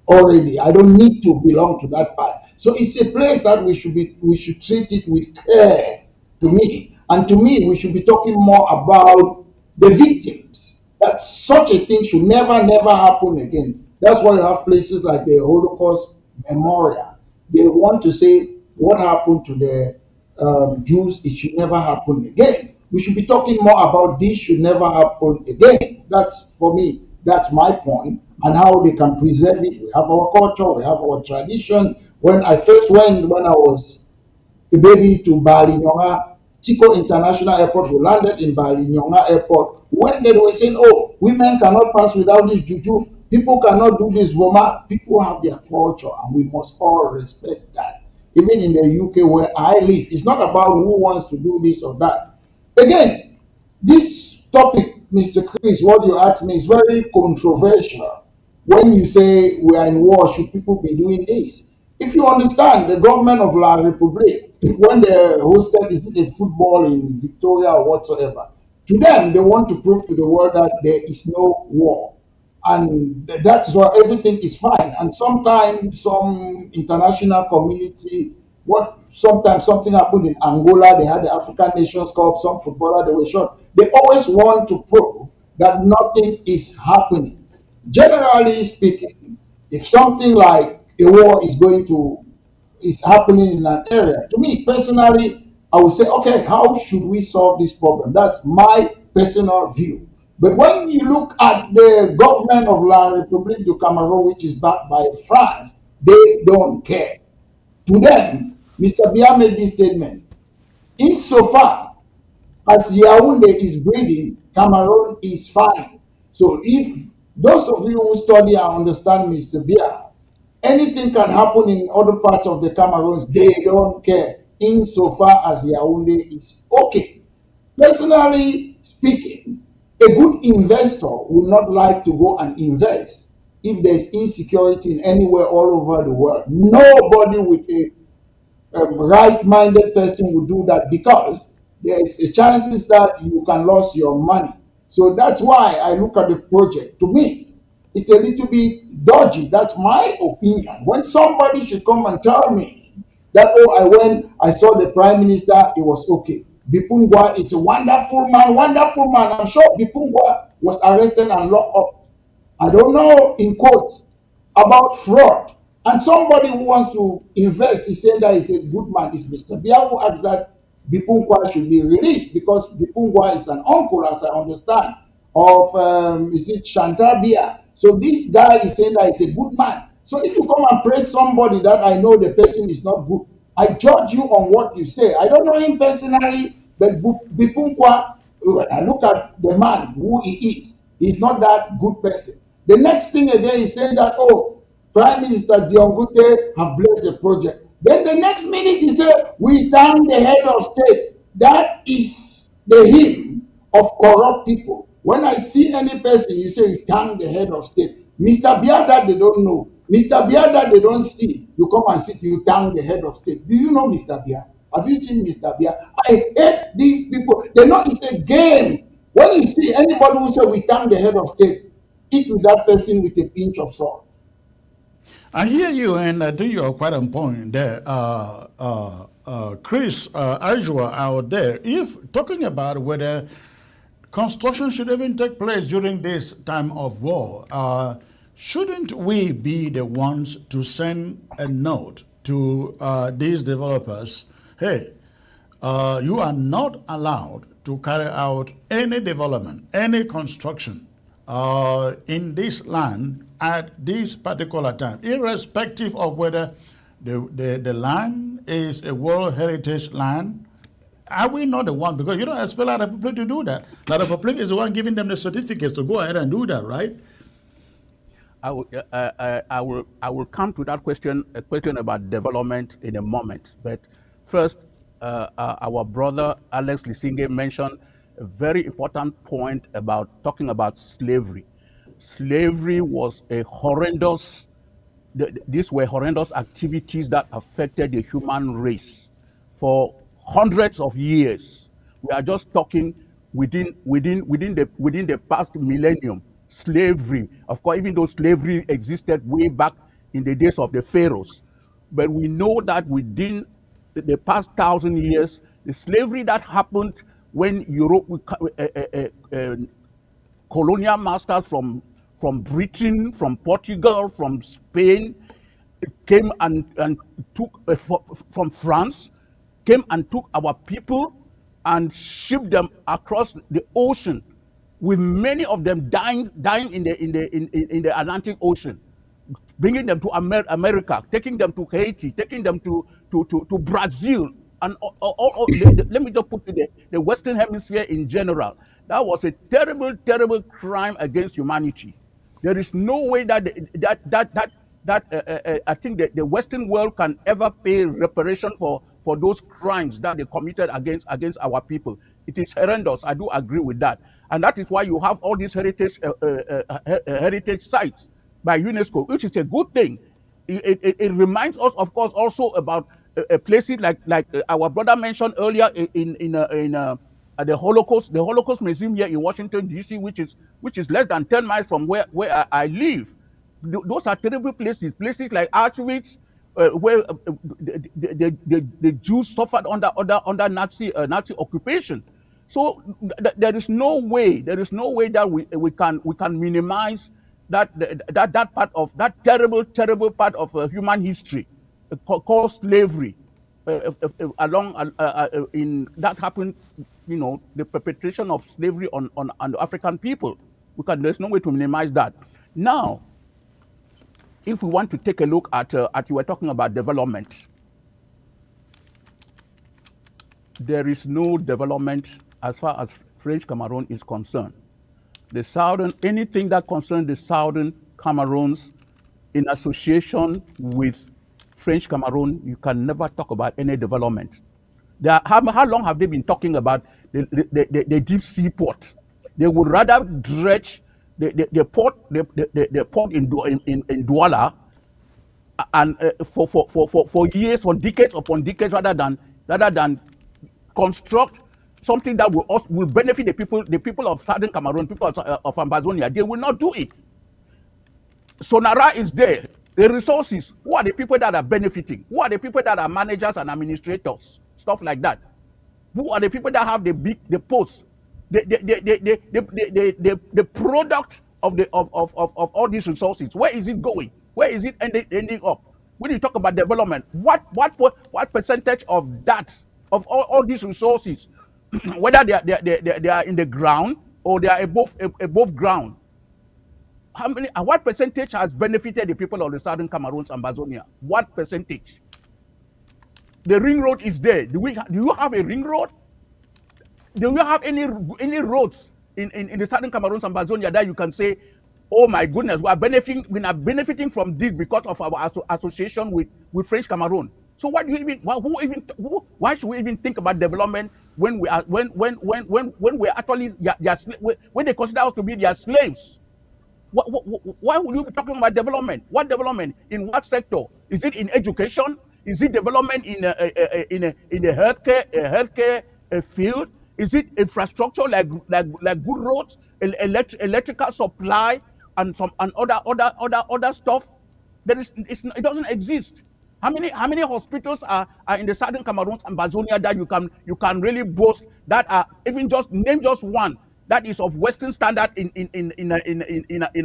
already. I don't need to belong to that part. So it's a place that we should treat it with care to me. And to me, we should be talking more about the victims. That such a thing should never happen again. That's why you have places like the Holocaust Memorial. They want to say what happened to the Jews, it should never happen again. We should be talking more about this should never happen again. That's for me, that's my point, and how they can preserve it. We have our culture, we have our tradition. When I first went, when I was a baby to Balinyonga, Tico International Airport, we landed in Balinyonga Airport. When they were saying, oh, women cannot pass without this juju, people cannot do this voma, people have their culture, and we must all respect that. Even in the UK where I live, it's not about who wants to do this or that. Again, this topic, Mr. Chris, what you asked me is very controversial. When you say we are in war, should people be doing this? If you understand the government of La Republique, when they hosted is it a football in Victoria or whatsoever, to them they want to prove to the world that there is no war. And that's why everything is fine. And sometimes some international community, what sometimes something happened in Angola, they had the African Nations Cup, some footballer they were shot. They always want to prove that nothing is happening. Generally speaking, if something like a war is happening in an area, to me personally, I would say, okay, how should we solve this problem? That's my personal view. But when you look at the government of La République du Cameroon, which is backed by France, they don't care. To them, Mr. Biya made this statement. Insofar as Yaoundé is breathing, Cameroon is fine. So if those of you who study and understand Mr. Biya, anything can happen in other parts of the Cameroons, they don't care, insofar as Yaoundé is okay. Personally speaking, a good investor would not like to go and invest if there's insecurity in anywhere all over the world. Nobody with a right-minded person would do that because there's a chances that you can lose your money. So that's why I look at the project. To me, it's a little bit dodgy. That's my opinion. When somebody should come and tell me that, oh, I saw the prime minister, it was okay. Bipungwa is a wonderful man, wonderful man. I'm sure Bipungwa was arrested and locked up. I don't know, in quotes, about fraud. And somebody who wants to invest is saying that he's a good man. Is Mr. Biya who asks that Bipungwa should be released because Bipungwa is an uncle, as I understand, of, is it Chantal Biya? So this guy is saying that he's a good man. So if you come and praise somebody that I know the person is not good, I judge you on what you say. I don't know him personally, but Bipungwa, when I look at the man who he is, he's not that good person. The next thing again is saying that, oh, Prime Minister Diongute have blessed the project. Then the next minute he said, we thank the head of state. That is the hymn of corrupt people. When I see any person, you say, you thank the head of state. Mr. Biya that they don't know. Mr. Biya that they don't see. You come and sit, you thank the head of state. Do you know Mr. Biya? Have you seen Mr. Biya? I hate these people. They know it's a game. When you see anybody who say we thank the head of state, eat with that person with a pinch of salt. I hear you, and I think you're quite on point there. Chris, Ajwa out there, if talking about whether construction should even take place during this time of war, shouldn't we be the ones to send a note to these developers? Hey, you are not allowed to carry out any development, any construction in this land at this particular time, irrespective of whether the land is a World Heritage land Are we not the one? Because you don't expect La Republic to do that. La Republic is the one giving them the certificates to go ahead and do that, right? I will come to that question, a question about development in a moment. But first, our brother Alex Lisinge mentioned a very important point about talking about slavery. Slavery was a horrendous, these were horrendous activities that affected the human race for hundreds of years. We are just talking within the past millennium. Slavery, of course, even though slavery existed way back in the days of the pharaohs, but we know that within the past 1,000 years, the slavery that happened when Europe, colonial masters from Britain, from Portugal, from Spain, came and took from France, came and took our people and shipped them across the ocean, with many of them dying in the Atlantic Ocean, bringing them to America, taking them to Haiti, taking them to Brazil, and let me just put the Western Hemisphere in general. That was a terrible, terrible crime against humanity. There is no way that I think that the Western world can ever pay reparation for those crimes that they committed against our people. It is horrendous. I do agree with that, and that is why you have all these heritage sites by UNESCO, which is a good thing. It reminds us, of course, also about places like our brother mentioned earlier at the Holocaust Museum here in Washington D.C., which is less than 10 miles from where I live. Those are terrible places. Places like Auschwitz, where the Jews suffered under Nazi occupation. So there is no way that we can minimize that part of that terrible part of human history called slavery. In that happened, the perpetration of slavery on the African people. There's no way to minimize that. Now, if we want to take a look at you were talking about development, there is no development as far as French Cameroon is concerned. Anything that concerns the southern Cameroons in association with French Cameroon, you can never talk about any development. How long have they been talking about the deep sea port? They would rather dredge the port in Douala and for years, for decades upon decades, rather than construct something that will benefit the people of southern Cameroon, people of Ambazonia. They will not do it. Sonara is there. The resources. Who are the people that are benefiting? Who are the people that are managers and administrators? Stuff like that. Who are the people that have the posts? The product of all these resources. Where is it going? Where is it ending up? When you talk about development, what percentage of that, of all these resources, whether they are in the ground or they are above ground, what percentage has benefited the people of the southern Cameroons and Ambazonia? What percentage? The ring road is there. Do you have a ring road? Do you have any roads in the southern Cameroons and Ambazonia that you can say, oh my goodness, we are benefiting from this because of our association with French Cameroon? So why should we even think about development when we are when we're actually when they consider us to be their slaves? Why would you be talking about development? What development? In what sector? Is it in education? Is it development in the healthcare field? Is it infrastructure like good roads, electrical supply, and other stuff? It doesn't exist. How many hospitals are in the southern Cameroon and Ambazonia that you can really boast that are even just name just one that is of Western standard in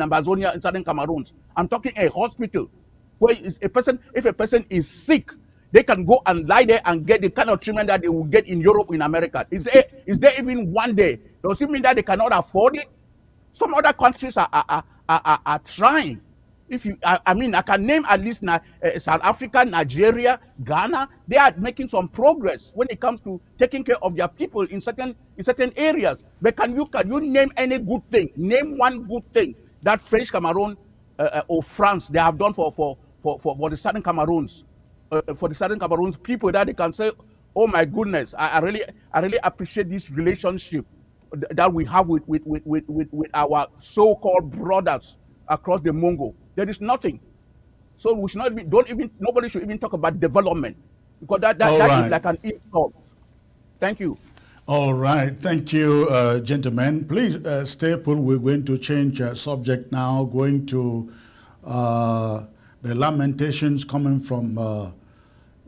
Ambazonia, in southern Cameroon? I'm talking a hospital where if a person is sick, they can go and lie there and get the kind of treatment that they will get in Europe, in America. Is there even one day? Does it mean that they cannot afford it? Some other countries are trying. If you, I mean, I can name at least South Africa, Nigeria, Ghana. They are making some progress when it comes to taking care of their people in certain areas. But can you name any good thing? Name one good thing that French Cameroon or France they have done for the Southern Cameroons, for the Southern Cameroons people, that they can say, oh my goodness, I really appreciate this relationship that we have with our so-called brothers across the Mongo. There is nothing. So we should not even nobody should even talk about development, because that is like an insult. Thank you. All right, thank you, gentlemen. Please stay put. We're going to change subject now, going to the lamentations coming from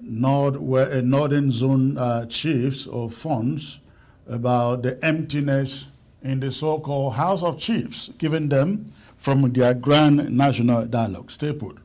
Northern Zone chiefs or funds about the emptiness in the so-called House of Chiefs, given them from their grand national dialogue. Stay put.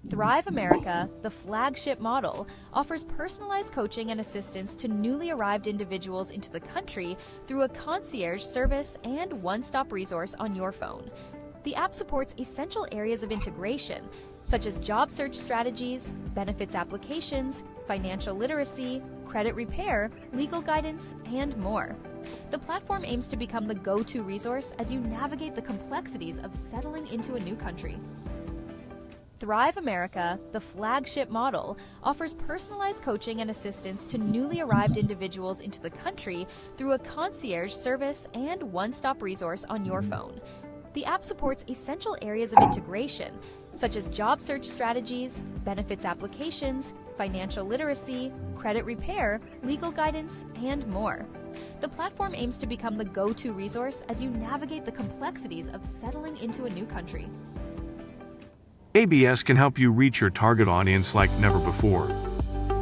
Thrive America, the flagship model, offers personalized coaching and assistance to newly arrived individuals into the country through a concierge service and one-stop resource on your phone. The app supports essential areas of integration, such as job search strategies, benefits applications, financial literacy, credit repair, legal guidance, and more. The platform aims to become the go-to resource as you navigate the complexities of settling into a new country. Thrive America, the flagship model, offers personalized coaching and assistance to newly arrived individuals into the country through a concierge service and one-stop resource on your phone. The app supports essential areas of integration, such as job search strategies, benefits applications, financial literacy, credit repair, legal guidance, and more. The platform aims to become the go-to resource as you navigate the complexities of settling into a new country. ABS can help you reach your target audience like never before.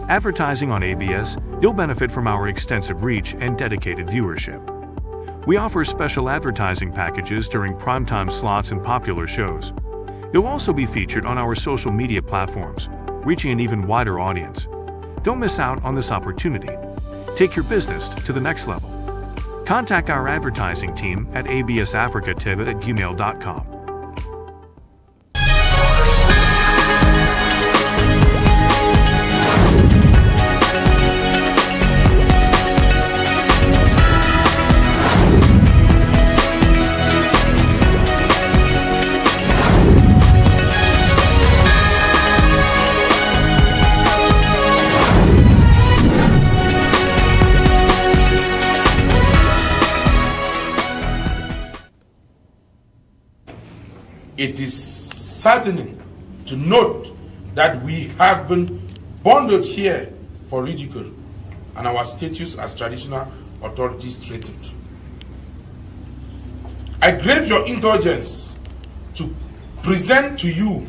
Advertising on ABS, you'll benefit from our extensive reach and dedicated viewership. We offer special advertising packages during primetime slots and popular shows. You'll also be featured on our social media platforms, reaching an even wider audience. Don't miss out on this opportunity. Take your business to the next level. Contact our advertising team at absafricatv@gmail.com. It is saddening to note that we have been bundled here for ridicule and our status as traditional authorities threatened. I crave your indulgence to present to you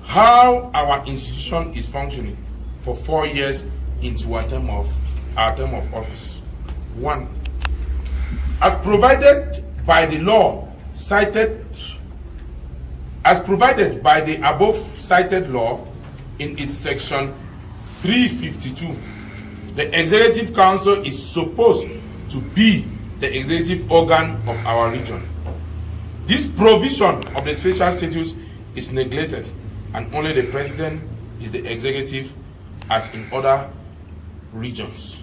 how our institution is functioning for 4 years into our term of office. 1. As provided by the above cited law in its section 352, the Executive Council is supposed to be the executive organ of our region. This provision of the special status is neglected, and only the President is the executive as in other regions.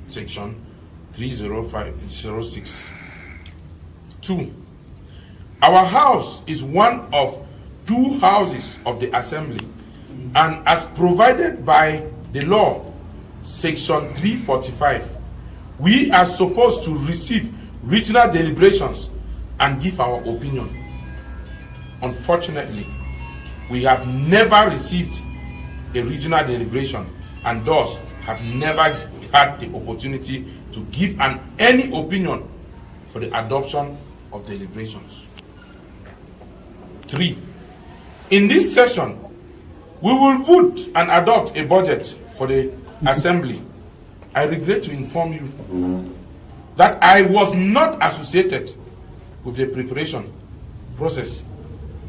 Section 30506. 2. Our house is one of 2 houses of the Assembly, and as provided by the law, Section 345, we are supposed to receive regional deliberations and give our opinion. Unfortunately, we have never received a regional deliberation and thus have never had the opportunity to give any opinion for the adoption of deliberations. 3. In this session, we will vote and adopt a budget for the Assembly I regret to inform you that I was not associated with the preparation process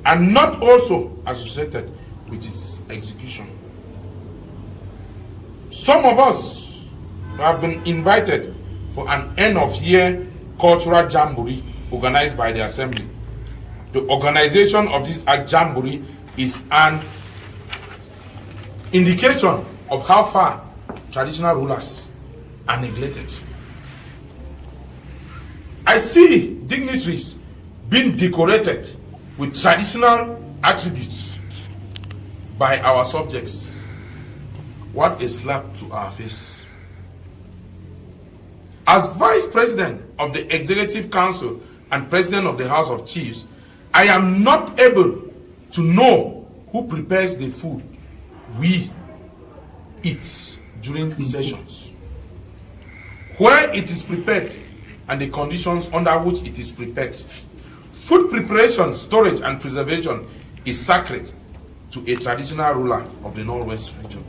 and not also associated with its execution. Some of us have been invited for an end-of-year cultural jamboree organized by the Assembly. The organization of this jamboree is an indication of how far traditional rulers are neglected. I see dignitaries being decorated with traditional attributes by our subjects. What a slap to our face. As Vice President of the Executive Council and President of the House of Chiefs, I am not able to know who prepares the food we eat during sessions, where it is prepared, and the conditions under which it is prepared. Food preparation, storage, and preservation is sacred to a traditional ruler of the Northwest region.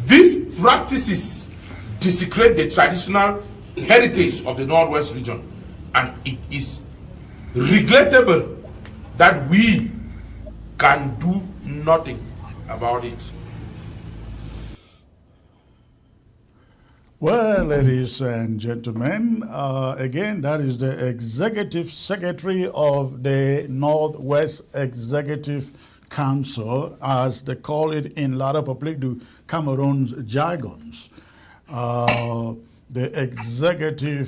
These practices desecrate the traditional heritage of the Northwest region, and it is regrettable that we can do nothing about it. Well, ladies and gentlemen, again, that is the Executive Secretary of the Northwest Executive Council, as they call it in La République du Cameroon's jargons. The Executive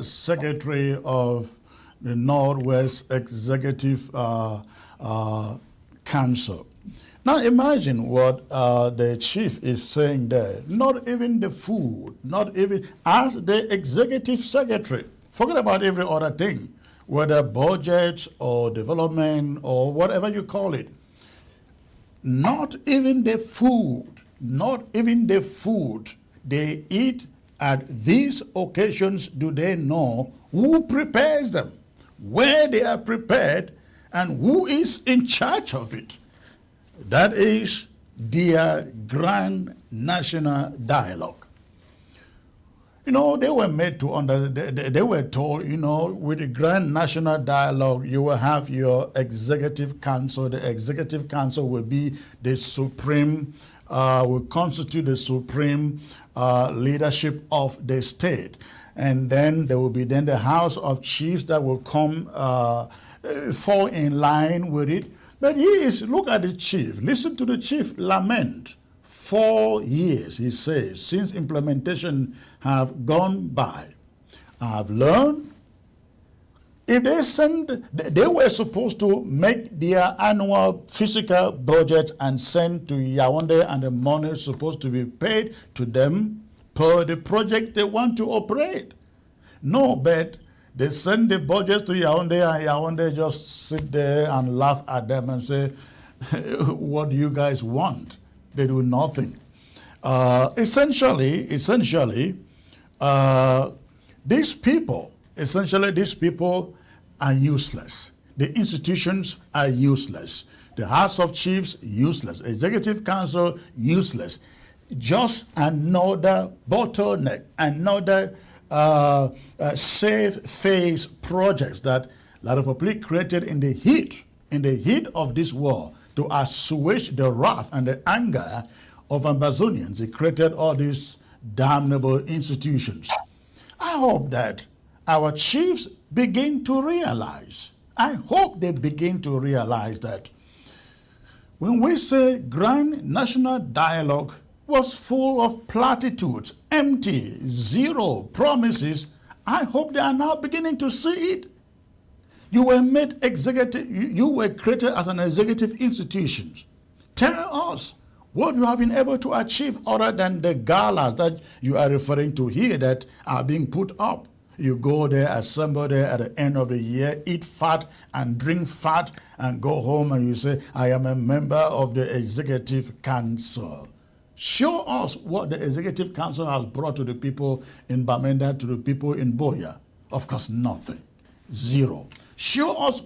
Secretary of the Northwest Executive Council. Now imagine what the chief is saying there. Not even the food, not even as the executive secretary. Forget about every other thing, whether budget or development or whatever you call it. Not even the food, not even the food they eat at these occasions do they know who prepares them, where they are prepared, and who is in charge of it. That is their grand national dialogue. You know, they were made to they were told, you know, with the grand national dialogue, you will have your executive council. The executive council will be the supreme, will constitute the supreme leadership of the state. And then there will be then the House of Chiefs that will come fall in line with it. But look at the chief. Listen to the chief lament. 4 years, he says, since implementation have gone by. I've learned if they were supposed to make their annual physical budget and send to Yaoundé, and the money is supposed to be paid to them per the project they want to operate. No, but they send the budgets to Yaoundé, and Yaoundé just sit there and laugh at them and say, what do you guys want? They do nothing. Essentially, these people are useless. The institutions are useless. The House of Chiefs, useless. Executive Council, useless. Just another bottleneck, another safe phase projects that La République created in the heat of this war to assuage the wrath and the anger of Ambazonians. It created all these damnable institutions. I hope that our chiefs begin to realize, I hope they begin to realize that when we say grand national dialogue was full of platitudes, empty, zero promises, I hope they are now beginning to see it. You were made executive, you were created as an executive institution. Tell us what you have been able to achieve other than the galas that you are referring to here that are being put up. You go there, assemble there at the end of the year, eat fat and drink fat, and go home and you say, I am a member of the Executive Council. Show us what the Executive Council has brought to the people in Bamenda, to the people in Boya. Of course, nothing. Zero. Show us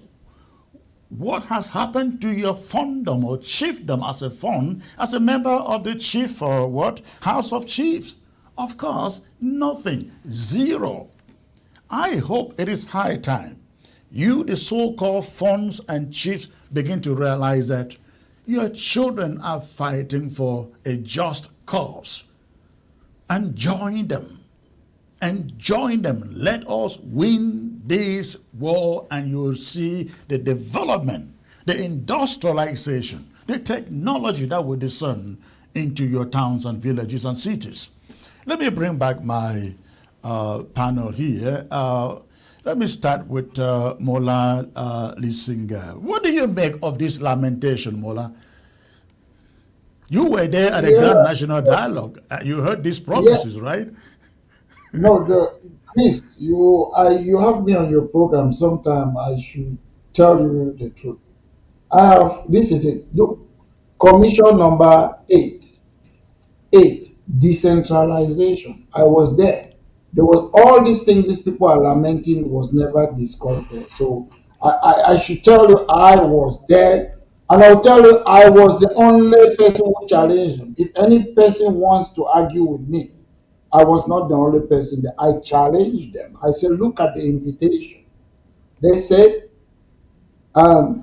What has happened to your fundom or chiefdom as a fund, as a member of the chief or what? House of Chiefs? Of course, nothing. Zero. I hope it is high time you, the so-called funds and chiefs, begin to realize that your children are fighting for a just cause. And join them. And join them. Let us win this war, and you'll see the development, the industrialization, the technology that will descend into your towns and villages and cities. Let me bring back my panel here. Let me start with Mola Lisinga. What do you make of this lamentation, Mola? You were there at the Grand National Dialogue. You heard these promises, right? No, Chris, you have me on your program. Sometime I should tell you the truth. I have, this is it. Look, commission number 8, decentralization. I was there. There was all these things these people are lamenting was never discussed there. So I should tell you I was there, and I'll tell you I was the only person who challenged them. If any person wants to argue with me, I was not the only person that I challenged them. I said, look at the invitation. They said,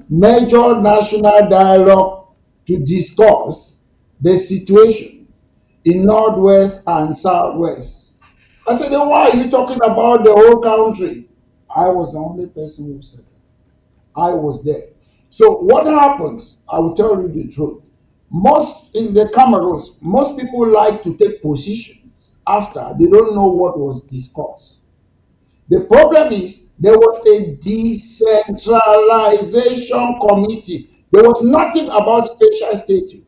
major national dialogue to discuss the situation in Northwest and Southwest. I said, then why are you talking about the whole country? I was the only person who said it. I was there. So what happens? I will tell you the truth. Most in the Cameroons, most people like to take positions after they don't know what was discussed. The problem is there was a decentralization committee. There was nothing about special status.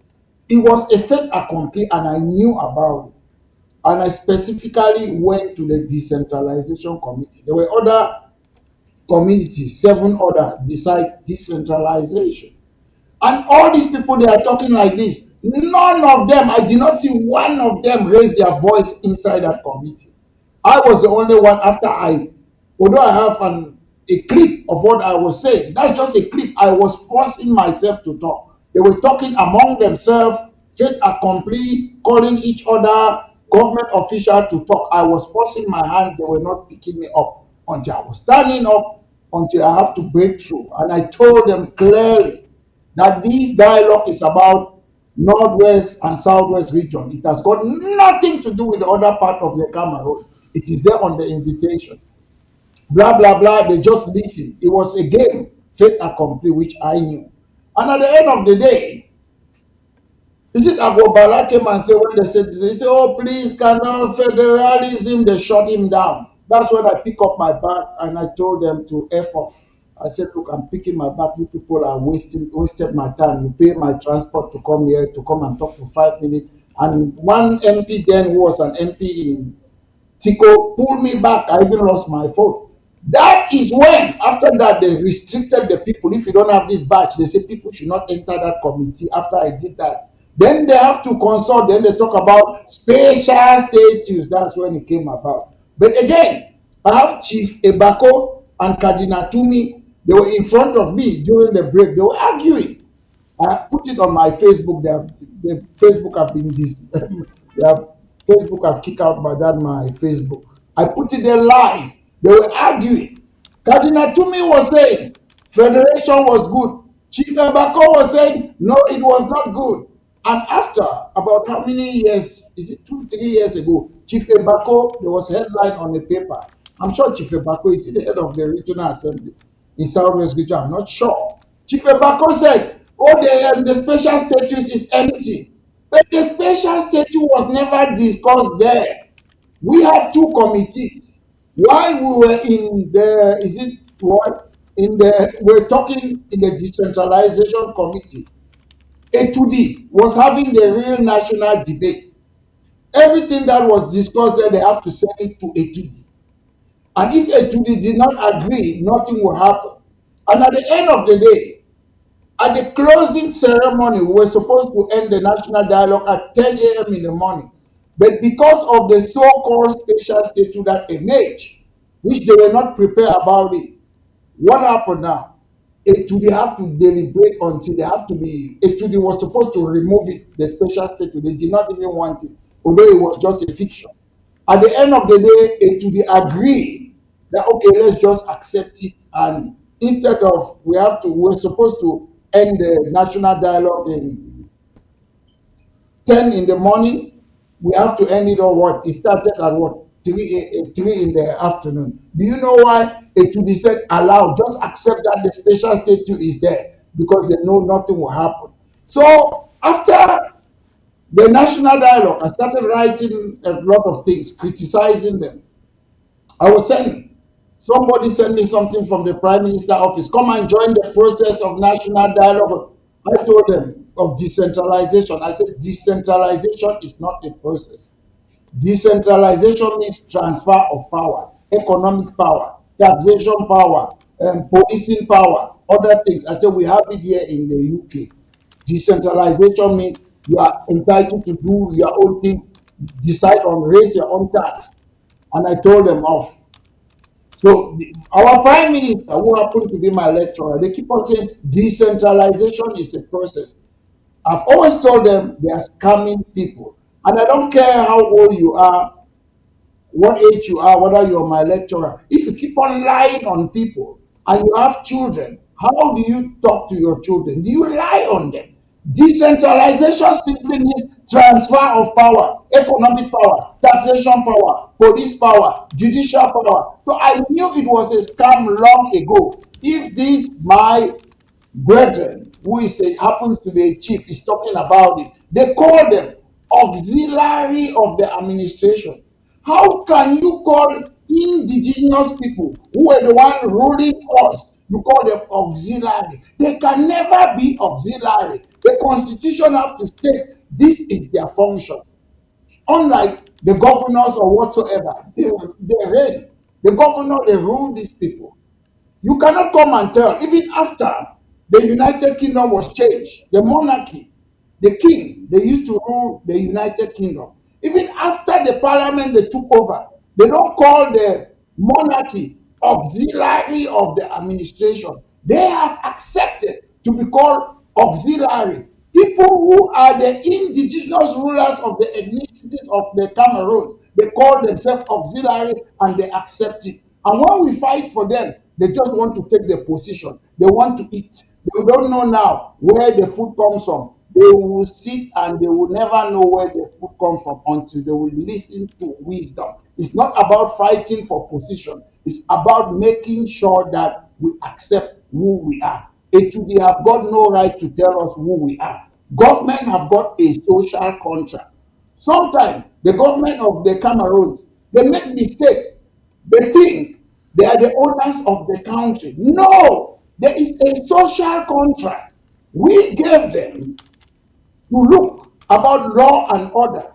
It was a fait accompli, and I knew about it. And I specifically went to the decentralization committee. There were other communities, 7 other besides decentralization. And all these people, they are talking like this. None of them, I did not see one of them raise their voice inside that committee. I was the only one after although I have a clip of what I was saying, that's just a clip. I was forcing myself to talk. They were talking among themselves, fait accompli, calling each other government official to talk. I was forcing my hand. They were not picking me up until I was standing up, until I have to break through. And I told them clearly that this dialogue is about Northwest and Southwest region. It has got nothing to do with the other part of the Cameroon. It is there on the invitation. Blah, blah, blah. They just listen. It was a game, fait accompli, which I knew. And at the end of the day, is it Agobala came and said, when they said, oh, please, cannot federalism, they shut him down. That's when I pick up my bag and I told them to F off. I said, look, I'm picking my bag. You people are wasted my time. You pay my transport to come here, to come and talk for 5 minutes. And one MP then, who was an MP in Tico, pulled me back. I even lost my phone. That is when, after that, they restricted the people. If you don't have this badge, they say people should not enter that committee. After I did that, then they have to consult. Then they talk about special status. That's when it came about. But again, I have Chief Ebako and Kadina Tumi. They were in front of me during the break. They were arguing. I put it on my Facebook. The Facebook have been Facebook have kicked out by that my Facebook. I put it there live. They were arguing. Cardinal Tumi was saying federation was good. Chief Ebako was saying no, it was not good. And after about how many years? Is it 2-3 years ago? Chief Ebako, there was a headline on the paper. I'm sure Chief Ebako is the head of the regional assembly in Southwest region. I'm not sure. Chief Ebako said, "Oh, the special status is empty." But the special status was never discussed there. We had 2 committees. While we were in the, is it what? We're talking in the decentralization committee. A2D was having the real national debate. Everything that was discussed there, they have to send it to A2D. And if A2D did not agree, nothing will happen. And at the end of the day, at the closing ceremony, we were supposed to end the national dialogue at 10 a.m. in the morning. But because of the so-called special statute that emerged, which they were not prepared about it, what happened now? HUD have to deliberate until they have to be. HUD was supposed to remove it, the special status. They did not even want it, although it was just a fiction. At the end of the day, HUD agreed that okay, let's just accept it, and instead of we're supposed to end the national dialogue in 10 in the morning, we have to end it on what? It started at what? 3 in the afternoon. Do you know why? It should be said aloud. Just accept that the special statute is there because they know nothing will happen. So after the national dialogue, I started writing a lot of things, criticizing them. I was saying, somebody sent me something from the Prime Minister office. Come and join the process of national dialogue. I told them of decentralization. I said, decentralization is not a process. Decentralization means transfer of power, economic power, taxation power, policing power, other things. I said, we have it here in the UK. Decentralization means you are entitled to do your own thing, decide on raise your own tax. And I told them off. So our prime minister, who happened to be my lecturer, they keep on saying decentralization is a process. I've always told them they are scamming people. And I don't care how old you are, what age you are, whether you're my lecturer. If you keep on lying on people and you have children, how do you talk to your children? Do you lie on them? Decentralization simply means transfer of power, economic power, taxation power, police power, judicial power. So I knew it was a scam long ago. If this my brethren, who is happens to be a chief, is talking about it, they call them auxiliary of the administration. How can you call indigenous people who are the one ruling us, you call them auxiliary? They can never be auxiliary. The constitution has to state this is their function. Unlike the governors or whatsoever, they reign. The governor, they rule these people. You cannot come and tell, even after the United Kingdom was changed, the monarchy, the king, they used to rule the United Kingdom. Even after the parliament they took over, they don't call the monarchy auxiliary of the administration. They have accepted to be called auxiliary. People who are the indigenous rulers of the ethnicities of the Cameroon, they call themselves auxiliary and they accept it. And when we fight for them, they just want to take their position. They want to eat. They don't know now where the food comes from. They will sit and they will never know where the food comes from until they will listen to wisdom. It's not about fighting for position. It's about making sure that we accept who we are. HUD have got no right to tell us who we are. Government have got a social contract. Sometimes the government of the Cameroons, they make mistake. They think they are the owners of the country. No, there is a social contract. We gave them to look about law and order,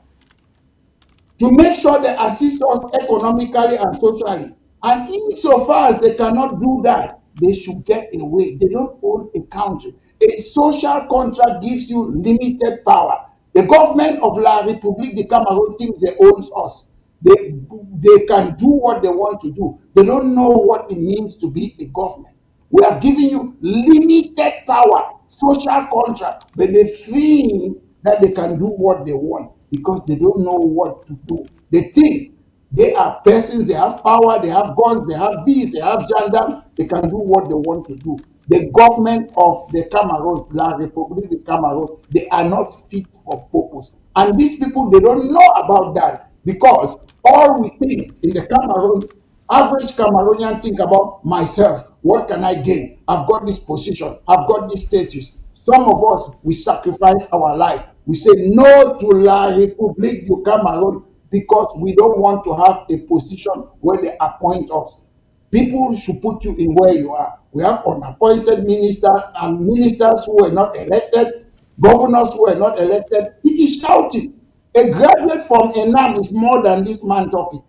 to make sure they assist us economically and socially. And insofar as they cannot do that, they should get away. They don't own a country. A social contract gives you limited power. The government of La République de Cameroon thinks they own us. They can do what they want to do. They don't know what it means to be a government. We are giving you limited power, social contract, but they think that they can do what they want because they don't know what to do. They think they are persons, they have power, they have guns, they have bees, they have gendarmes, they can do what they want to do. The government of the Cameroon, La République de Cameroon, they are not fit for purpose. And these people, they don't know about that because all we think in the Cameroon, average Cameroonian think about myself. What can I gain? I've got this position. I've got this status. Some of us, we sacrifice our life. We say no to La République du Cameroon because we don't want to have a position where they appoint us. People should put you in where you are. We have unappointed ministers and ministers who were not elected, governors who were not elected. He is shouting. A graduate from Enam is more than this man talking.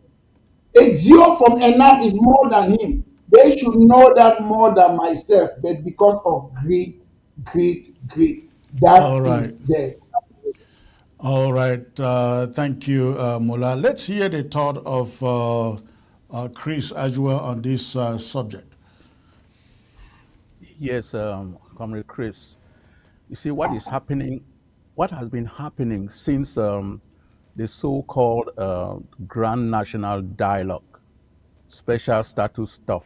A Geo from Enam is more than him. They should know that more than myself, but because of greed, greed. That All right. is there. All right. Thank you, Mullah. Let's hear the thought of Chris as well on this subject. Yes, Comrade Chris. You see, what is happening, what has been happening since the so-called Grand National Dialogue, special status stuff,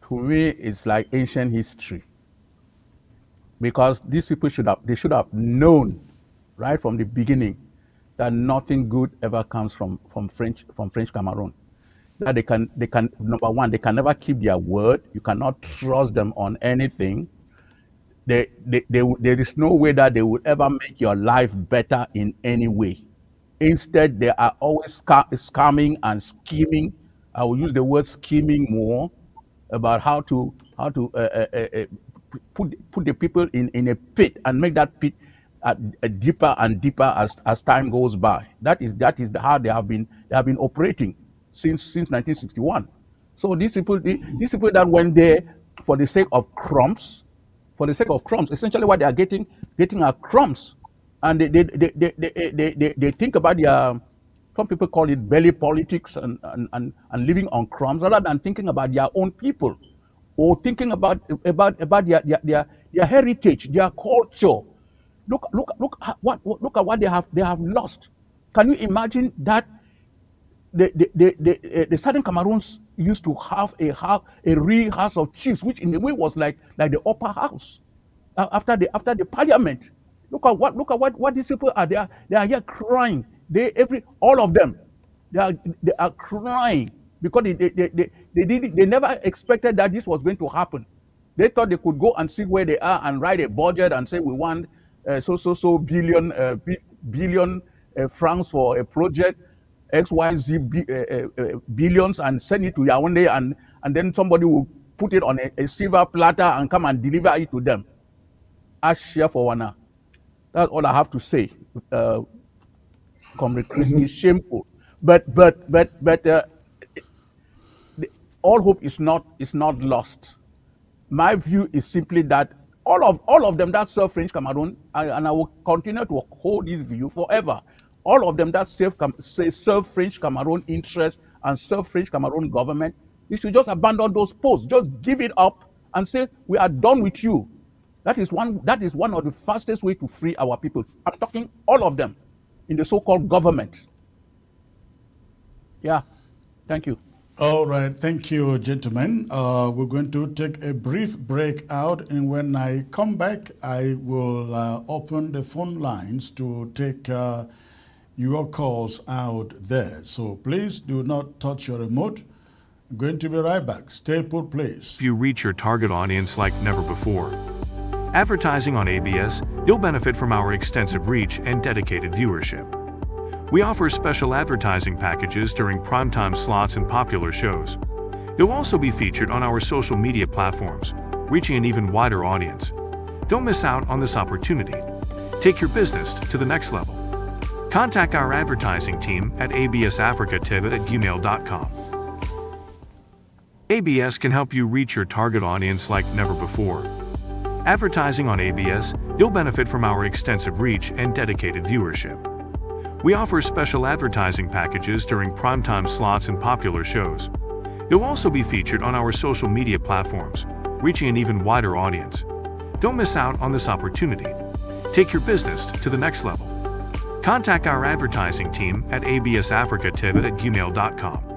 to me, it's like ancient history. Because these people should have known right from the beginning that nothing good ever comes from French Cameroon. That they can number one, they can never keep their word. You cannot trust them on anything. There is no way that they will ever make your life better in any way. Instead, they are always scamming and scheming. I will use the word scheming more about how to put the people in a pit and make that pit deeper and deeper as time goes by. That is how they have been operating since 1961. So these people that went there for the sake of crumbs, essentially what they are getting are crumbs, and they think about their, some people call it belly politics, and living on crumbs rather than thinking about their own people, or thinking about their heritage, their culture. Look at what they have lost. Can you imagine that the Southern Cameroons used to have a real house of chiefs, which in a way was like the upper house after the parliament. Look at what these people are. They are here crying. All of them, they are crying because they never expected that this was going to happen. They thought they could go and see where they are and write a budget and say we want so billion francs for a project, billions, and send it to Yaoundé, and then somebody will put it on a silver platter and come and deliver it to them. Ask share for one. That's all I have to say. Comrade Chris, is shameful, but all hope is not lost. My view is simply that all of them that serve French Cameroon, and I will continue to hold this view forever. All of them that serve French Cameroon interests and serve French Cameroon government, you should just abandon those posts. Just give it up and say we are done with you. That is one of the fastest way to free our people. I'm talking all of them in the so-called government. Yeah, thank you. All right, thank you, gentlemen. We're going to take a brief break out, and when I come back, I will open the phone lines to take your calls out there. So please do not touch your remote. I'm going to be right back. Stay put, please. You reach your target audience like never before. Advertising on ABS, you'll benefit from our extensive reach and dedicated viewership. We offer special advertising packages during primetime slots and popular shows. You'll also be featured on our social media platforms, reaching an even wider audience. Don't miss out on this opportunity. Take your business to the next level. Contact our advertising team at absafricatv@gmail.com. ABS can help you reach your target audience like never before. Advertising on ABS, you'll benefit from our extensive reach and dedicated viewership. We offer special advertising packages during primetime slots and popular shows. You'll also be featured on our social media platforms, reaching an even wider audience. Don't miss out on this opportunity. Take your business to the next level. Contact our advertising team at absafricatv@gmail.com.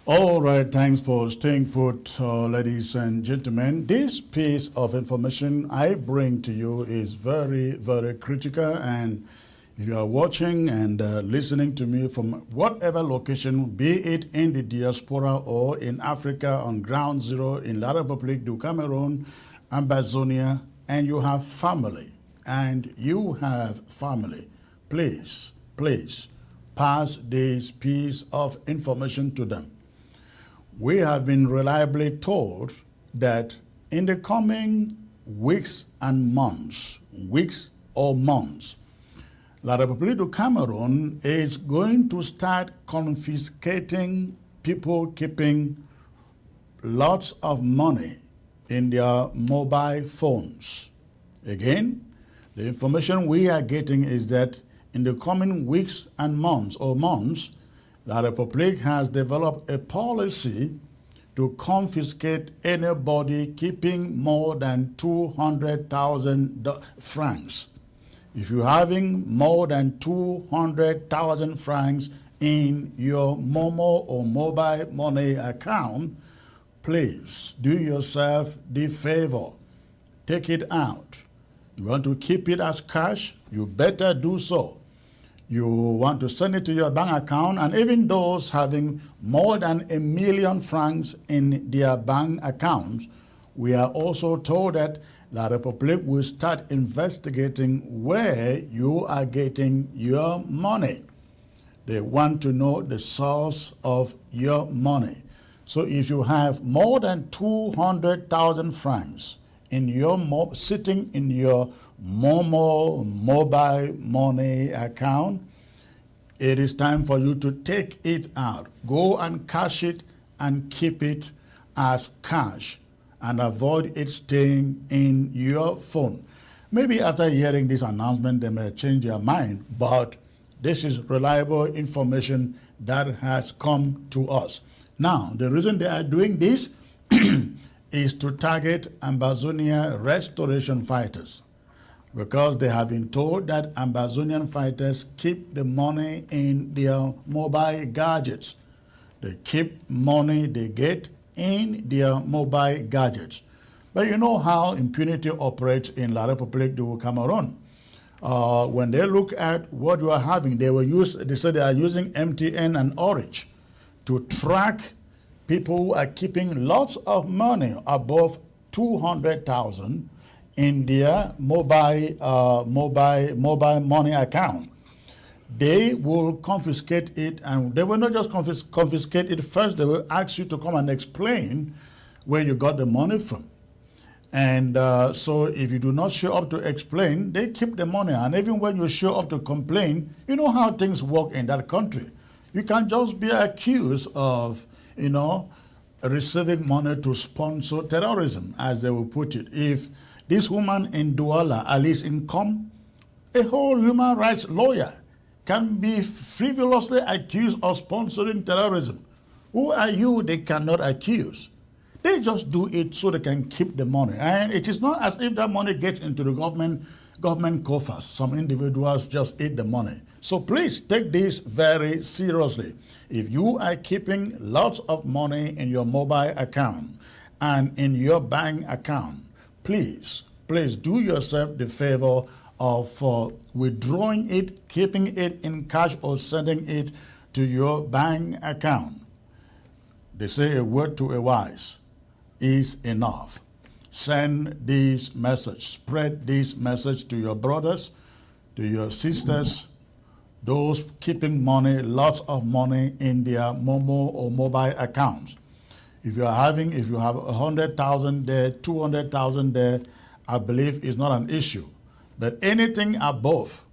All right, thanks for staying put, ladies and gentlemen. This piece of information I bring to you is very, very critical. And if you are watching and listening to me from whatever location, be it in the diaspora or in Africa on ground zero, in La République du Cameroon, Ambazonia, and you have family, please pass this piece of information to them. We have been reliably told that in the coming weeks or months, La République du Cameroon is going to start confiscating people keeping lots of money in their mobile phones. Again, the information we are getting is that in the coming weeks and months, La République has developed a policy to confiscate anybody keeping more than 200,000 francs. If you're having more than 200,000 francs in your Momo or mobile money account, please do yourself the favor. Take it out. You want to keep it as cash? You better do so. You want to send it to your bank account, and even those having more than 1 million francs in their bank accounts, we are also told that La République will start investigating where you are getting your money. They want to know the source of your money. So if you have more than 200,000 francs in your sitting in your Momo mobile money account, it is time for you to take it out. Go and cash it and keep it as cash and avoid it staying in your phone. Maybe after hearing this announcement, they may change their mind, but this is reliable information that has come to us. Now, the reason they are doing this is to target Ambazonia restoration fighters, because they have been told that Ambazonian fighters keep the money in their mobile gadgets. They keep money they get in their mobile gadgets. But you know how impunity operates in La République du Cameroon. When they look at what you are having, they say they are using MTN and Orange to track people who are keeping lots of money above 200,000 in their mobile money account. They will confiscate it, and they will not just confiscate it first. They will ask you to come and explain where you got the money from. And so if you do not show up to explain, they keep the money. And even when you show up to complain, you know how things work in that country. You can just be accused of, receiving money to sponsor terrorism, as they will put it. If this woman in Douala, Alice Income, a whole human rights lawyer, can be frivolously accused of sponsoring terrorism. Who are you they cannot accuse? They just do it so they can keep the money. And it is not as if that money gets into the government coffers. Some individuals just eat the money. So please take this very seriously. If you are keeping lots of money in your mobile account and in your bank account, please do yourself the favor of withdrawing it, keeping it in cash, or sending it to your bank account. They say a word to a wise is enough. Send this message, spread this message to your brothers, to your sisters, those keeping money, lots of money in their Momo or mobile accounts. If you have 100,000 there, 200,000 there, I believe is not an issue. But anything above,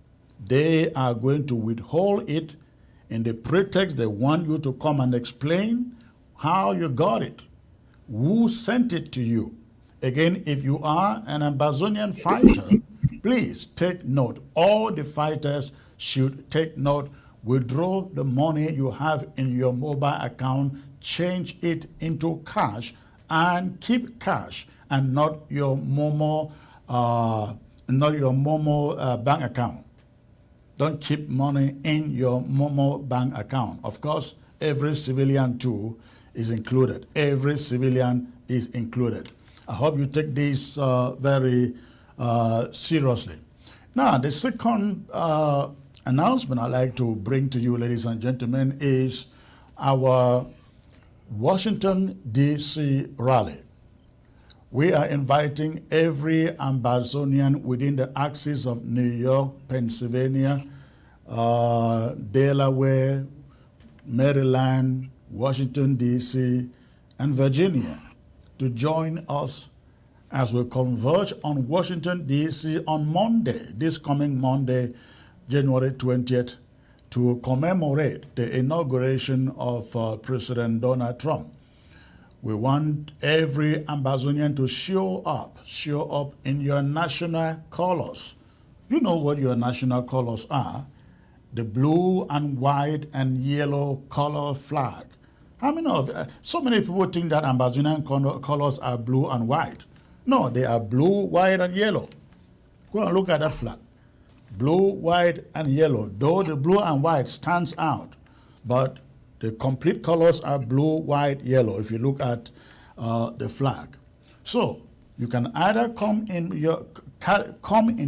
they are going to withhold it in the pretext they want you to come and explain how you got it, who sent it to you. Again, if you are an Ambazonian fighter, please take note. All the fighters should take note. Withdraw the money you have in your mobile account, change it into cash, and keep cash and not your Momo bank account. Don't keep money in your Momo bank account. Of course, every civilian too is included. Every civilian is included. I hope you take this very seriously. Now, the second announcement I'd like to bring to you, ladies and gentlemen, is our Washington, D.C. rally. We are inviting every Ambazonian within the axis of New York, Pennsylvania, Delaware, Maryland, Washington, D.C., and Virginia to join us as we converge on Washington, D.C. on Monday, this coming Monday, January 20th, to commemorate the inauguration of President Donald Trump. We want every Ambazonian to show up in your national colors. You know what your national colors are. The blue and white and yellow color flag. How many of so many people think that Ambazonian colors are blue and white. No, they are blue, white, and yellow. Go and look at that flag. Blue, white, and yellow. Though the blue and white stands out, but the complete colors are blue, white, yellow, if you look at the flag. So you can either come in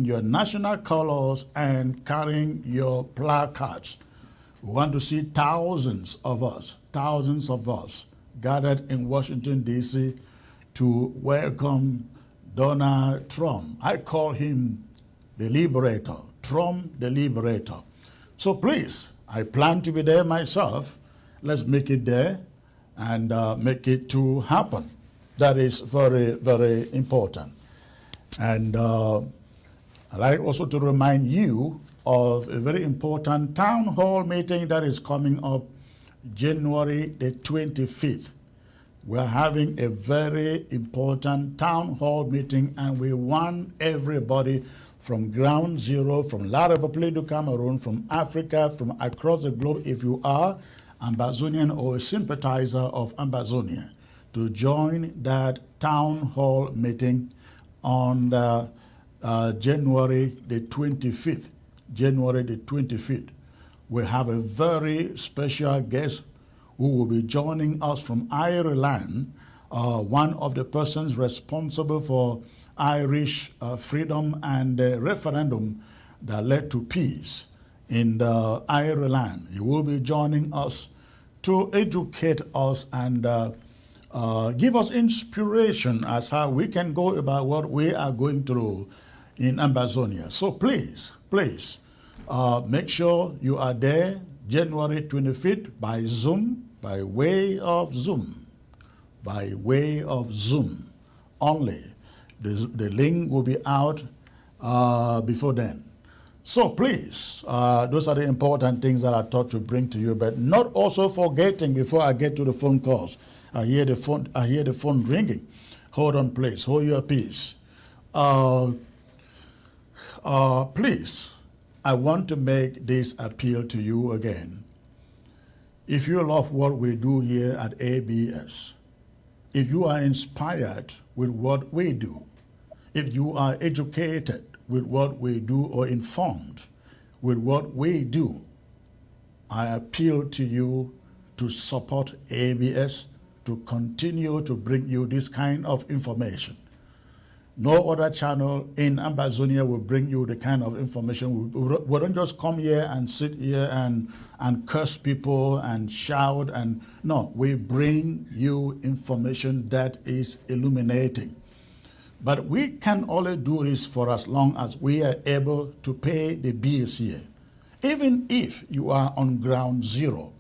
your national colors and carrying your placards. We want to see thousands of us gathered in Washington, D.C. to welcome Donald Trump. I call him the Liberator, Trump the Liberator. So please, I plan to be there myself. Let's make it there and make it to happen. That is very, very important. And I'd like also to remind you of a very important town hall meeting that is coming up January the 25th. We're having a very important town hall meeting, and we want everybody from ground zero, from La République du Cameroon, from Africa, from across the globe, if you are Ambazonian or a sympathizer of Ambazonia, to join that town hall meeting on January the 25th. January the 25th. We have a very special guest who will be joining us from Ireland, one of the persons responsible for Irish freedom and the referendum that led to peace in Ireland. He will be joining us to educate us and give us inspiration as how we can go about what we are going through in Ambazonia. So please, make sure you are there January 25th by Zoom, by way of Zoom only. The link will be out before then. So please, those are the important things that I thought to bring to you, but not also forgetting before I get to the phone calls. I hear the phone ringing. Hold on, please. Hold your peace. Please, I want to make this appeal to you again. If you love what we do here at ABS, if you are inspired with what we do, if you are educated with what we do or informed with what we do, I appeal to you to support ABS to continue to bring you this kind of information. No other channel in Ambazonia will bring you the kind of information. We don't just come here and sit here and curse people and shout. No, we bring you information that is illuminating. But we can only do this for as long as we are able to pay the bills here. Even if you are on ground zero,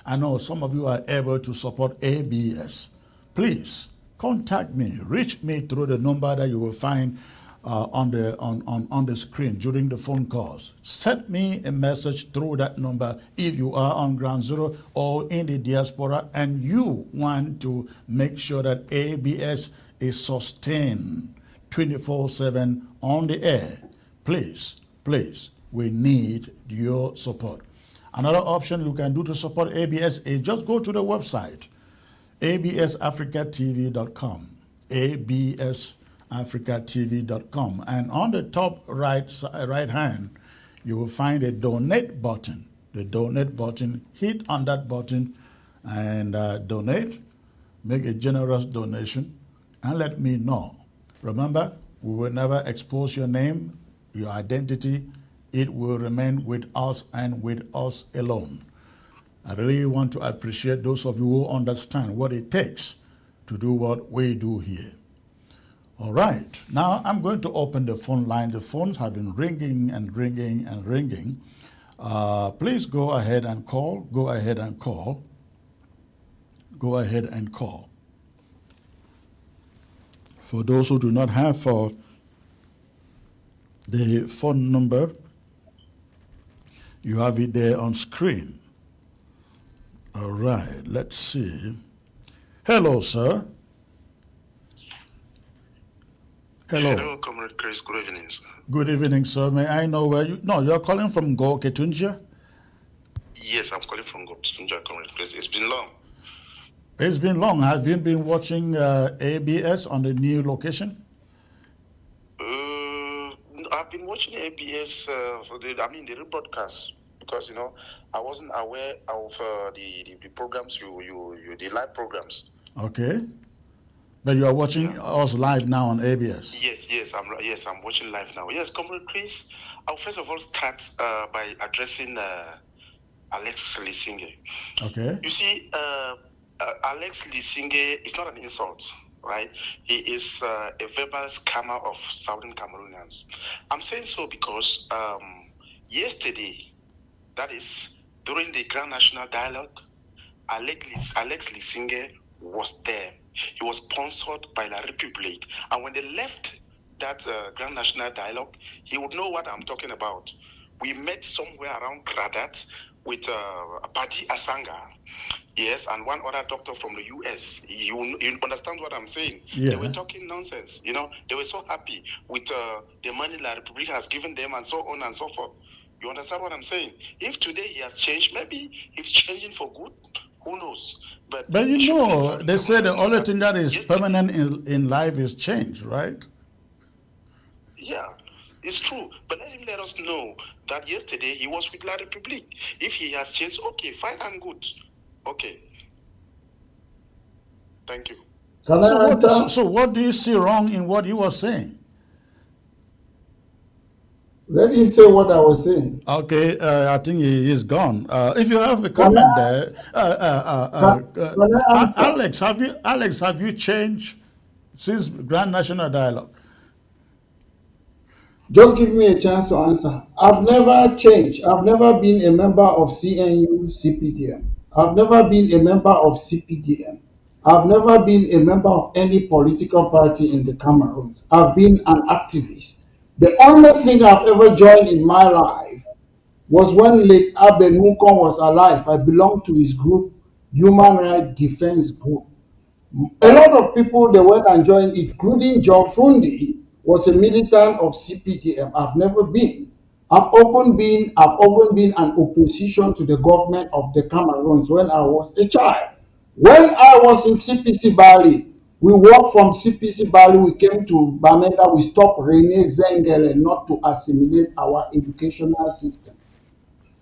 I know some of you are able to support ABS. Please contact me, reach me through the number that you will find on the screen during the phone calls. Send me a message through that number if you are on ground zero or in the diaspora and you want to make sure that ABS is sustained 24/7 on the air. Please, we need your support. Another option you can do to support ABS is just go to the website, absafricatv.com, absafricatv.com, and on the top right hand, you will find a donate button. The donate button, hit on that button and donate, make a generous donation, and let me know. Remember, we will never expose your name, your identity. It will remain with us and with us alone. I really want to appreciate those of you who understand what it takes to do what we do here. All right, now I'm going to open the phone line. The phones have been ringing and ringing and ringing. Please go ahead and call. Go ahead and call. For those who do not have the phone number. You have it there on screen. All right, let's see. Hello, sir. Hello. Hello, Comrade Chris. Good evening, sir. Good evening, sir. May I know where you... No, you're calling from Go Ketunja? Yes, I'm calling from Gopsunja, Comrade Chris. It's been long. It's been long. Have you been watching ABS on the new location? I've been watching ABS for the rebroadcast because I wasn't aware of the programs the live programs. Okay, but you are watching us live now on ABS. Yes, I'm watching live now. Yes, Comrade Chris. I'll first of all start by addressing Alex Lisinge. Okay. You see, Alex Lisinge is not an insult, right? He is a verbal scammer of Southern Cameroonians. I'm saying so because yesterday, that is during the Grand National Dialogue, Alex Lisinge was there. He was sponsored by La République. And when they left that Grand National Dialogue, he would know what I'm talking about. We met somewhere around Gradat with Padi Asanga, yes, and one other doctor from the US. You understand what I'm saying? Yeah. They were talking nonsense. They were so happy with the money La République has given them and so on and so forth. You understand what I'm saying? If today he has changed, maybe he's changing for good. Who knows? But they say the only thing that is permanent in life is change, right? Yeah, it's true. But let us know that yesterday he was with La République. If he has changed, okay, fine and good. Okay. Thank you. So what do you see wrong in what you were saying? Let him say what I was saying. Okay, I think he is gone. If you have a comment there, Alex, have you changed since Grand National Dialogue? Just give me a chance to answer. I've never changed. I've never been a member of CNU CPDM. I've never been a member of CPDM. I've never been a member of any political party in the Cameroon. I've been an activist. The only thing I've ever joined in my life was when late Abe Mukon was alive. I belonged to his group, Human Rights Defense Group. A lot of people, they went and joined, including John Fundi, was a militant of CPDM. I've never been. I've often been an opposition to the government of the Cameroons when I was a child. When I was in CPC Bali, we walked from CPC Bali, we came to Bamenda, we stopped Rene Zengele not to assimilate our educational system.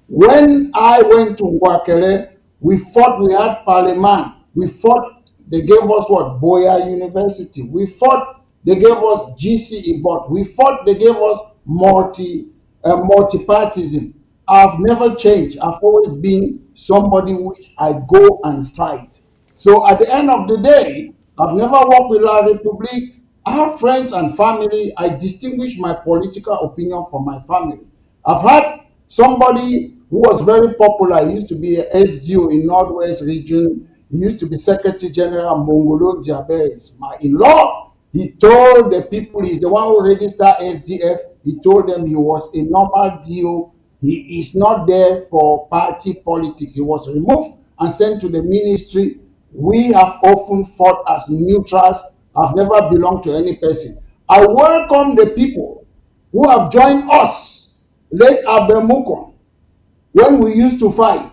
When I went to Wakele, we fought, we had parliament, we fought, they gave us what? Boya University. We fought, they gave us GCE, but we fought, they gave us multi-partism. I've never changed. I've always been somebody which I go and fight. So at the end of the day, I've never worked with La République. I have friends and family. I distinguish my political opinion from my family. I've had somebody who was very popular. He used to be a SDO in Northwest region. He used to be Secretary General Mongolo Jaber, is my in-law. He told the people, he's the one who registered SDF. He told them he was a normal deal. He is not there for party politics. He was removed and sent to the ministry. We have often fought as neutrals. I've never belonged to any person. I welcome the people who have joined us, late Abemukon, when we used to fight.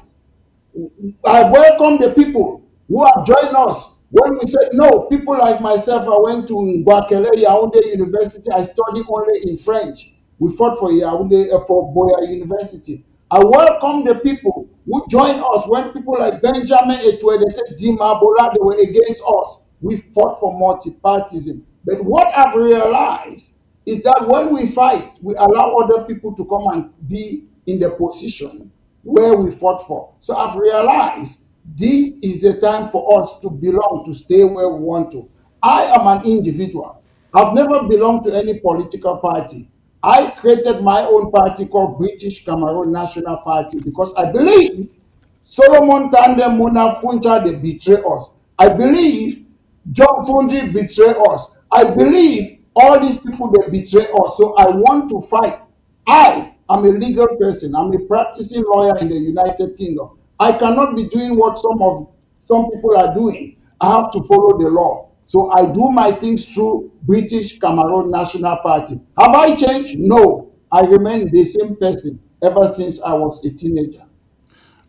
I welcome the people who have joined us when we said no. People like myself, I went to Ngwakele Yaoundé University. I studied only in French. We fought for Yaoundé, for Boya University. I welcome the people who joined us when people like Benjamin Etwe, they said Dima Bola, they were against us. We fought for multipartism. But what I've realized is that when we fight, we allow other people to come and be in the position where we fought for. So I've realized this is the time for us to belong, to stay where we want to. I am an individual. I've never belonged to any political party. I created my own party called British Cameroon National Party because I believe Solomon Tandem Muna Funcha, they betray us. I believe John Fundi betray us. I believe All these people, they betray us. So I want to fight. I am a legal person. I'm a practicing lawyer in the United Kingdom. I cannot be doing what some people are doing. I have to follow the law. So I do my things through British Cameroon National Party. Have I changed? No. I remain the same person ever since I was a teenager.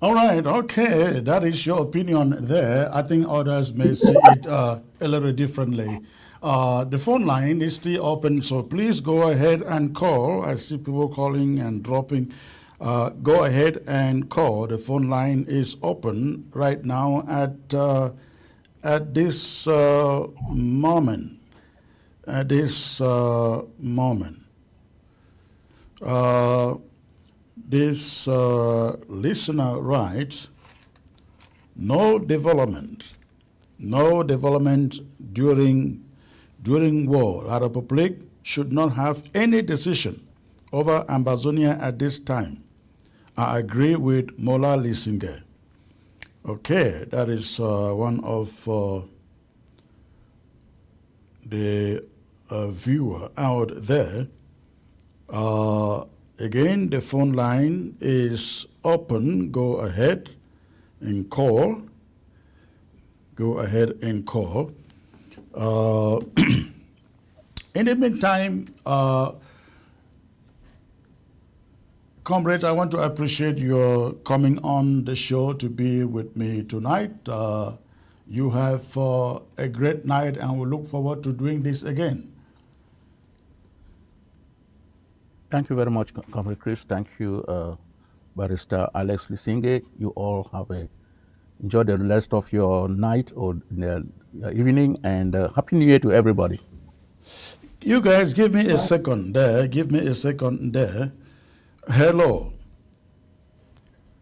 All right, okay, that is your opinion there. I think others may see it a little differently. The phone line is still open, so please go ahead and call. I see people calling and dropping. Go ahead and call. The phone line is open right now at this moment. At this moment. This listener writes, no development during war. La Republic should not have any decision over Ambazonia at this time. I agree with Mola Lisinge. Okay, that is one of the viewer out there. Again, the phone line is open. Go ahead and call. Go ahead and call. In the meantime, comrades, I want to appreciate your coming on the show to be with me tonight. You have a great night, and we look forward to doing this again. Thank you very much, Comrade Chris. Thank you, Barrister Alex Lisinge. You all have enjoy the rest of your night or evening, and Happy New Year to everybody. You guys, give me a second there. Give me a second there. Hello.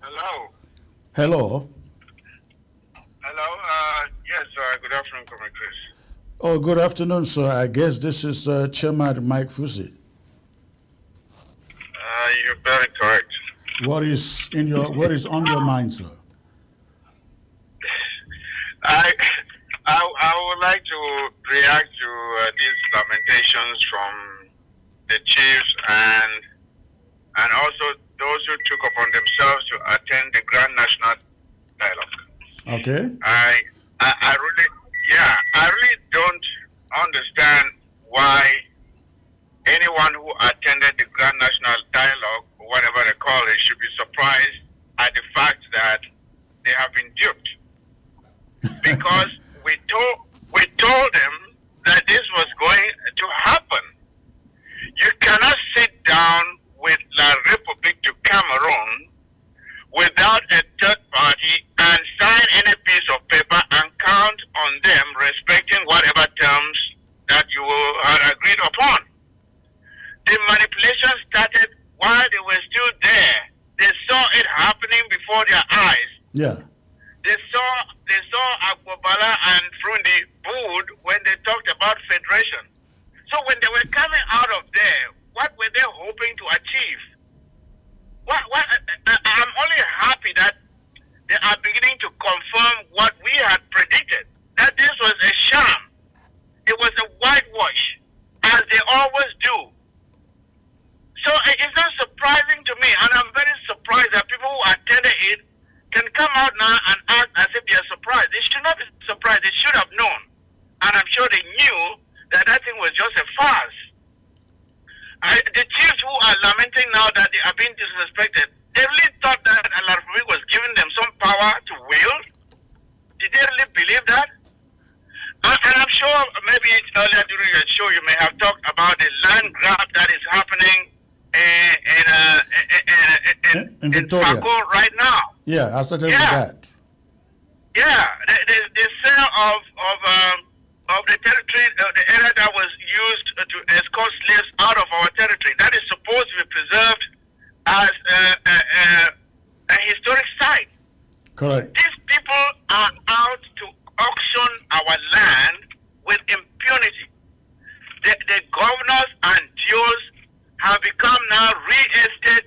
Hello. Hello. Hello. Yes, good afternoon, Comrade Chris. Oh, good afternoon, sir. I guess this is Chairman Mike Fusi. You're very correct. What is on your mind, sir? I would like to react to these lamentations from the chiefs and also those who took upon themselves to attend the Grand National Dialogue. Okay. I really don't understand why anyone who attended the Grand National Dialogue, or whatever they call it, should be surprised at the fact that they have been duped. Because we told them that this was going to happen. You cannot sit down with La République du Cameroon without a third party and sign any piece of paper and count on them respecting whatever terms that you had agreed upon. The manipulation started while they were still there. They saw it happening before their eyes. Yeah. They saw Agbobala and Frundi booed when they talked about federation. So when they were coming out of there, what were they hoping to achieve? I'm only happy that they are beginning to confirm what we had predicted, that this was a sham. It was a whitewash, as they always do. So it's not surprising to me, and I'm very surprised that people who attended it can come out now and act as if they are surprised. They should not be surprised. They should have known. And I'm sure they knew that that thing was just a farce. The chiefs who are lamenting now that they are being disrespected, they really thought that La Republique was giving them some power to wield? Did they really believe that? And I'm sure maybe earlier during your show you may have talked about the land grab that is happening in Victoria right now. Yeah, I started with that. Yeah, the sale of the territory, the area that was used to escort slaves out of our territory, that is supposed to be preserved as a historic site. Correct. These people are out to auction our land with impunity. The governors and DOs have become now real estate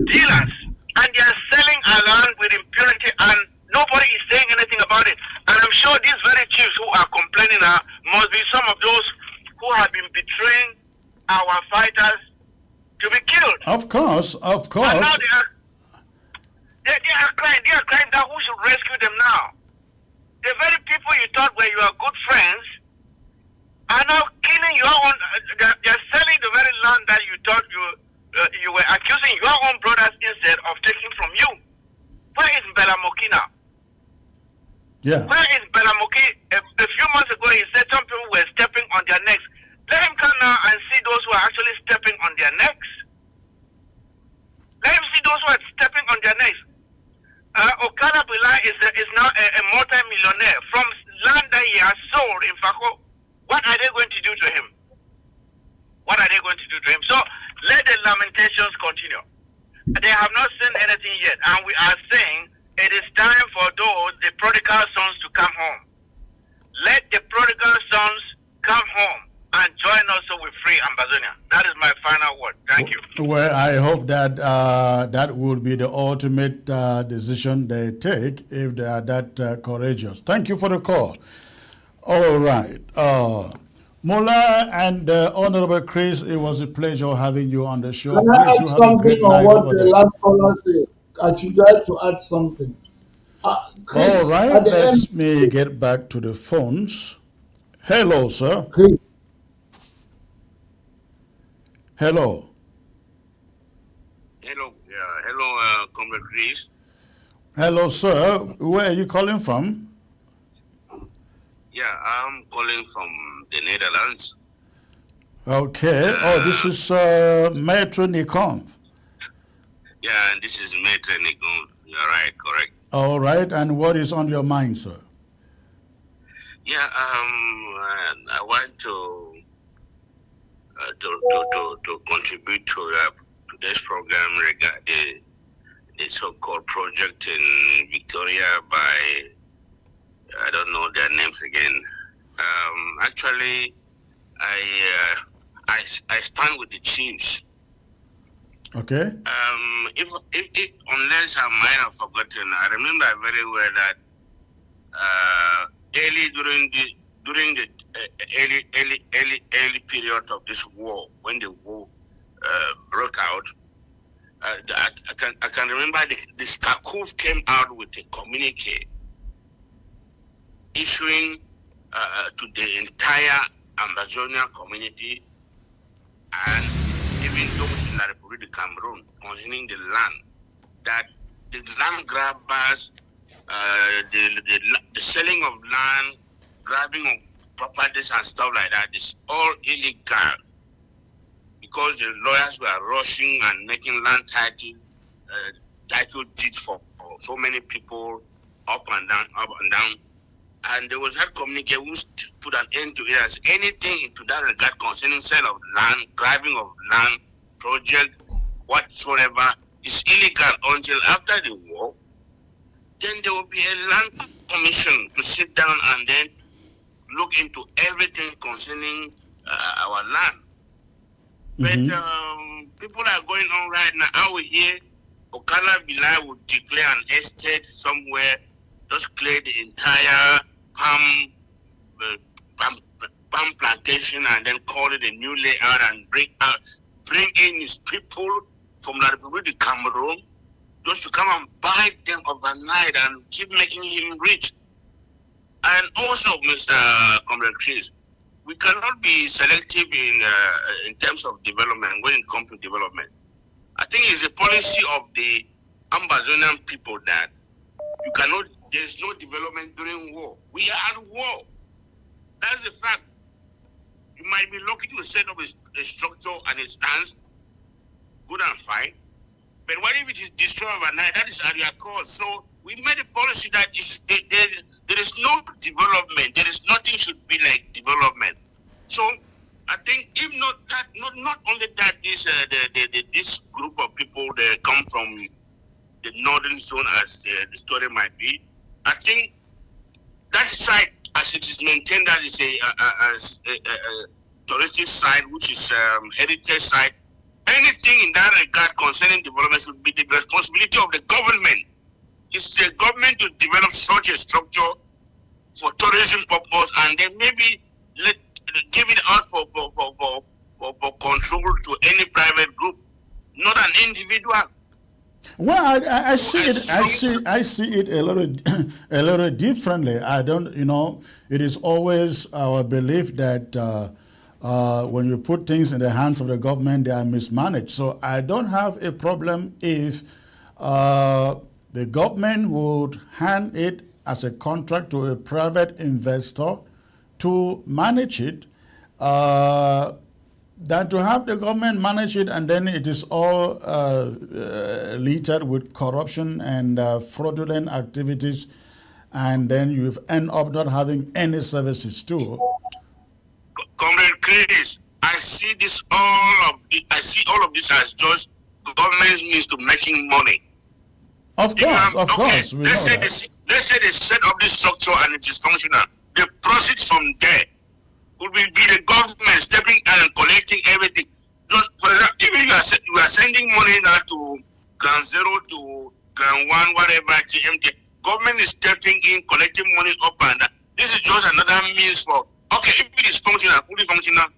dealers, and they are selling our land with impunity, and nobody is saying anything about it. And I'm sure these very chiefs who are complaining now must be some of those who have been betraying our fighters to be killed. Of course, of course. And now they are crying that who should rescue them now. The very people you thought were your good friends are now killing your own. They're selling the very land that you thought you were accusing your own brothers instead of taking from you. Where is Belamoki now? Yeah. Where is Belamoki? A few months ago, he said some people were stepping on their necks. Let him come now and see those who are actually stepping on their necks. Let him see those who are stepping on their necks. Okada Bilal is now a multi-millionaire from land that he has sold in Fako. What are they going to do to him? What are they going to do to him? So let the lamentations continue. They have not seen anything yet, and we are saying it is time for the prodigal sons to come home. Let the prodigal sons come home and join us so we free Amazonia. That is my final word. Thank you. Well, I hope that that will be the ultimate decision they take if they are that courageous. Thank you for the call. All right. Mullah and Honorable Chris, it was a pleasure having you on the show. Can I Please, add you have a something great on night what over the there. last caller said? I should like to add something. Chris, All right, at the let end, me get back to the phones. Hello, sir. Chris. Hello. Hello, hello, Comrade Chris. Hello, sir. Where are you calling from? Yeah, I'm calling from the Netherlands. Okay. This is Metro Nikon. Yeah, and this is Maitre Nigun. You're right, correct. All right. And what is on your mind, sir? Yeah, I want to contribute to this program regarding the so-called project in Victoria by, I don't know their names again. Actually, I stand with the chiefs. Okay. If unless I might have forgotten, I remember very well that early during the early period of this war, when the war broke out, I can remember the Skakov came out with a communique issuing to the entire Amazonia community and even those in the Republic of Cameroon concerning the land, that the land grabbers, the selling of land, grabbing of properties and stuff like that is all illegal, because the lawyers were rushing and making land title deeds for so many people up and down. And there was that communique who put an end to it as anything into that regard concerning sale of land, grabbing of land, project, whatsoever is illegal until after the war. Then there will be a land commission to sit down and then look into everything concerning our land. But people are going on right now. I will hear Okala Bilal would declare an estate somewhere, just clear the entire palm plantation and then call it a new layout and bring in his people from the Republic of Cameroon just to come and buy them overnight and keep making him rich. And also, Mr. Comrade Chris, we cannot be selective in terms of development when it comes to development. I think it's the policy of the Amazonian people that you cannot. There is no development during war. We are at war. That's the fact. You might be lucky to set up a structure and it stands good and fine. But what if it is destroyed overnight? That is at your cost. So we made a policy that there is no development. There is nothing should be like development. So I think if not that, not only that, this group of people that come from the northern zone, as the story might be, I think that site, as it is maintained, that is a touristic site, which is heritage site. Anything in that regard concerning development should be the responsibility of the government. It's the government to develop such a structure for tourism purpose, and then maybe let give it out for control to any private group, not an individual. Well, I see it. I see it a little differently. I don't. It is always our belief that when you put things in the hands of the government, they are mismanaged. So I don't have a problem if the government would hand it as a contract to a private investor to manage it. Than to have the government manage it and then it is all littered with corruption and fraudulent activities, and then you end up not having any services too. Comrade Chris, I see all of this as just government's means to making money. Of course. Let's say they set up this structure and it is functional. The proceeds from there would be the government stepping and collecting everything. Just for example, even you are sending money now to Ground Zero, to Ground One, whatever, TMT. Government is stepping in, collecting money up and down. This is just another means for, okay, if it is functional, fully functional,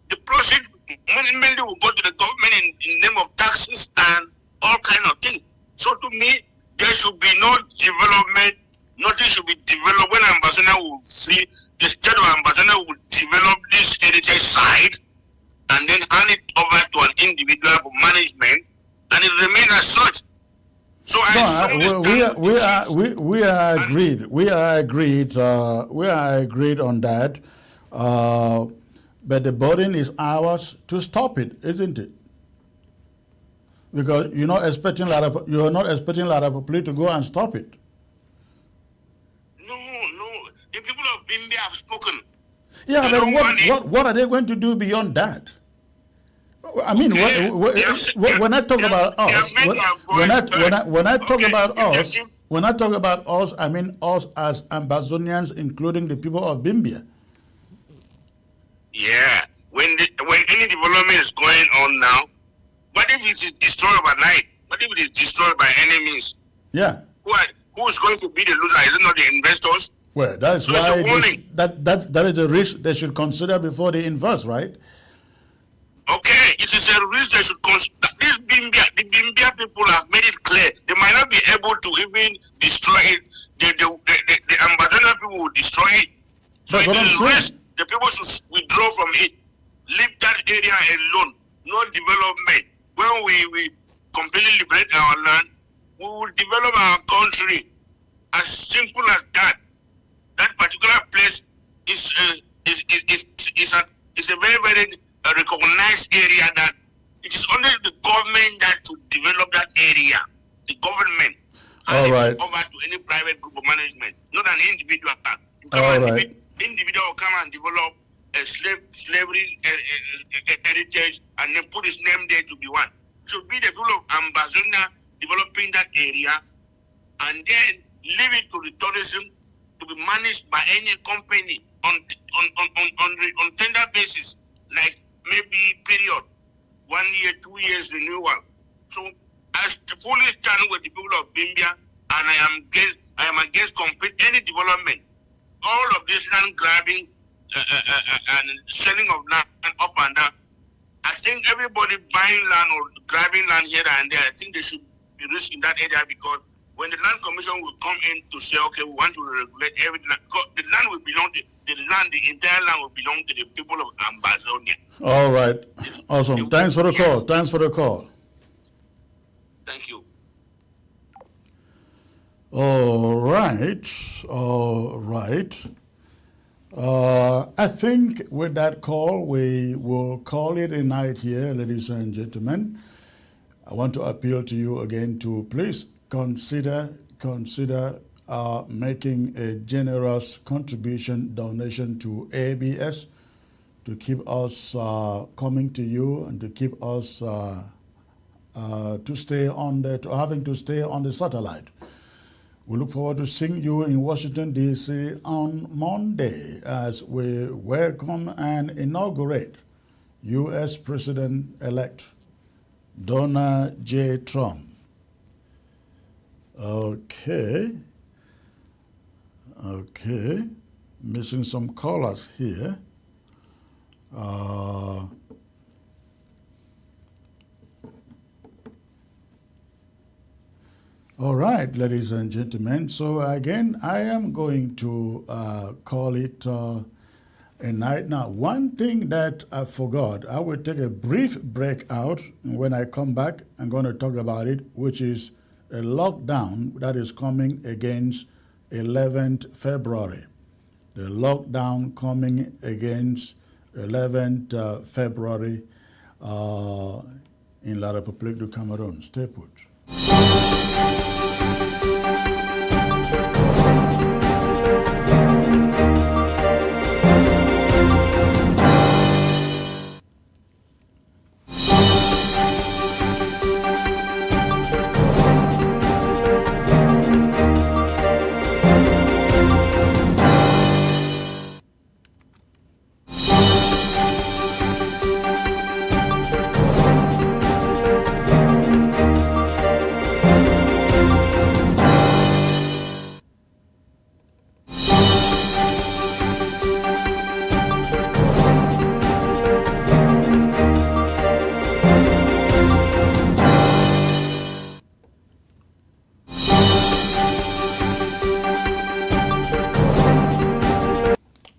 the proceeds mainly will go to the government in name of taxes and all kind of things. So to me, there should be no development, nothing should be developed. When ambassador will see, the state of ambassador will develop this heritage site and then hand it over to an individual for management, and it remains as such. So we are agreed. We are agreed on that. But the burden is ours to stop it, isn't it? Because you're not expecting a lot of people to go and stop it. No. The people of Bimbia have spoken. Yeah, but what are they going to do beyond that? I mean, when I talk about us, when I talk about us, I mean us as Ambazonians, including the people of Bimbia. Yeah, when any development is going on now, what if it is destroyed overnight? What if it is destroyed by enemies? Yeah. Who is going to be the loser? Is it not the investors? Well, that is why that is a risk they should consider before they invest, right? Okay, it is a risk they should consider. The Bimbia people have made it clear they might not be able to even destroy it. The Ambazonian people will destroy it. So it is a risk. The people should withdraw from it. Leave that area alone. No development. When we completely liberate our land, we will develop our country. As simple as that. That particular place is a very, very recognized area that it is only the government that should develop that area. The government. All right. Over to any private group of management, not an individual. All right. Individual will come and develop a slavery heritage and then put his name there to be one. To be the people of Ambazonia developing that area and then leave it to the tourism to be managed by any company on tender basis, like maybe period 1 year, 2 years renewal. So I fully stand with the people of Bimbia, and I am against complete any development. All of this land grabbing and selling of land up and down. I think everybody buying land or grabbing land here and there, I think they should be risk in that area, because when the land commission will come in to say, okay, we want to regulate everything, the land will belong to the entire land will belong to the people of Ambazonia. All right. Awesome. Thanks for the call. Thanks for the call. Thank you. All right. I think with that call, we will call it a night here, ladies and gentlemen. I want to appeal to you again to please consider making a generous contribution donation to ABS to keep us coming to you and to keep us having to stay on the satellite. We look forward to seeing you in Washington, D.C. on Monday as we welcome and inaugurate U.S. President-elect Donald J. Trump. Okay. Missing some callers here. Uh, all right, ladies and gentlemen. So again, I am going to call it a night. Now, one thing that I forgot, I will take a brief break out. And when I come back, I'm going to talk about it, which is a lockdown that is coming against 11th February. The lockdown coming against 11th February in La République du Cameroon. Stay put.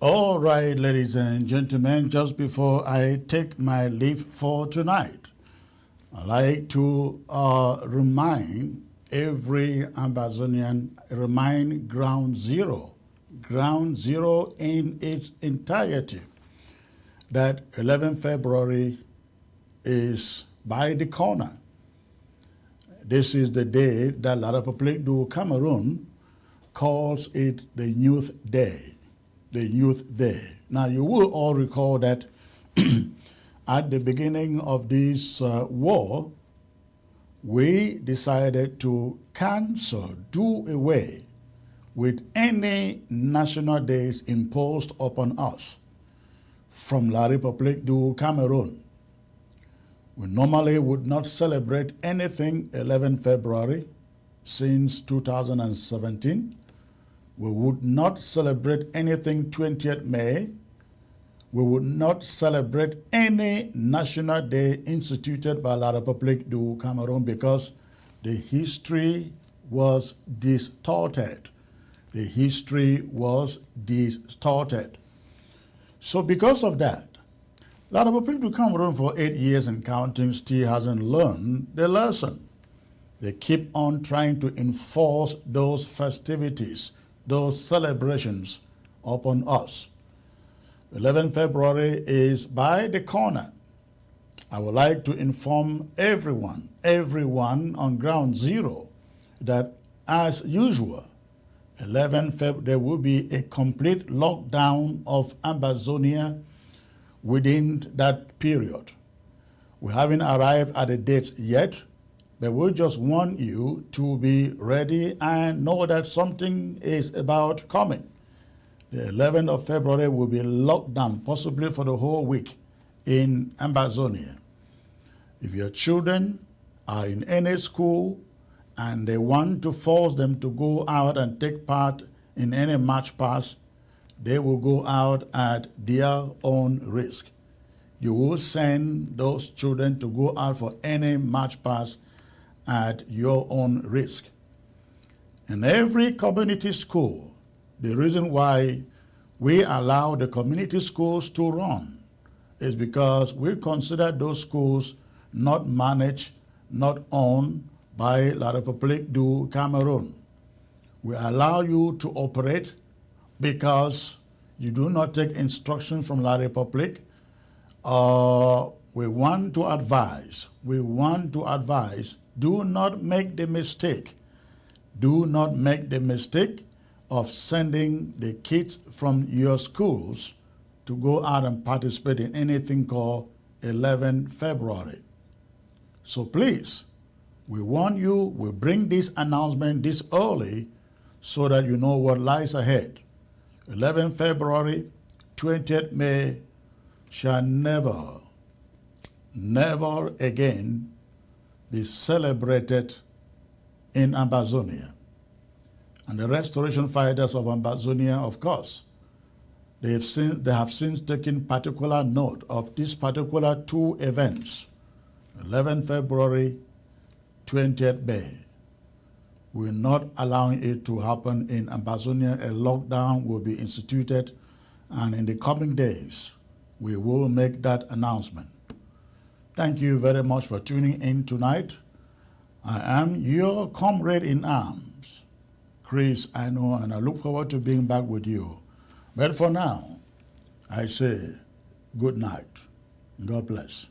All right, ladies and gentlemen, just before I take my leave for tonight, I'd like to remind every Ambazonian, remind ground zero in its entirety, that 11 February is by the corner. This is the day that La République du Cameroon calls it the Youth Day. The Youth Day. Now, you will all recall that at the beginning of this war, we decided to cancel, do away with any national days imposed upon us from La République du Cameroon. We normally would not celebrate anything 11 February since 2017. We would not celebrate anything 20th May. We would not celebrate any national day instituted by La République du Cameroon because the history was distorted. The history was distorted. So because of that, La République du Cameroon for 8 years and counting still hasn't learned the lesson. They keep on trying to enforce those festivities, those celebrations upon us. 11 February is by the corner. I would like to inform everyone on ground zero, that as usual, 11 February, there will be a complete lockdown of Ambazonia within that period. We haven't arrived at a date yet, but we just want you to be ready and know that something is about coming. The 11th of February will be locked down, possibly for the whole week in Ambazonia. If your children are in any school and they want to force them to go out and take part in any march past, they will go out at their own risk. You will send those children to go out for any march past at your own risk. In every community school, the reason why we allow the community schools to run is because we consider those schools not managed, not owned by La République du Cameroon. We allow you to operate because you do not take instruction from La République. We want to advise, do not make the mistake of sending the kids from your schools to go out and participate in anything called 11 February. So please, we warn you, we bring this announcement this early so that you know what lies ahead. 11 February, 20th May shall never again be celebrated in Ambazonia. And the restoration fighters of Ambazonia, of course, They have since taken particular note of these particular two events, 11 February, 20th May. We're not allowing it to happen in Ambazonia. A lockdown will be instituted, and in the coming days, we will make that announcement. Thank you very much for tuning in tonight. I am your comrade in arms, Chris Ano, and I look forward to being back with you. But for now, I say good night. God bless.